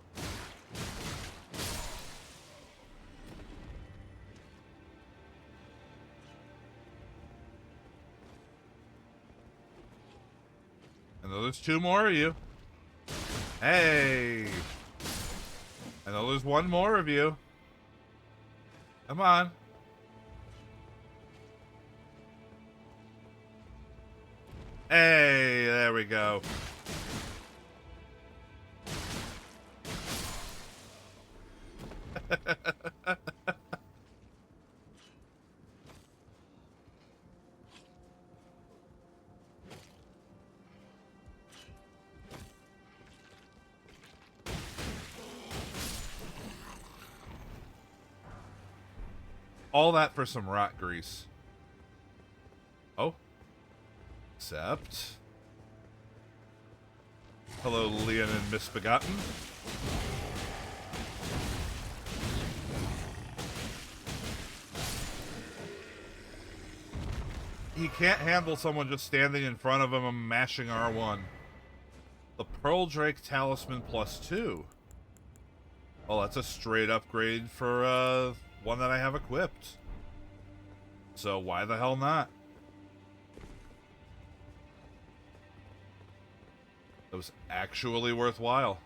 A: And there's two more of you. Hey! I know there's one more of you. Come on. Hey, there we go. All that for some rot grease. Oh. Except. Hello, Leon and Misbegotten. He can't handle someone just standing in front of him and mashing R1. The Pearl Drake Talisman +2. Well, that's a straight upgrade for one that I have equipped. So why the hell not? That was actually worthwhile.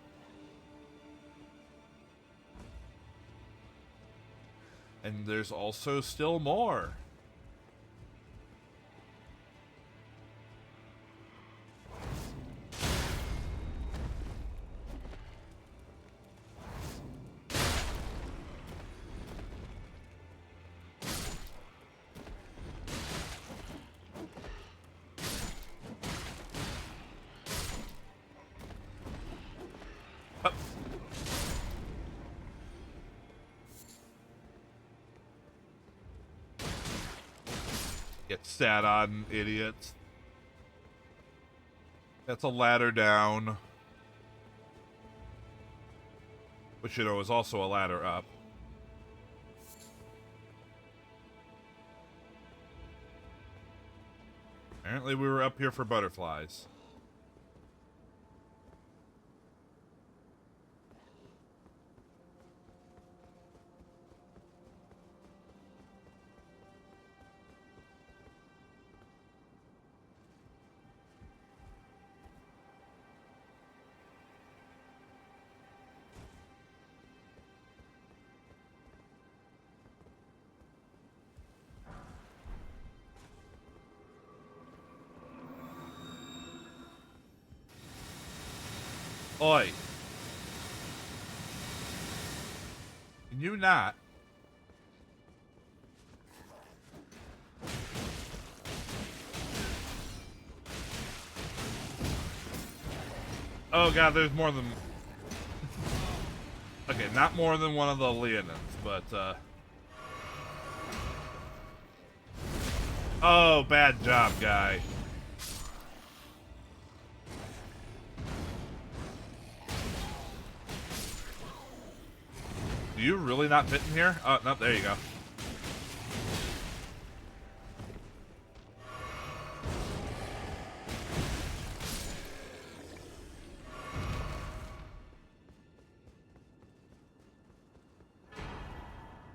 A: And there's also still more. Get sat on, idiots. That's a ladder down. Which, you know, is also a ladder up. Apparently we were up here for butterflies. Oi. Can you not? Oh god, there's more than... Okay, not more than one of the Leonins, but, Oh, bad job, guy. Do you really not fit in here? Oh, no, there you go.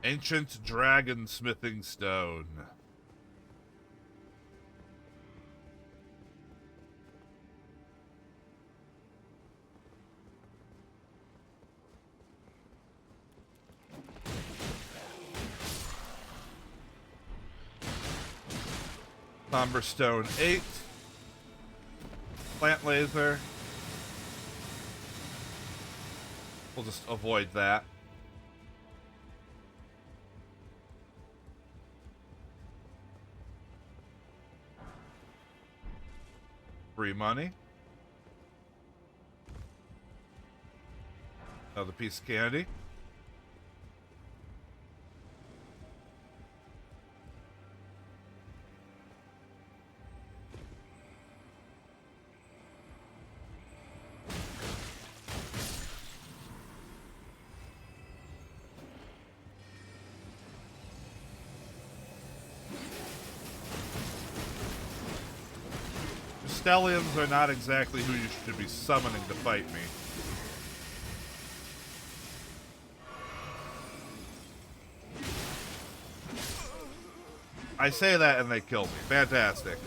A: Ancient dragon smithing stone. Somber stone 8. Plant laser. We'll just avoid that. Free money. Another piece of candy. Stellians are not exactly who you should be summoning to fight me. I say that and they kill me. Fantastic.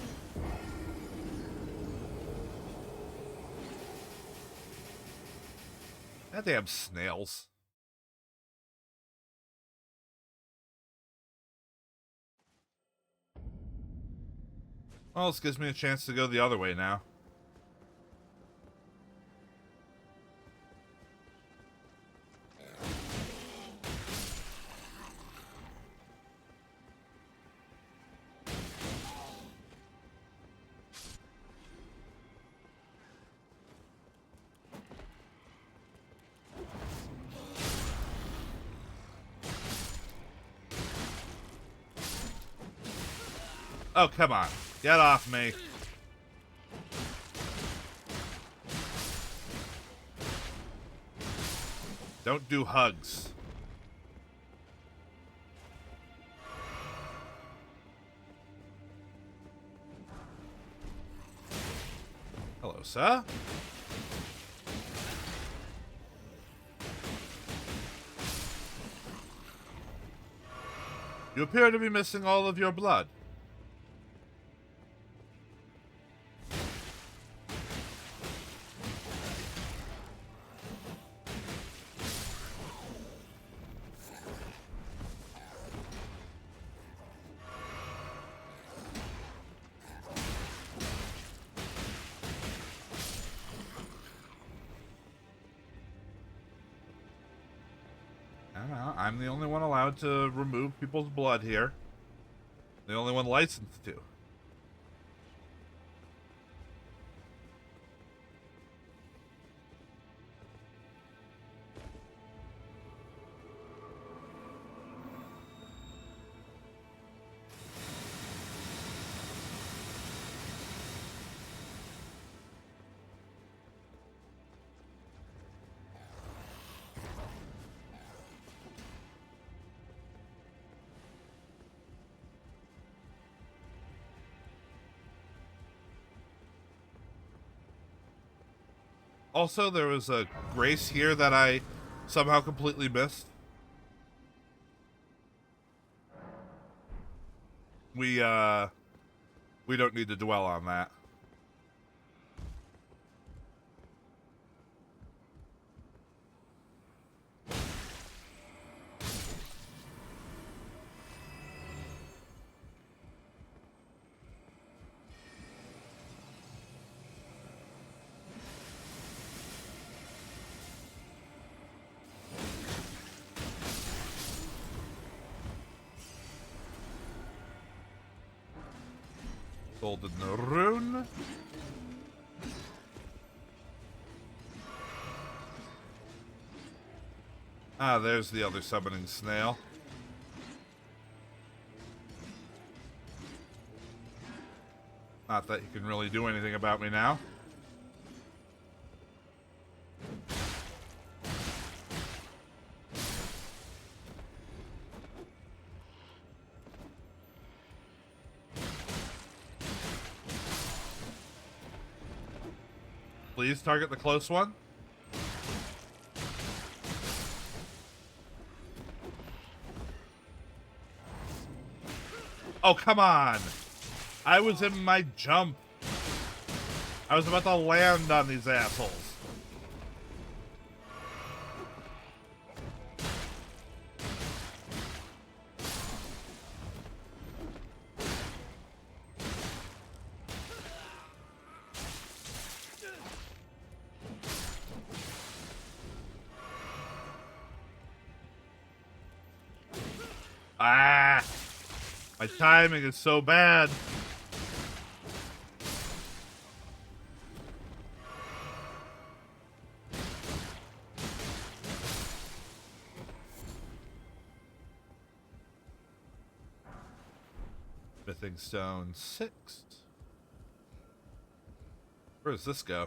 A: Goddamn snails. Well, this gives me a chance to go the other way now. Oh, come on. Get off me. Don't do hugs. Hello, sir. You appear to be missing all of your blood. I'm the only one allowed to remove people's blood here. The only one licensed to. Also, there was a grace here that I somehow completely missed. We don't need to dwell on that. Golden rune. Ah, there's the other summoning snail. Not that you can really do anything about me now. Please target the close one. Oh, come on. I was in my jump. I was about to land on these assholes. Ah! My timing is so bad. Smithing stone 6. Where does this go?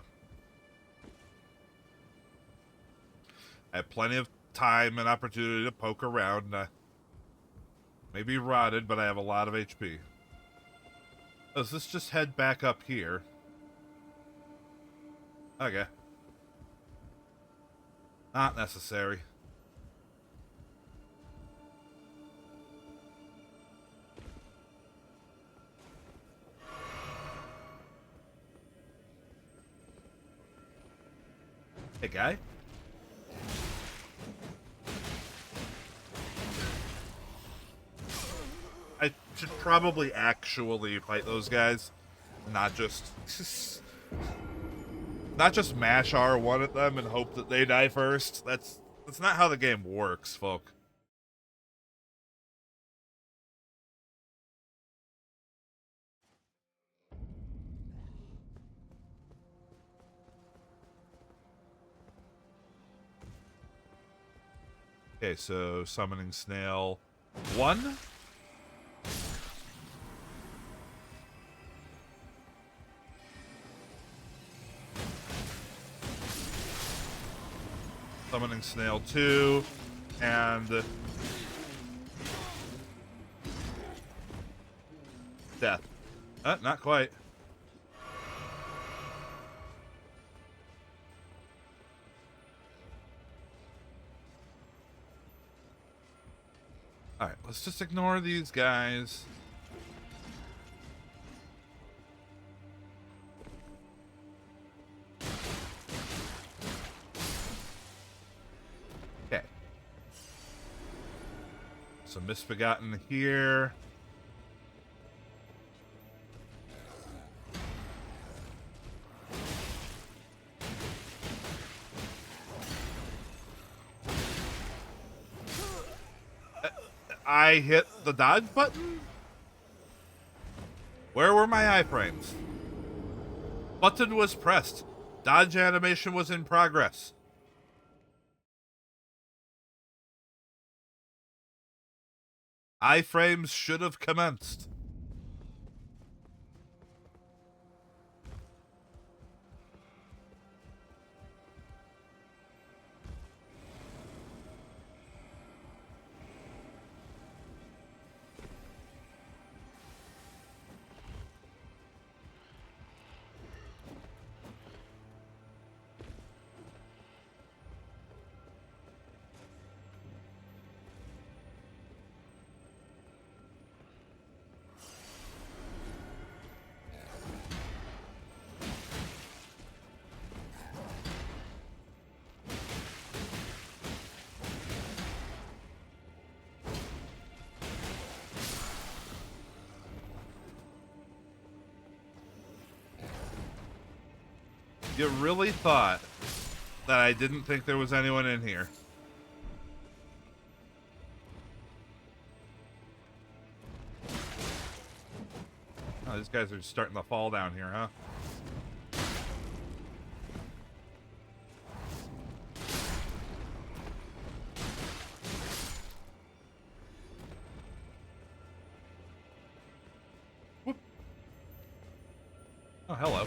A: I have plenty of time and opportunity to poke around. Maybe rotted, but I have a lot of HP. Does this just head back up here? Okay. Not necessary. Hey, guy. I should probably actually fight those guys, not just mash R1 at them and hope that they die first. That's not how the game works, folk. Okay, so summoning snail 1. Summoning snail 2, and death. Not quite. Alright, let's just ignore these guys. Okay. So Misbegotten here. I hit the dodge button? Where were my iframes? Button was pressed. Dodge animation was in progress. Iframes should have commenced. You really thought that I didn't think there was anyone in here? Oh, Oh, these guys are starting to fall down here, huh? Whoop. Oh, hello.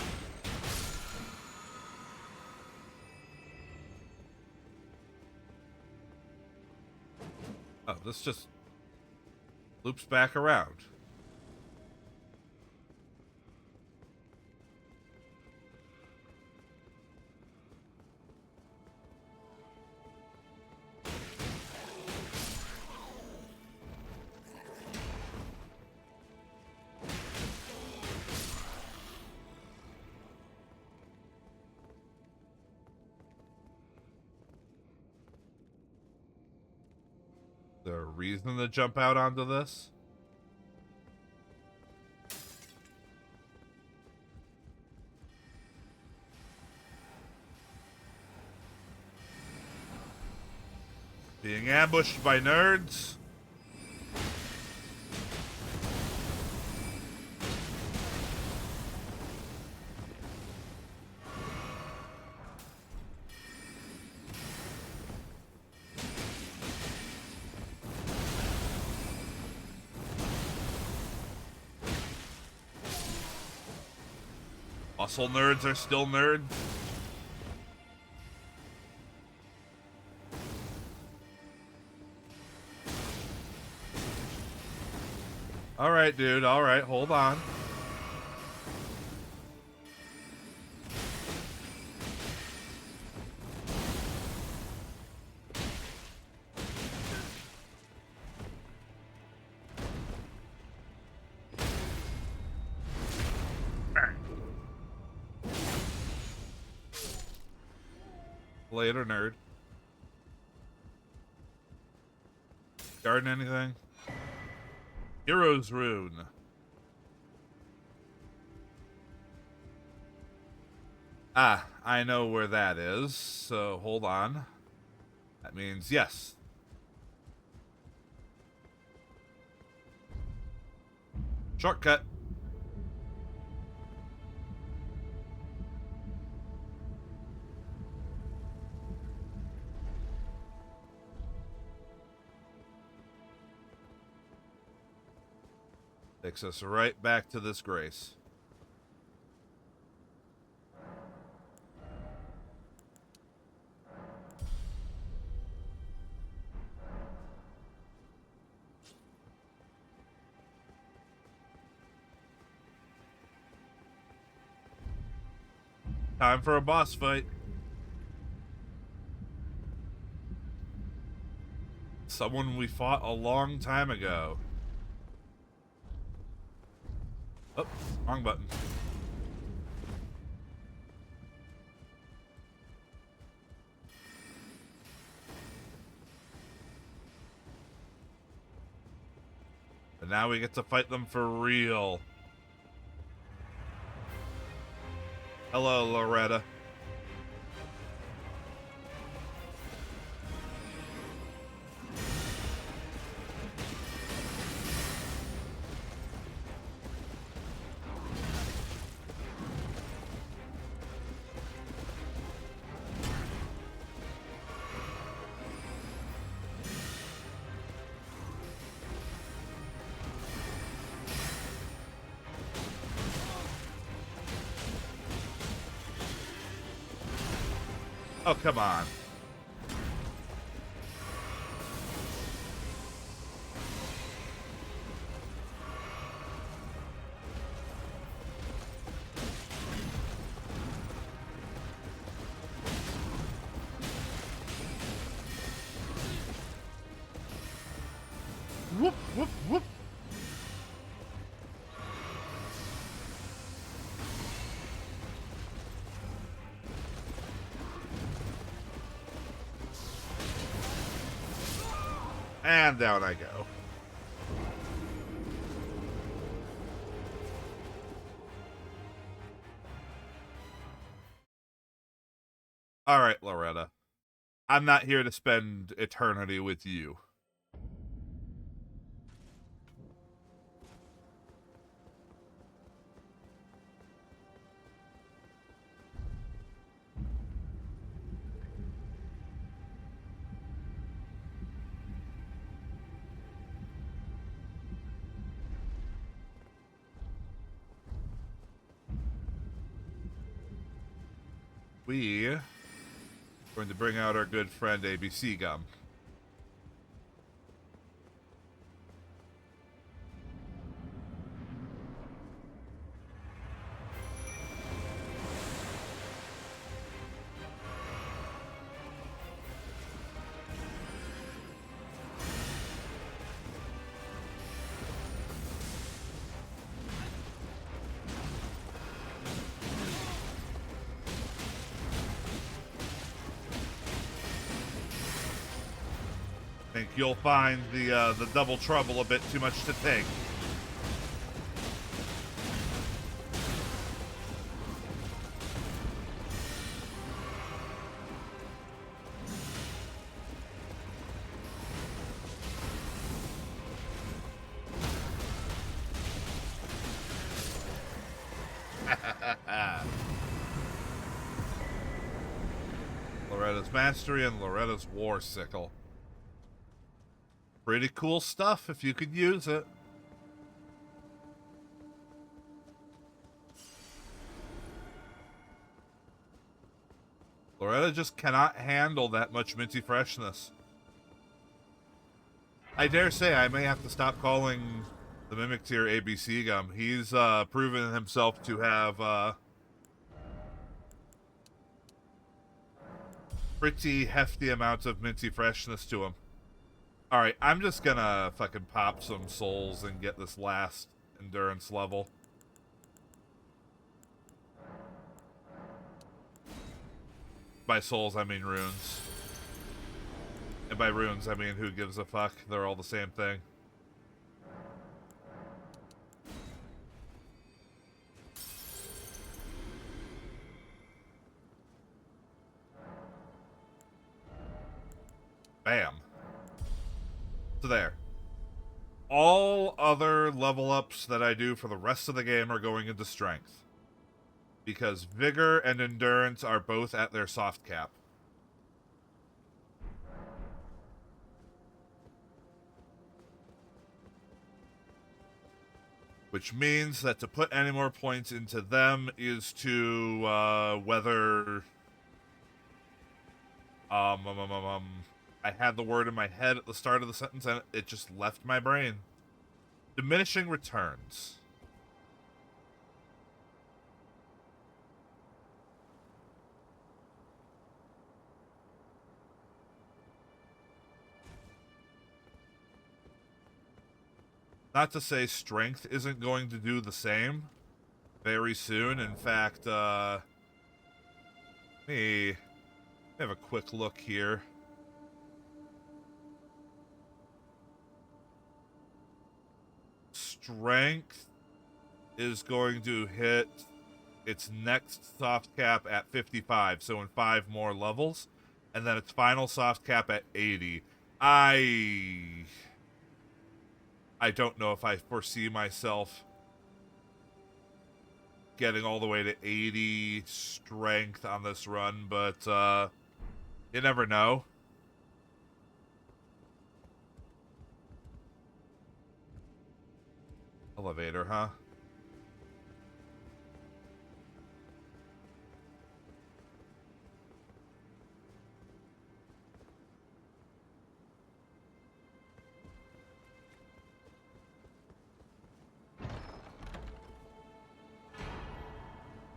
A: Oh, this just loops back around. The reason to jump out onto this? Being ambushed by nerds? Muscle nerds are still nerds? Alright, dude. Alright, hold on. Later, nerd. Garden anything? Hero's Rune. Ah, I know where that is, so hold on. That means yes. Shortcut. Takes us right back to this grace. Time for a boss fight. Someone we fought a long time ago. Oh, wrong button. But now we get to fight them for real. Hello, Loretta. Oh, come on. Whoop, whoop, whoop. And down I go. All right, Loretta. I'm not here to spend eternity with you. we are going to bring out our good friend ABC Gum. I think you'll find the double trouble a bit too much to take. Loretta's Mastery and Loretta's War Sickle. Pretty cool stuff if you could use it. Loretta just cannot handle that much minty freshness. I dare say I may have to stop calling the Mimic Tier ABC Gum. He's proven himself to have pretty hefty amounts of minty freshness to him. Alright, I'm just gonna fucking pop some souls and get this last endurance level. By souls, I mean runes. And by runes, I mean who gives a fuck. They're all the same thing. Bam. So there. All other level ups that I do for the rest of the game are going into strength. Because vigor and endurance are both at their soft cap. Which means that to put any more points into them is to weather... I had the word in my head at the start of the sentence and it just left my brain. Diminishing returns. Not to say strength isn't going to do the same very soon. In fact, let me have a quick look here. Strength is going to hit its next soft cap at 55, so in 5 more levels, and then its final soft cap at 80. I don't know if I foresee myself getting all the way to 80 strength on this run, but you never know. Elevator, huh?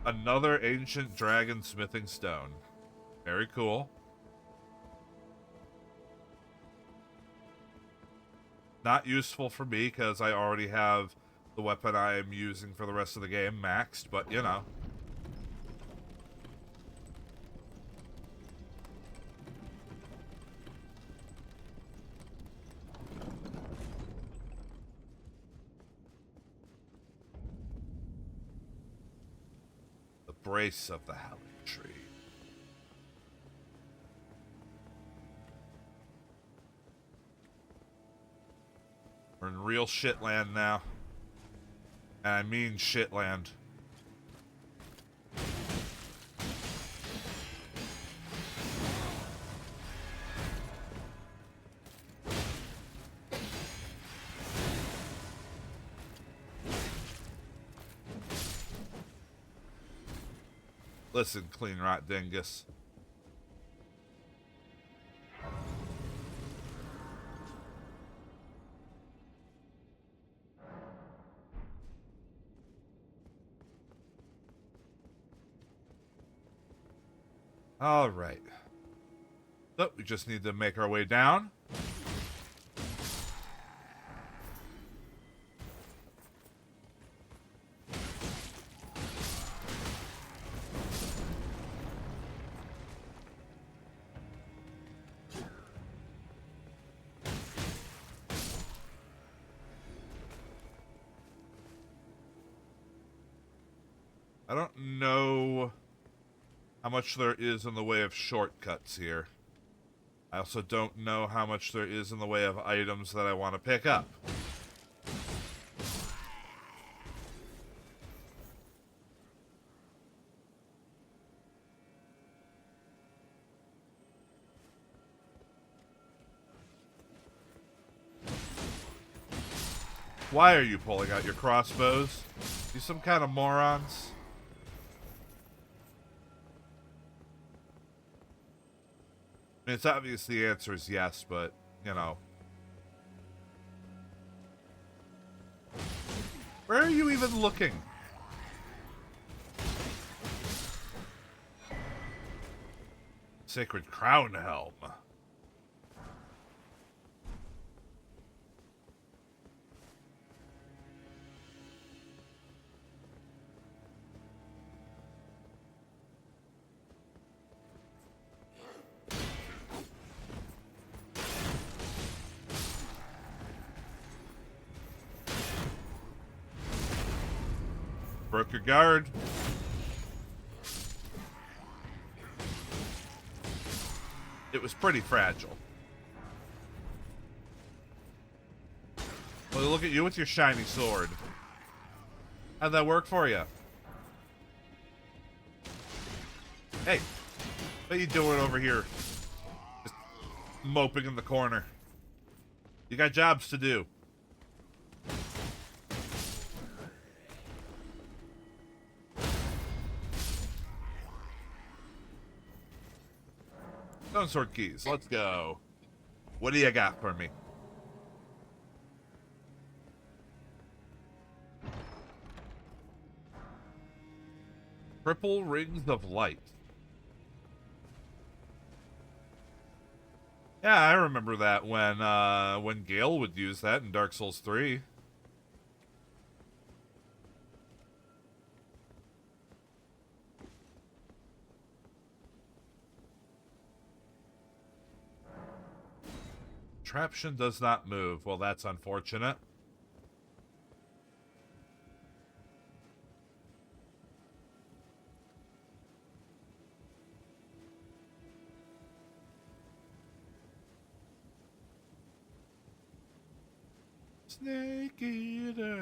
A: Another ancient dragon smithing stone. Very cool. Not useful for me because I already have the weapon I am using for the rest of the game maxed, but you know. The brace of the Howling Tree. We're in real shitland now. And I mean shitland. Listen, clean rot dingus. All right. So we just need to make our way down. I don't know how much there is in the way of shortcuts here. I also don't know how much there is in the way of items that I want to pick up. Why are you pulling out your crossbows? You some kind of morons? I mean, it's obvious the answer is yes, but, you know. Where are you even looking? Sacred Crown Helm. Broke your guard. It was pretty fragile. Well, look at you with your shiny sword. How'd that work for you? Hey, what are you doing over here? Just moping in the corner. You got jobs to do. Stone sword keys. Let's go. What do you got for me? Triple rings of light. Yeah, I remember that when Gale would use that in Dark Souls 3. Contraption does not move. Well, that's unfortunate. Snake Eater.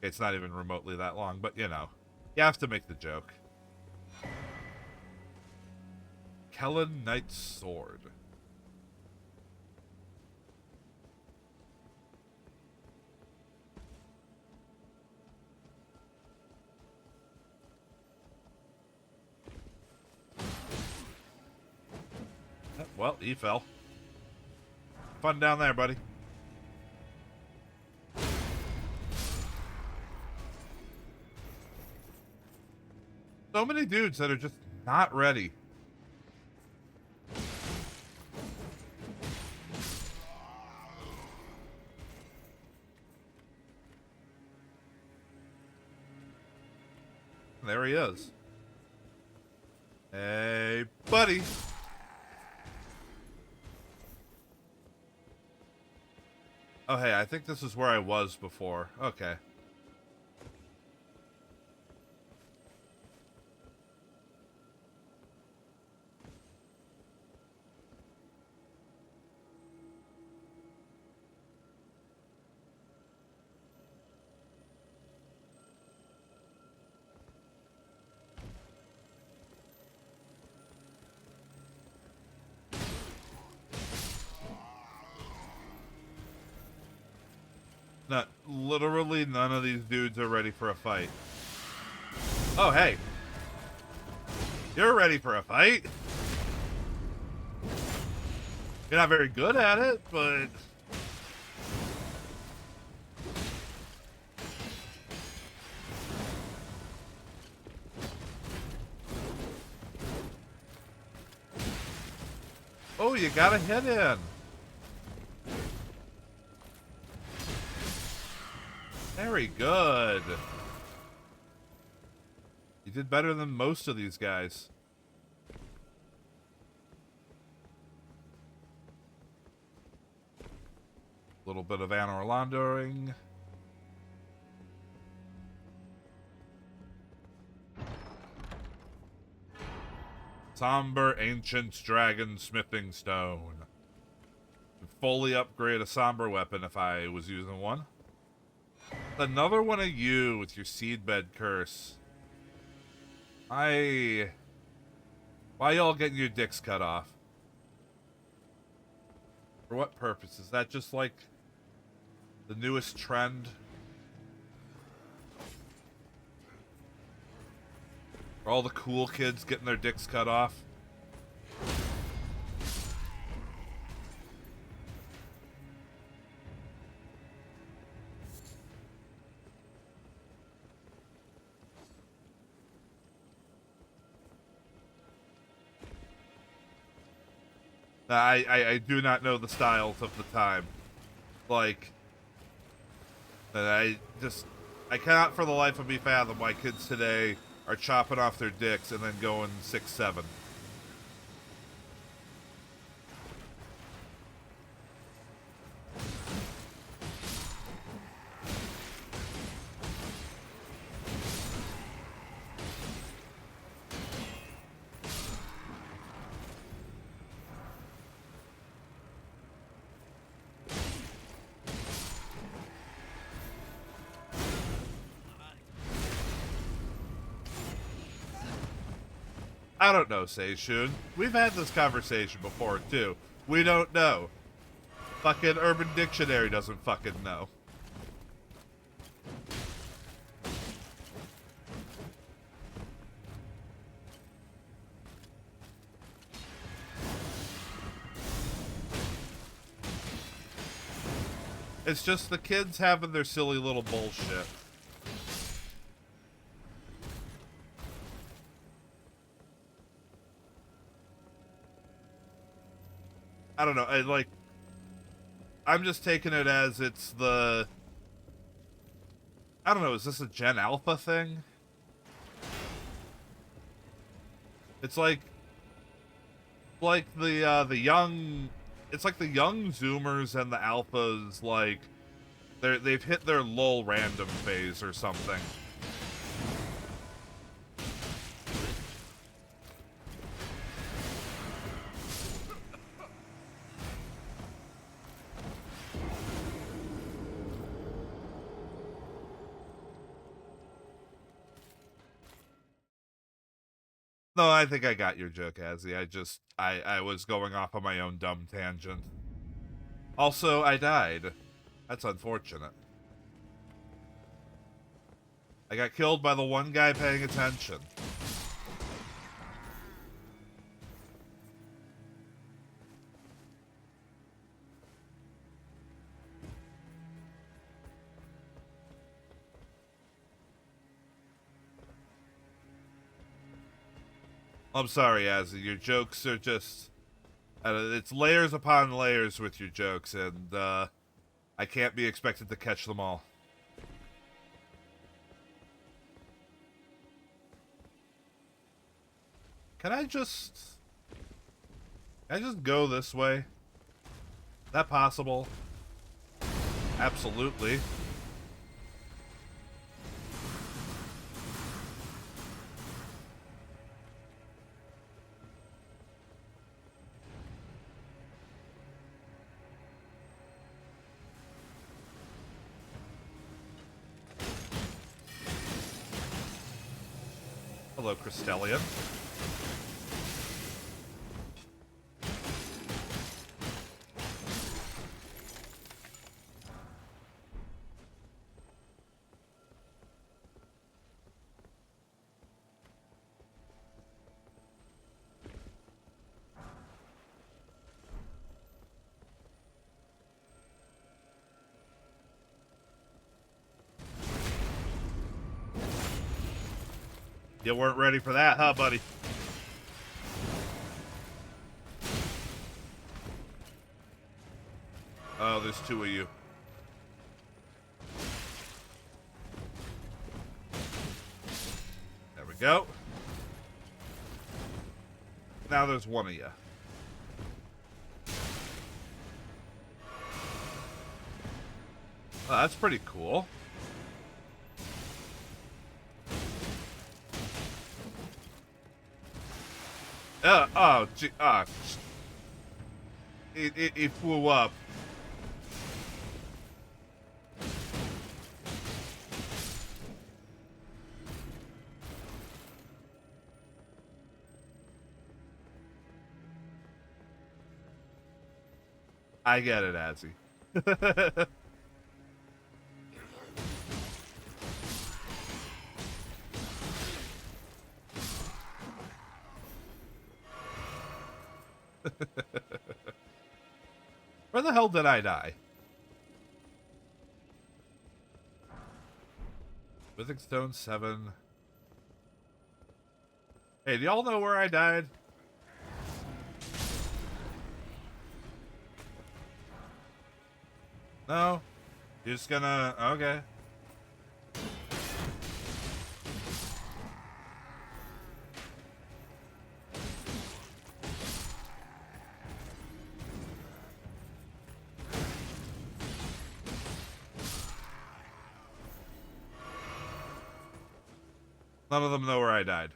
A: It's not even remotely that long, but you know, you have to make the joke. Kellen Knight's Sword. Well, he fell. Fun down there, buddy. So many dudes that are just not ready. There he is. Hey, buddy. Oh, hey, I think this is where I was before. Okay. Literally none of these dudes are ready for a fight. Oh, hey. You're ready for a fight. You're not very good at it, but... Oh, you got a hit in. Very good. You did better than most of these guys. A little bit of Anor Londoring. Somber Ancient Dragon Smithing Stone. Fully upgrade a somber weapon if I was using one. Another one of you with your Seedbed Curse. Why y'all getting your dicks cut off? For what purpose? Is that just like the newest trend? Are all the cool kids getting their dicks cut off? I do not know the styles of the time. Like, I cannot for the life of me fathom why kids today are chopping off their dicks and then going 6'7". I don't know, Seishun. We've had this conversation before, too. We don't know. Fucking Urban Dictionary doesn't fucking know. It's just the kids having their silly little bullshit. I don't know, I'm just taking it as it's the... I don't know, is this a Gen Alpha thing? It's like the young... It's like the young Zoomers and the Alphas, like, they've hit their lull random phase or something. No, I think I got your joke, Azzy. I was going off on my own dumb tangent. Also, I died. That's unfortunate. I got killed by the one guy paying attention. I'm sorry, Azzy. Your jokes are just... it's layers upon layers with your jokes, and I can't be expected to catch them all. Can I just go this way? Is that possible? Absolutely. Hello, Crystallian. You weren't ready for that, huh, buddy? Oh, there's two of you. There we go. Now there's one of you. Oh, that's pretty cool. Oh, gee, it flew up. I get it, Azzy. Where the hell did I die? Withingstone 7. Hey, do y'all know where I died? No? You're just gonna... Okay. None of them know where I died.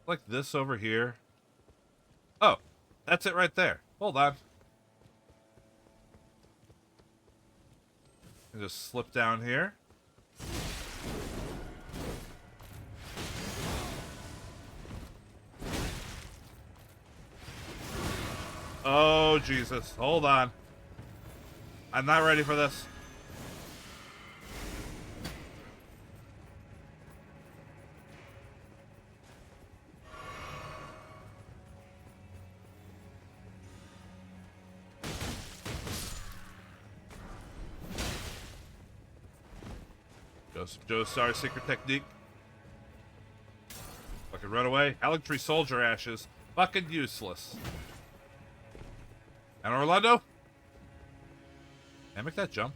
A: Like this over here. Oh, that's it right there. Hold on. And just slip down here. Oh, Jesus. Hold on. I'm not ready for this. Joseph Joestar's secret technique. Fucking run away. Hallecktree soldier ashes. Fucking useless. And Orlando? Can I make that jump?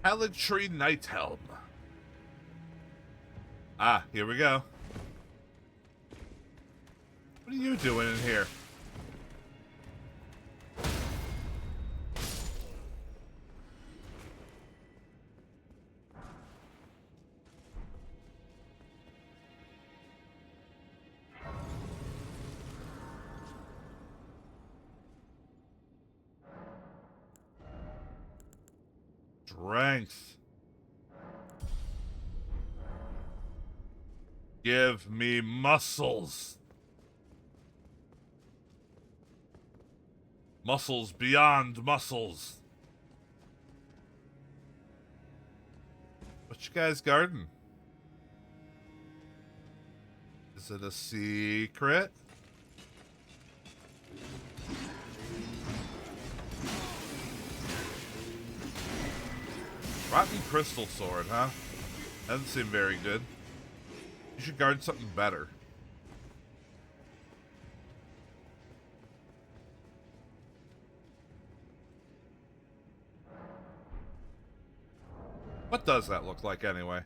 A: Hallecktree Nighthelm. Ah, here we go. What are you doing in here? Strength. Give me muscles. Muscles beyond muscles. What you guys guarding? Is it a secret? Rotten crystal sword, huh? Doesn't seem very good. You should guard something better. What does that look like anyway?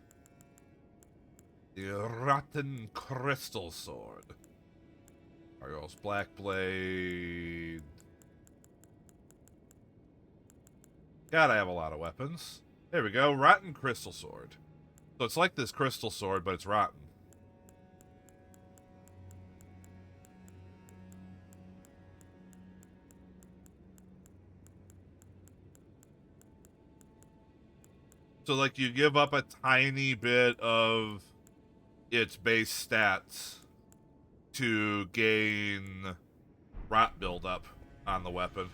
A: The Rotten Crystal Sword. Ariel's Black Blade. God, I have a lot of weapons. There we go. Rotten Crystal Sword. So it's like this crystal sword, but it's rotten. So, like, you give up a tiny bit of its base stats to gain rot buildup on the weapon.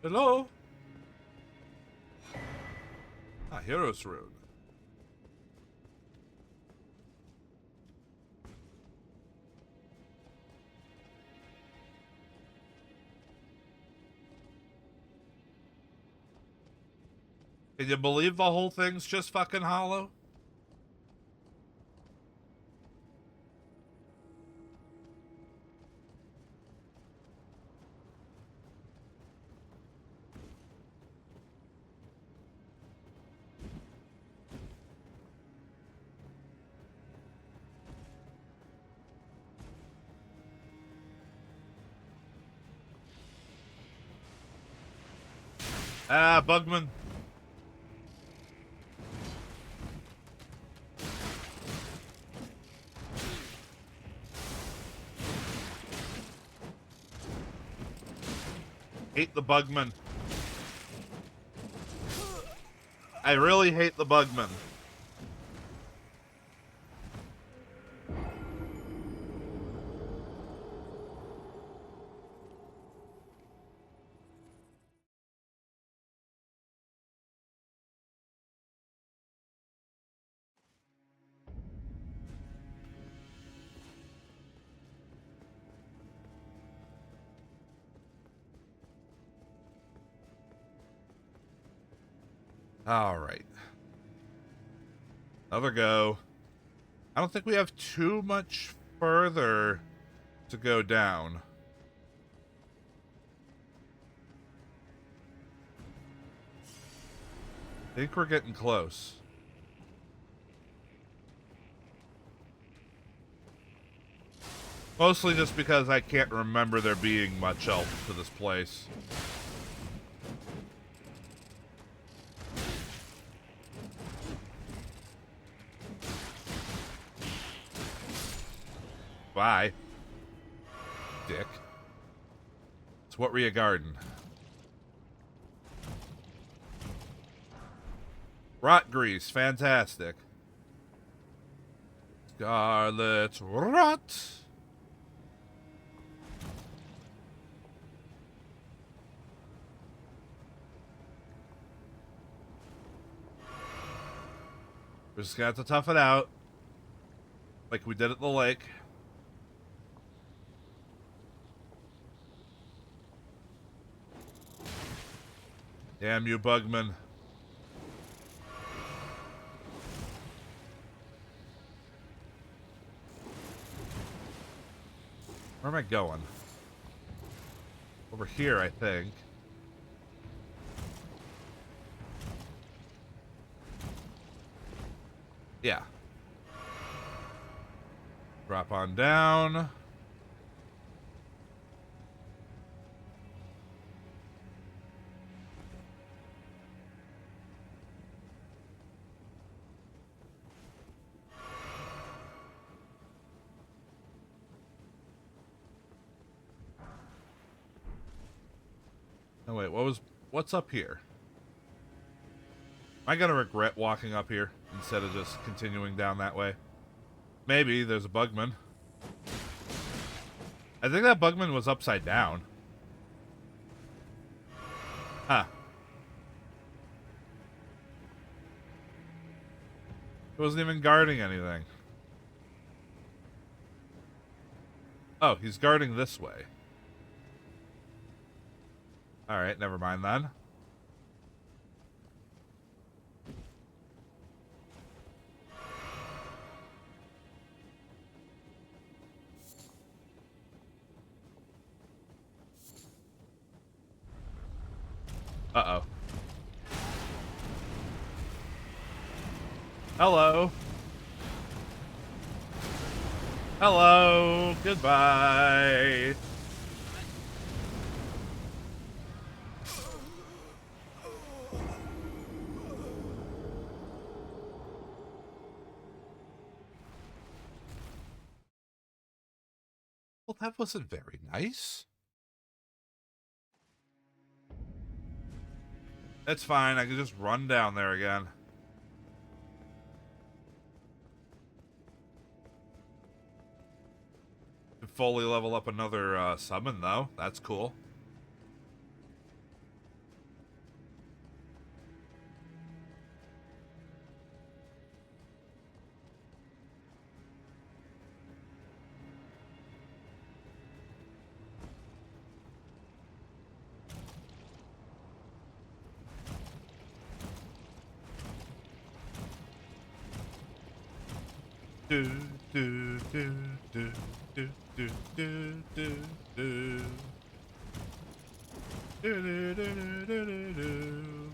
A: Hello? Ah, Hero's Rune. Can you believe the whole thing's just fucking hollow? Ah, Bugman. Hate the Bugman. I really hate the Bugman. All right. Another go. I don't think we have too much further to go down. I think we're getting close. Mostly just because I can't remember there being much else to this place. Bye. Dick. So what were you guarding? Rot grease. Fantastic. Scarlet rot. We're just gonna have to tough it out. Like we did at the lake. Damn you, Bugman. Where am I going? Over here, I think. Yeah. Drop on down. Oh wait, what's up here? Am I gonna regret walking up here instead of just continuing down that way? Maybe there's a Bugman. I think that Bugman was upside down. Huh. He wasn't even guarding anything. Oh, he's guarding this way. Alright, never mind then. Uh-oh. Hello. Hello. Goodbye. Well, that wasn't very nice. It's fine. I can just run down there again. Fully level up another summon, though. That's cool. Do do do do do do do do do. Do do do do do do do.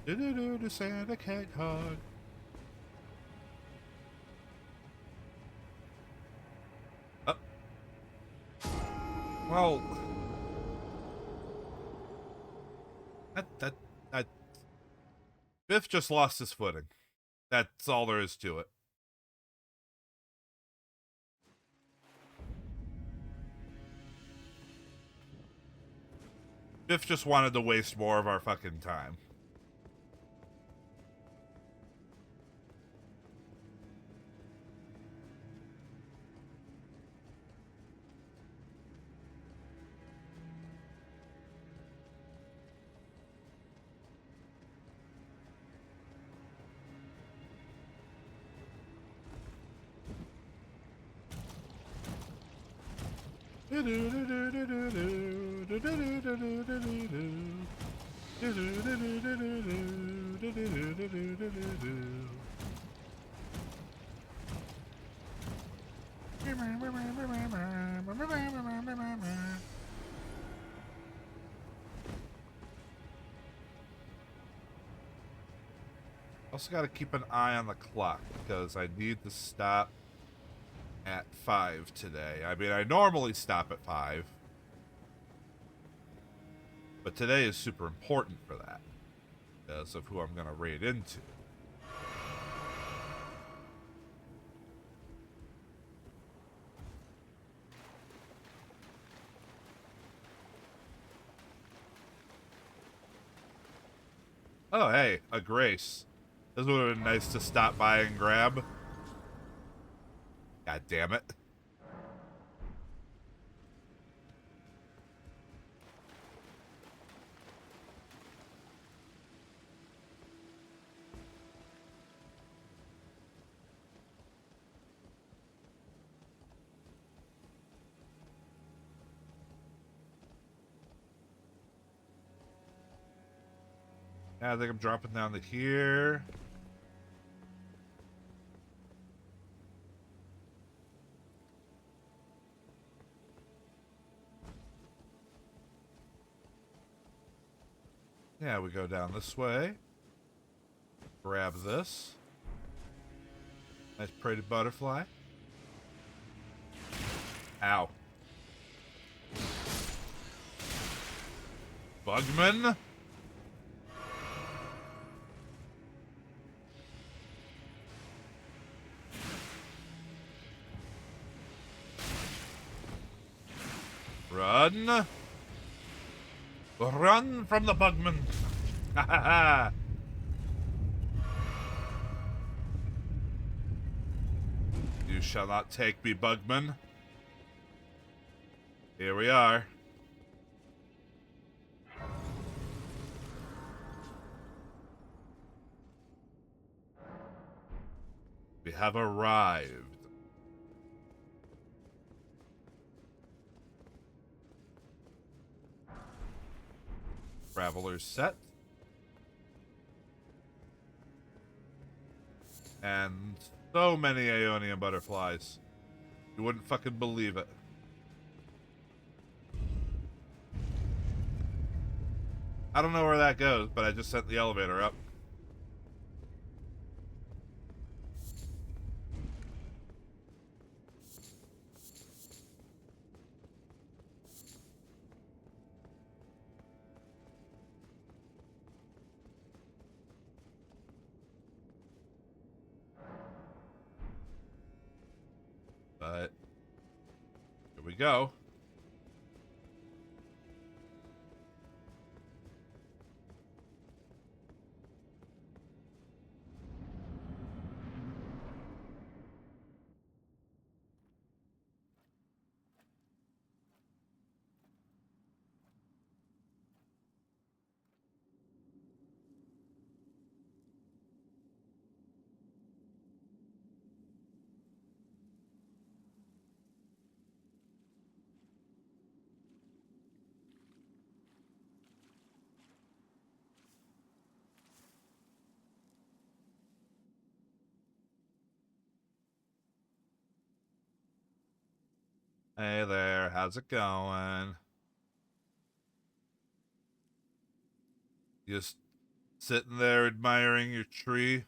A: Do do do do Santa Cat hug. Well, that Biff just lost his footing. That's all there is to it. Biff just wanted to waste more of our fucking time. Also got to keep an eye on the clock because I need to stop at 5 today. I mean, I normally stop at 5, but today is super important for that because of who I'm going to raid into. Oh, hey, a Grace. This would have been nice to stop by and grab. God damn it. Yeah, I think I'm dropping down to here. Yeah, we go down this way. Grab this. Nice pretty butterfly. Ow. Bugman? Run! Run from the Bugman! Ha ha ha! You shall not take me, Bugman. Here we are. We have arrived. Traveler's set. And so many Aeonian butterflies. You wouldn't fucking believe it. I don't know where that goes, but I just sent the elevator up. But here we go. Hey there, how's it going? Just sitting there admiring your tree?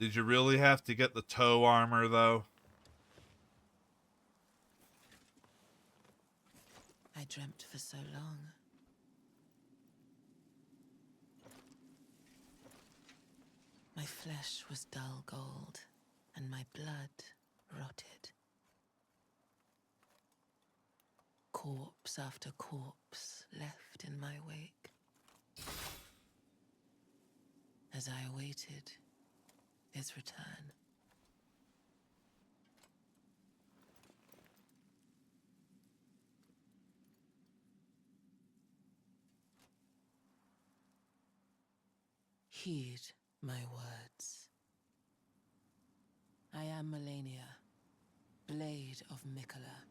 A: Did you really have to get the toe armor, though?
E: I dreamt for so long. My flesh was dull gold, and my blood rotted. Corpse after corpse left in my wake. As I awaited his return. Heed my words. I am Melania, Blade of Mikola.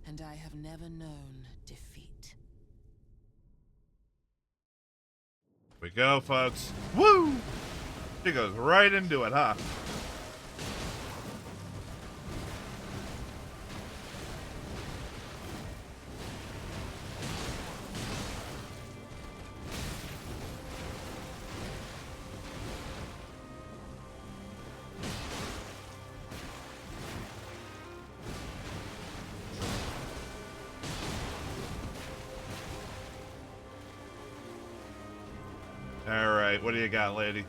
E: And I have never known defeat.
A: Here we go, folks. Woo! She goes right into it, huh? All right, what do you got, lady?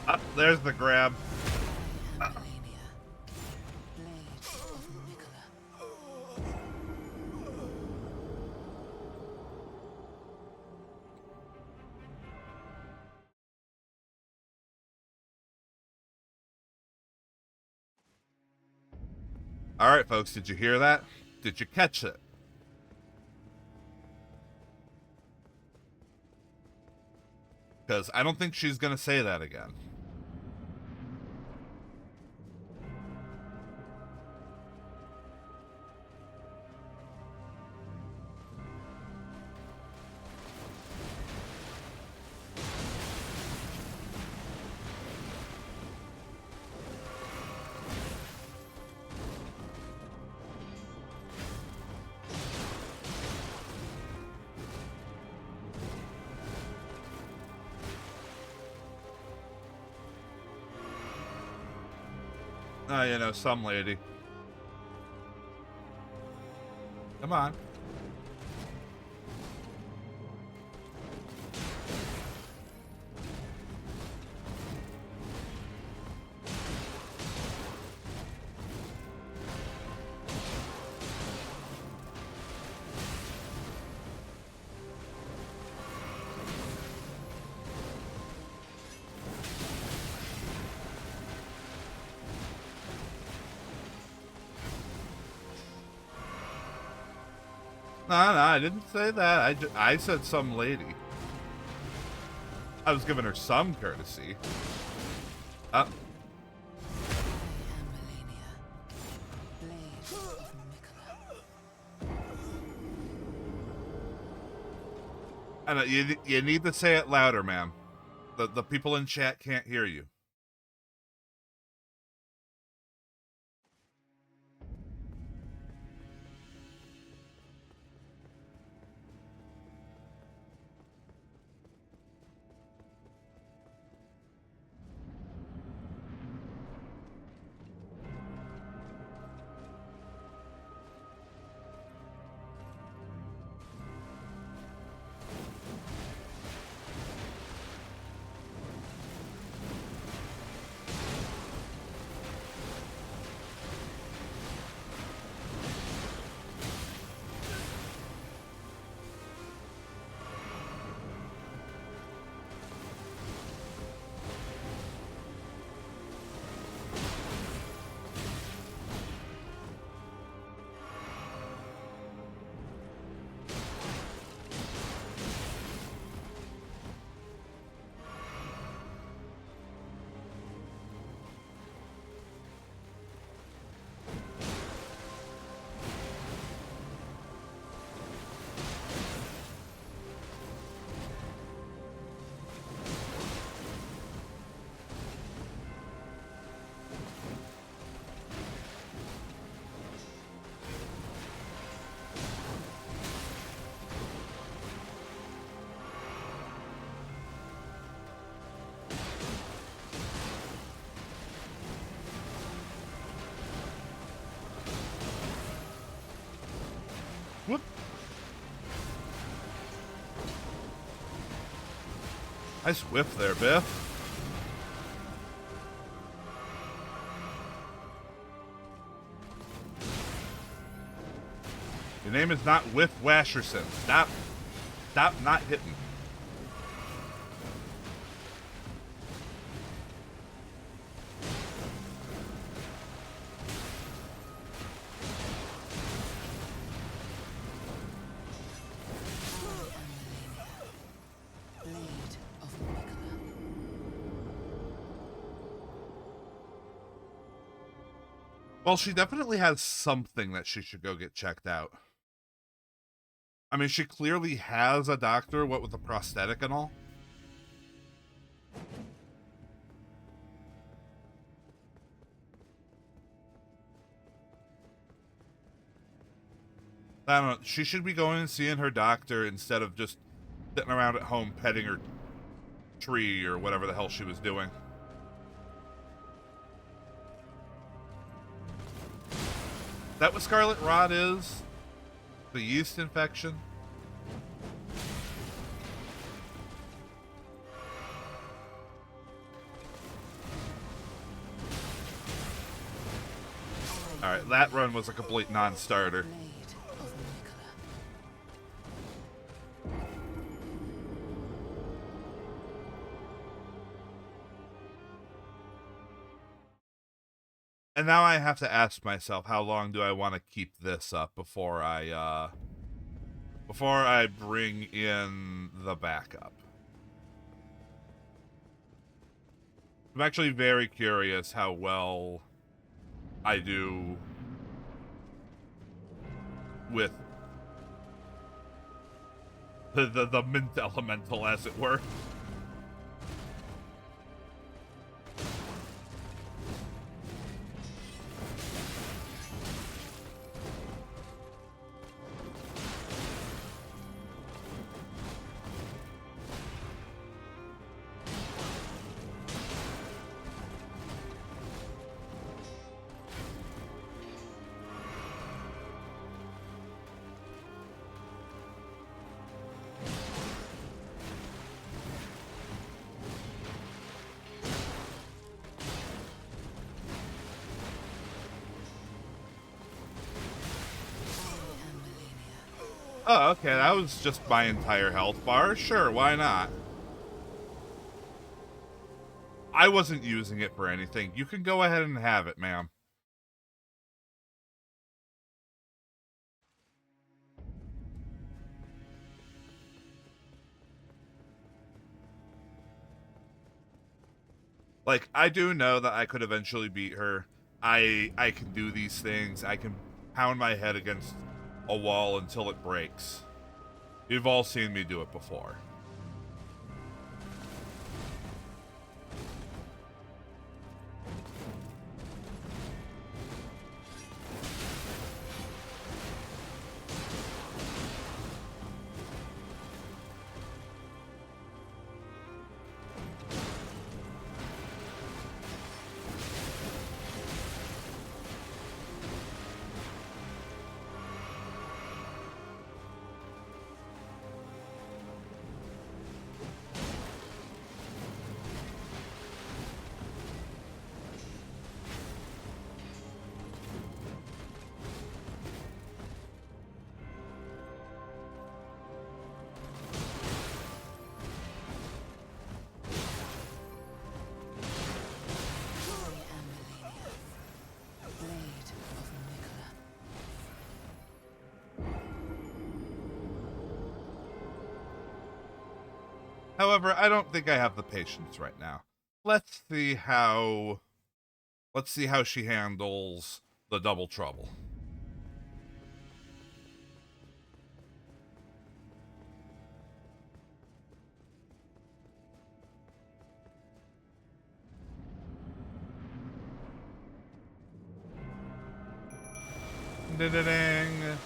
A: Ah, there's the grab.
E: I am Melania, Blade of Mikola.
A: All right, folks, did you hear that? Did you catch it? Because I don't think she's going to say that again. Oh, you know, some lady. Come on. No, I didn't say that. I said some lady. I was giving her some courtesy.
E: I am Melania, Blade of Mikola.
A: I know, you need to say it louder, ma'am. The people in chat can't hear you. Nice whiff there, Biff. Your name is not Whiff Basherson. Stop not hitting. Well, she definitely has something that she should go get checked out. I mean, she clearly has a doctor, what with the prosthetic and all. I don't know. She should be going and seeing her doctor instead of just sitting around at home petting her tree or whatever the hell she was doing. That what scarlet rot is? The yeast infection? Alright, that run was a complete non-starter. And now I have to ask myself, how long do I want to keep this up before I bring in the backup? I'm actually very curious how well I do with the mint elemental, as it were. Oh, okay, that was just my entire health bar. Sure, why not? I wasn't using it for anything. You can go ahead and have it, ma'am. Like, I do know that I could eventually beat her. I can do these things. I can pound my head against a wall until it breaks. You've all seen me do it before. However, I don't think I have the patience right now. Let's see how she handles the double trouble. Ding.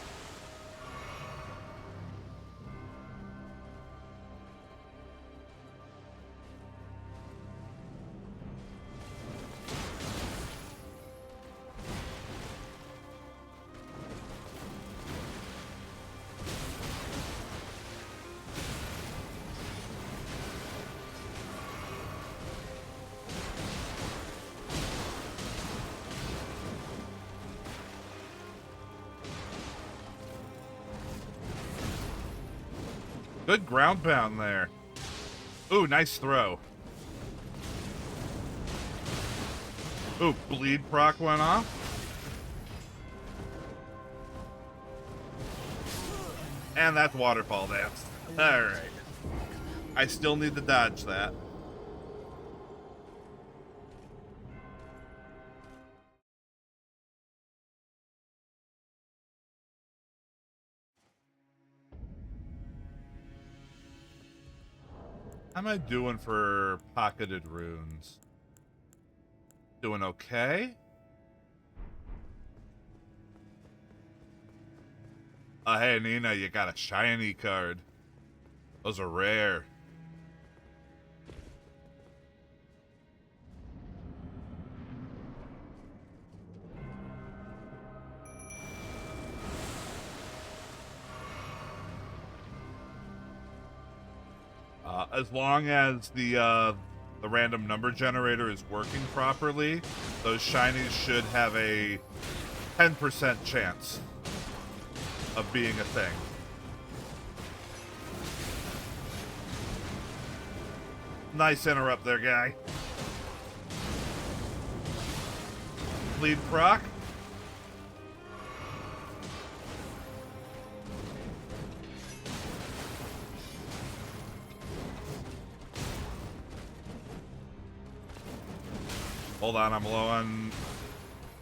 A: Good ground pound there. Ooh, nice throw. Ooh, bleed proc went off. And that's waterfall dance. Alright. I still need to dodge that. How am I doing for pocketed runes? Doing okay? Oh, hey, Nina, you got a shiny card. Those are rare. As long as the random number generator is working properly, those shinies should have a 10% chance of being a thing. Nice interrupt there, guy. Lead proc. Hold on, I'm low on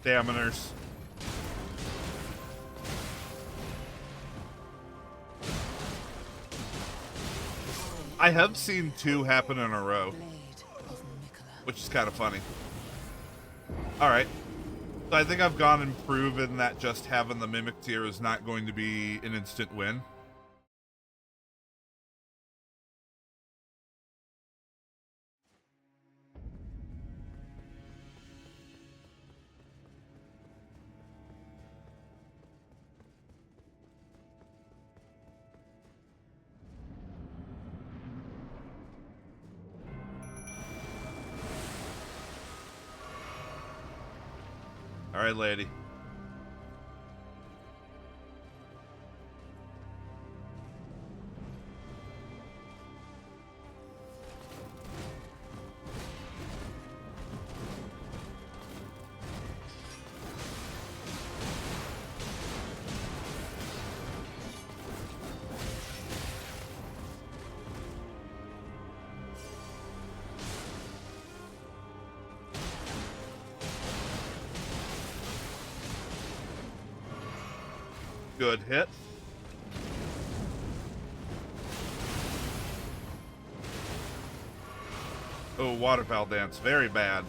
A: staminers. I have seen 2 happen in a row, which is kind of funny. Alright. So I think I've gone and proven that just having the Mimic tier is not going to be an instant win. Alright, lady. Good hit. Oh, waterfowl dance. Very bad.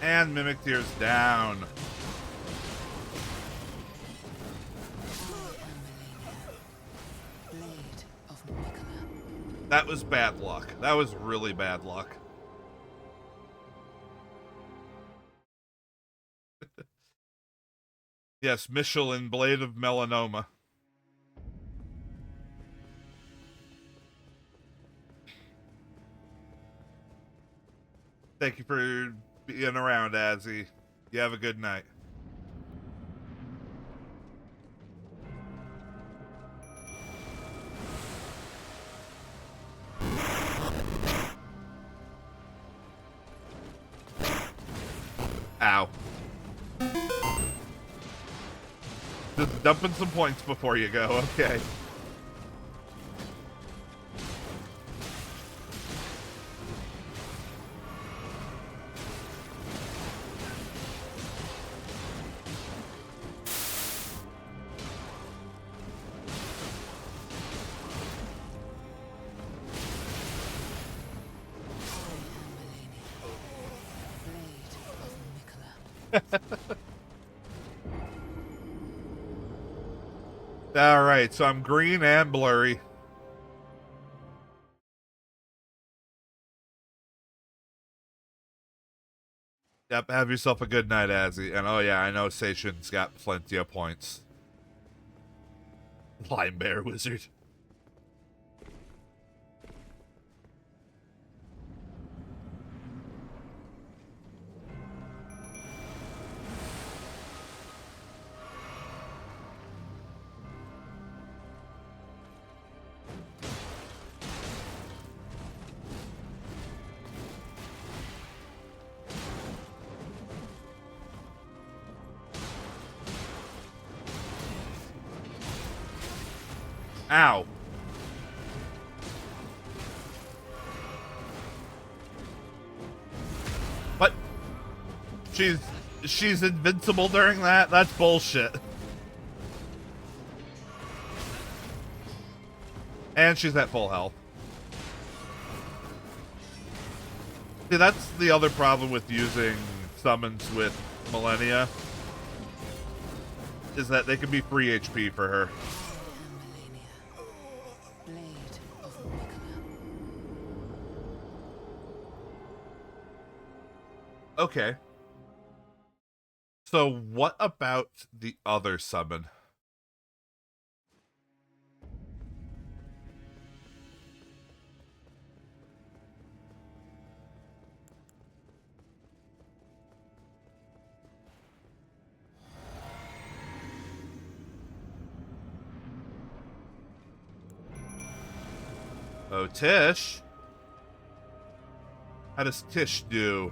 A: And Mimic tier's down. That was bad luck. That was really bad luck. Yes, Michelin Blade of Melanoma. Thank you for being around, Azzy. You have a good night. Ow. Just dumping some points before you go, okay. Alright, so I'm green and blurry. Yep, have yourself a good night, Azzy. And oh yeah, I know Seishin's got plenty of points. Lime Bear Wizard. Ow. What? She's invincible during that? That's bullshit. And she's at full health. See, that's the other problem with using summons with Millennia, is that they can be free HP for her. Okay. So what about the other summon? Oh, Tish? How does Tish do?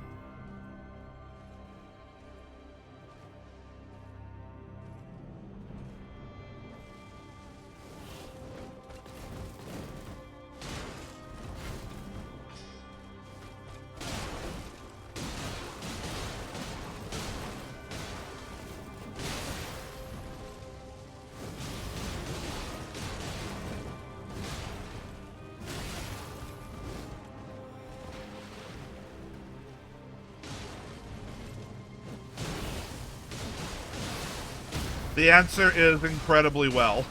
A: The answer is incredibly well.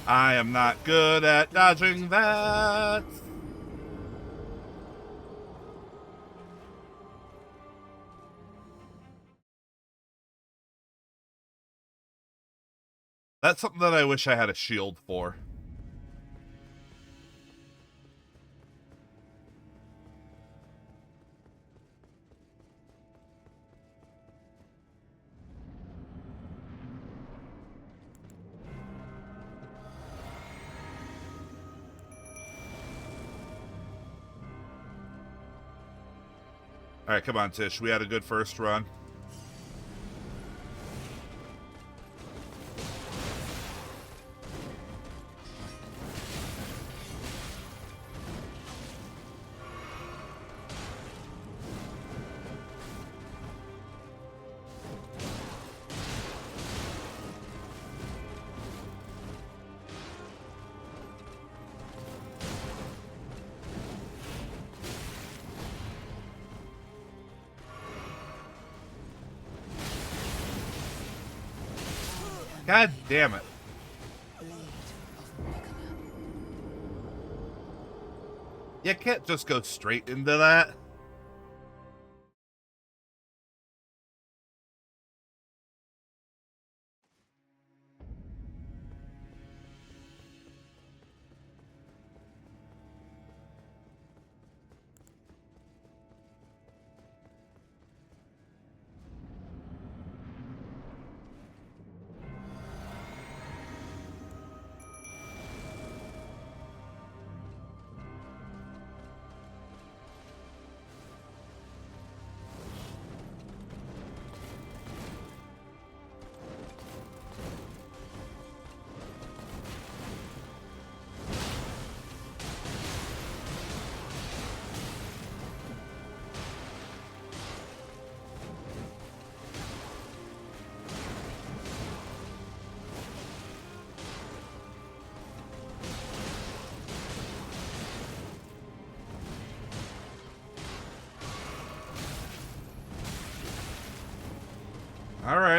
A: I am not good at dodging that. That's something that I wish I had a shield for. All right, come on, Tish. We had a good first run. God damn it. You can't just go straight into that.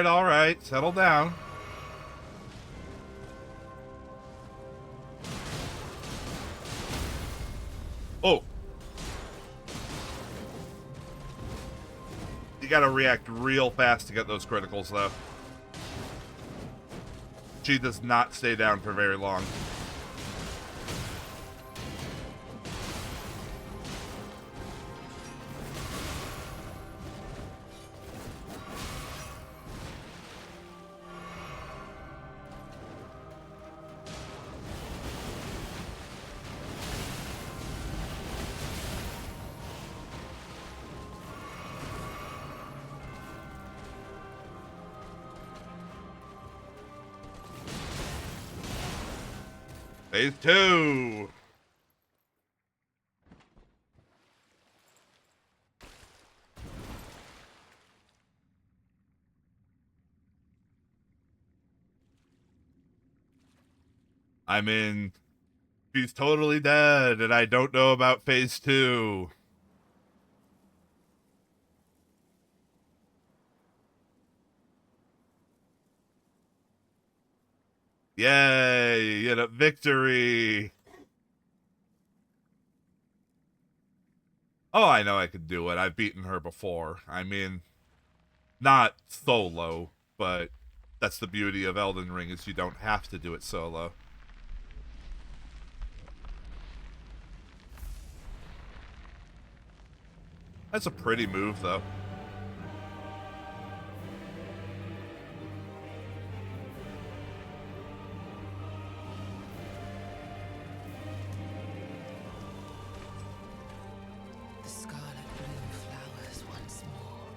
A: All right. Settle down. Oh. You gotta react real fast to get those criticals, though. She does not stay down for very long. Phase 2! I mean, she's totally dead, and I don't know about Phase 2. Yay! You know, victory! Oh, I know I could do it. I've beaten her before. I mean, not solo, but that's the beauty of Elden Ring, is you don't have to do it solo. That's a pretty move, though.
E: The scarlet bloom flowers once more.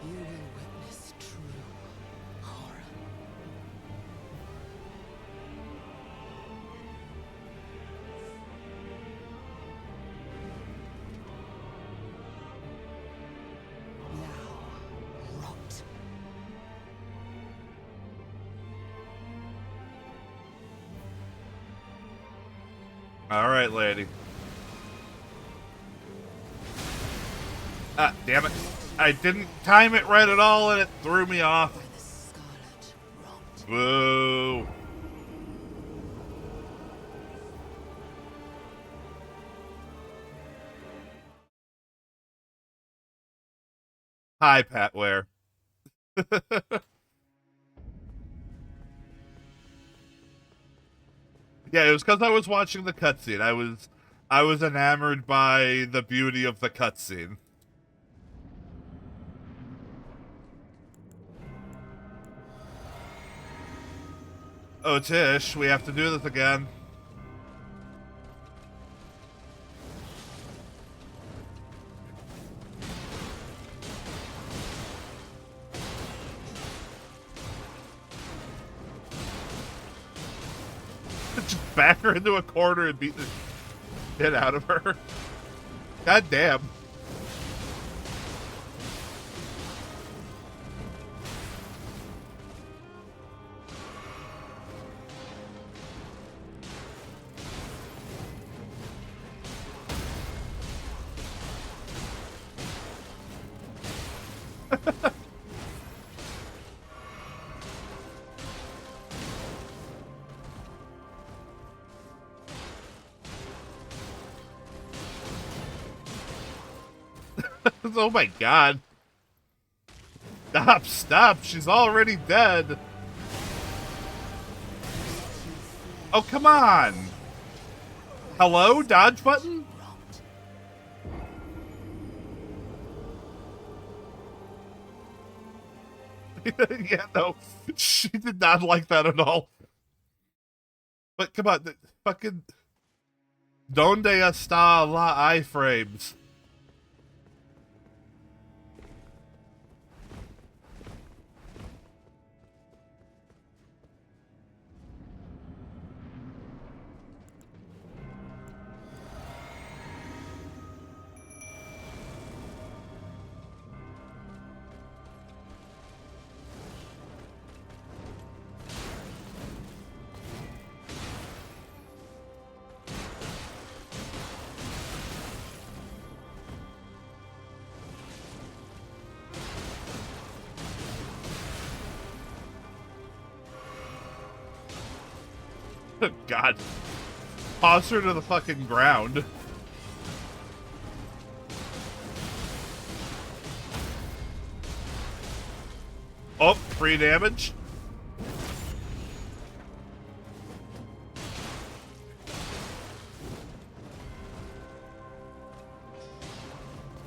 E: You will witness true horror. Now, rot.
A: All right, lady. Ah, damn it. I didn't time it right at all, and it threw me off.
E: By the scarlet rot.
A: Whoa. Hi, Patware. Yeah, it was because I was watching the cutscene. I was enamored by the beauty of the cutscene. Oh, Tish, we have to do this again. Just back her into a corner and beat the shit out of her. God damn. Oh my god. Stop, stop. She's already dead. Oh, come on. Hello? Dodge button? Yeah, no. She did not like that at all. But come on. Fucking... Donde está la iframes? God. Toss her to the fucking ground. Oh, free damage.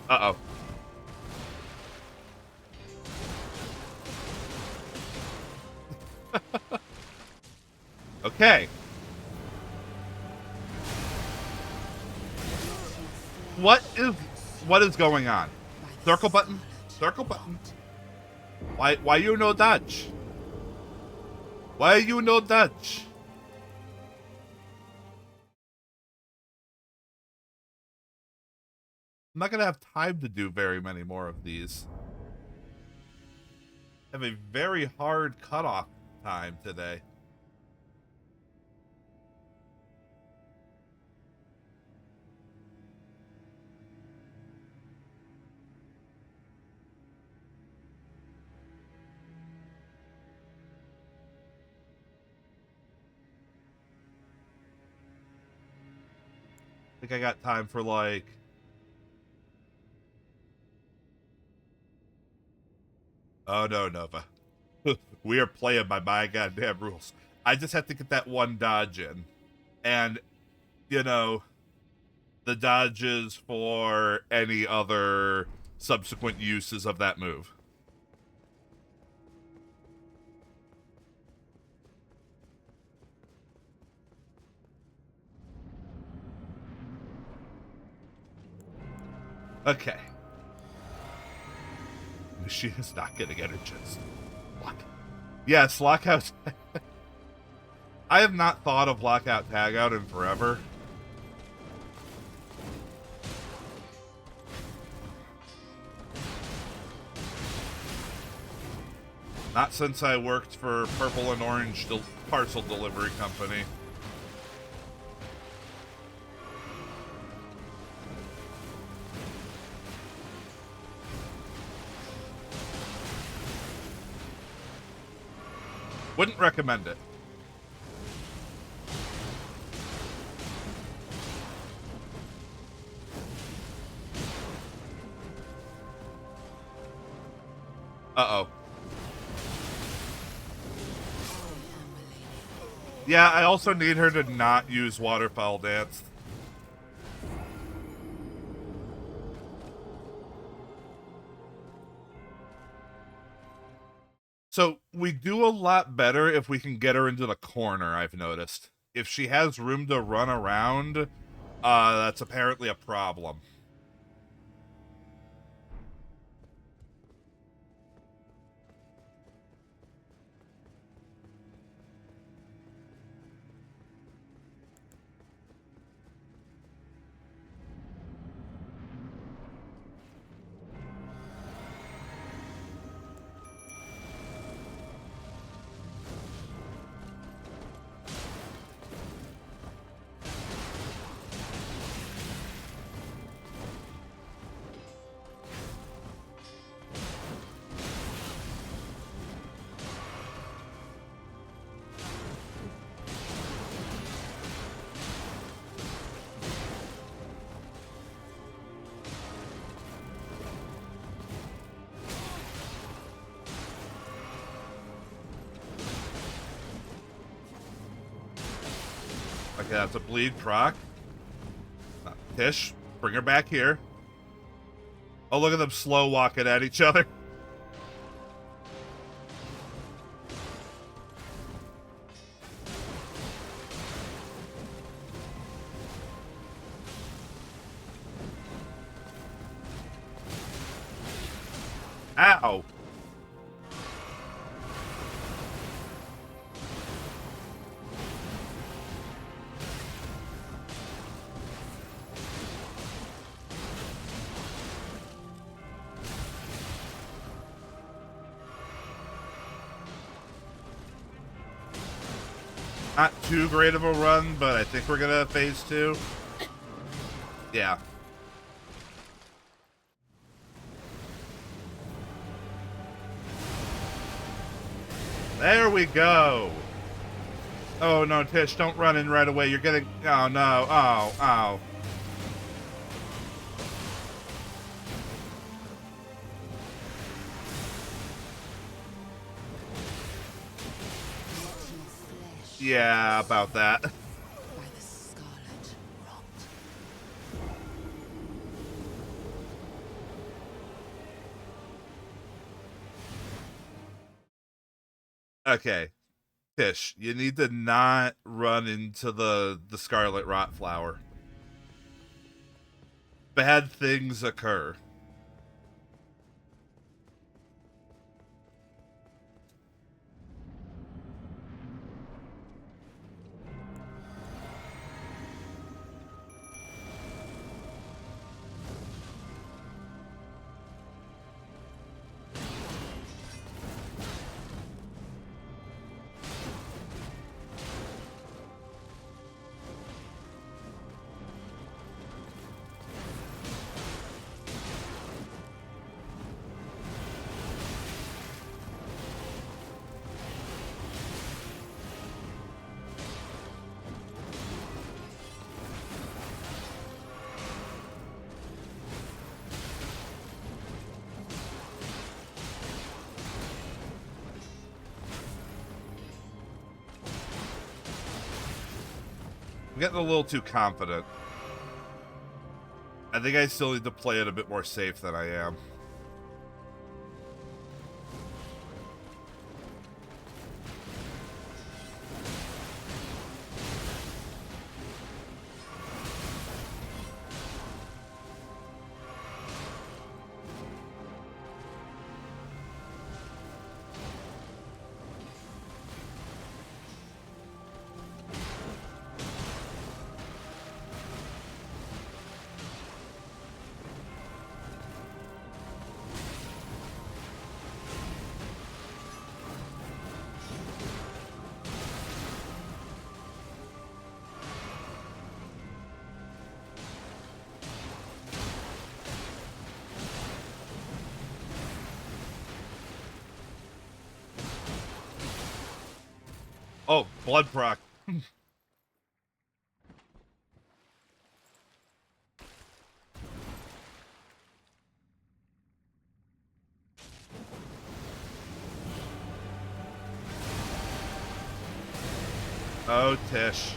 A: Uh-oh. Okay. What is going on? Circle button? Circle button. Why you no dodge? Why you no dodge? I'm not gonna have time to do very many more of these. I have a very hard cutoff time today. I think I got time for like... Oh no, Nova. We are playing by my goddamn rules. I just have to get that one dodge in. And, you know, the dodges for any other subsequent uses of that move. Okay. She is not going to get her chest. Lock. Yes, lockout. I have not thought of lockout tagout in forever. Not since I worked for Purple and Orange parcel delivery company. Wouldn't recommend it. Uh-oh. Yeah, I also need her to not use Waterfowl Dance. So, we do a lot better if we can get her into the corner, I've noticed. If she has room to run around, that's apparently a problem. Okay, that's a bleed proc. Tish, bring her back here. Oh, look at them slow walking at each other. Ow. Not too great of a run, but I think we're gonna phase 2. Yeah. There we go. Oh no, Tish, don't run in right away. You're getting... Oh no, oh. Yeah, about that.
E: By the scarlet rot.
A: Okay. Tish, you need to not run into the scarlet rot flower. Bad things occur. I'm getting a little too confident. I think I still need to play it a bit more safe than I am. Oh, blood proc. Oh, Tish.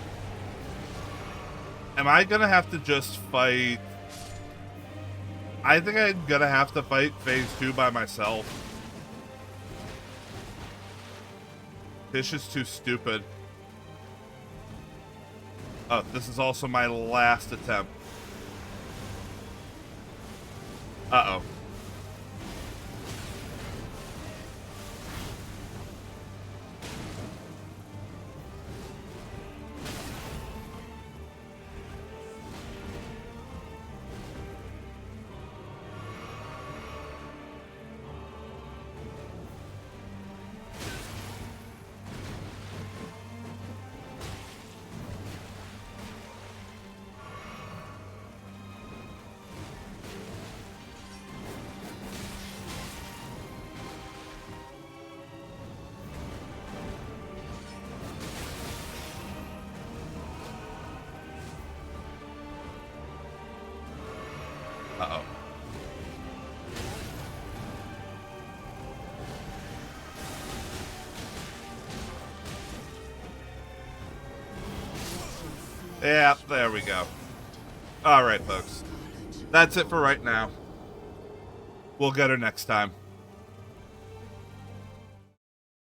A: Am I gonna have to just fight... I think I'm gonna have to fight phase 2 by myself. Tish is too stupid. Oh, this is also my last attempt. Uh-oh. Uh-oh. Yeah, there we go. Alright, folks. That's it for right now. We'll get her next time.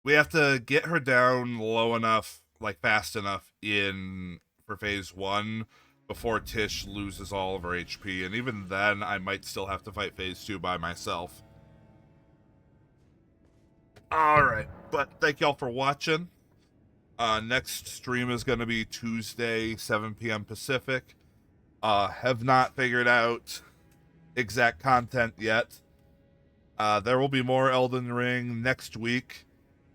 A: We have to get her down low enough, like fast enough for phase 1 before Tish loses all of her HP, and even then I might still have to fight phase 2 by myself. Alright, but thank y'all for watching. Next stream is going to be Tuesday, 7 p.m. Pacific. Have not figured out exact content yet. There will be more Elden Ring next week.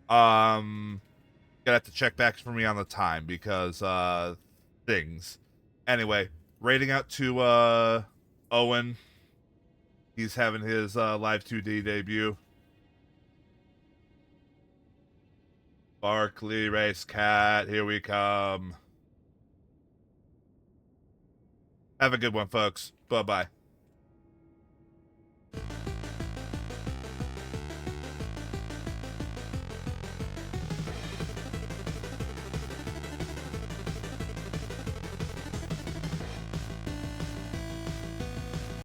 A: Gonna have to check back for me on the time because things. Anyway, rating out to Owen. He's having his live 2D debut. Barkley Race Cat, here we come. Have a good one, folks. Bye-bye.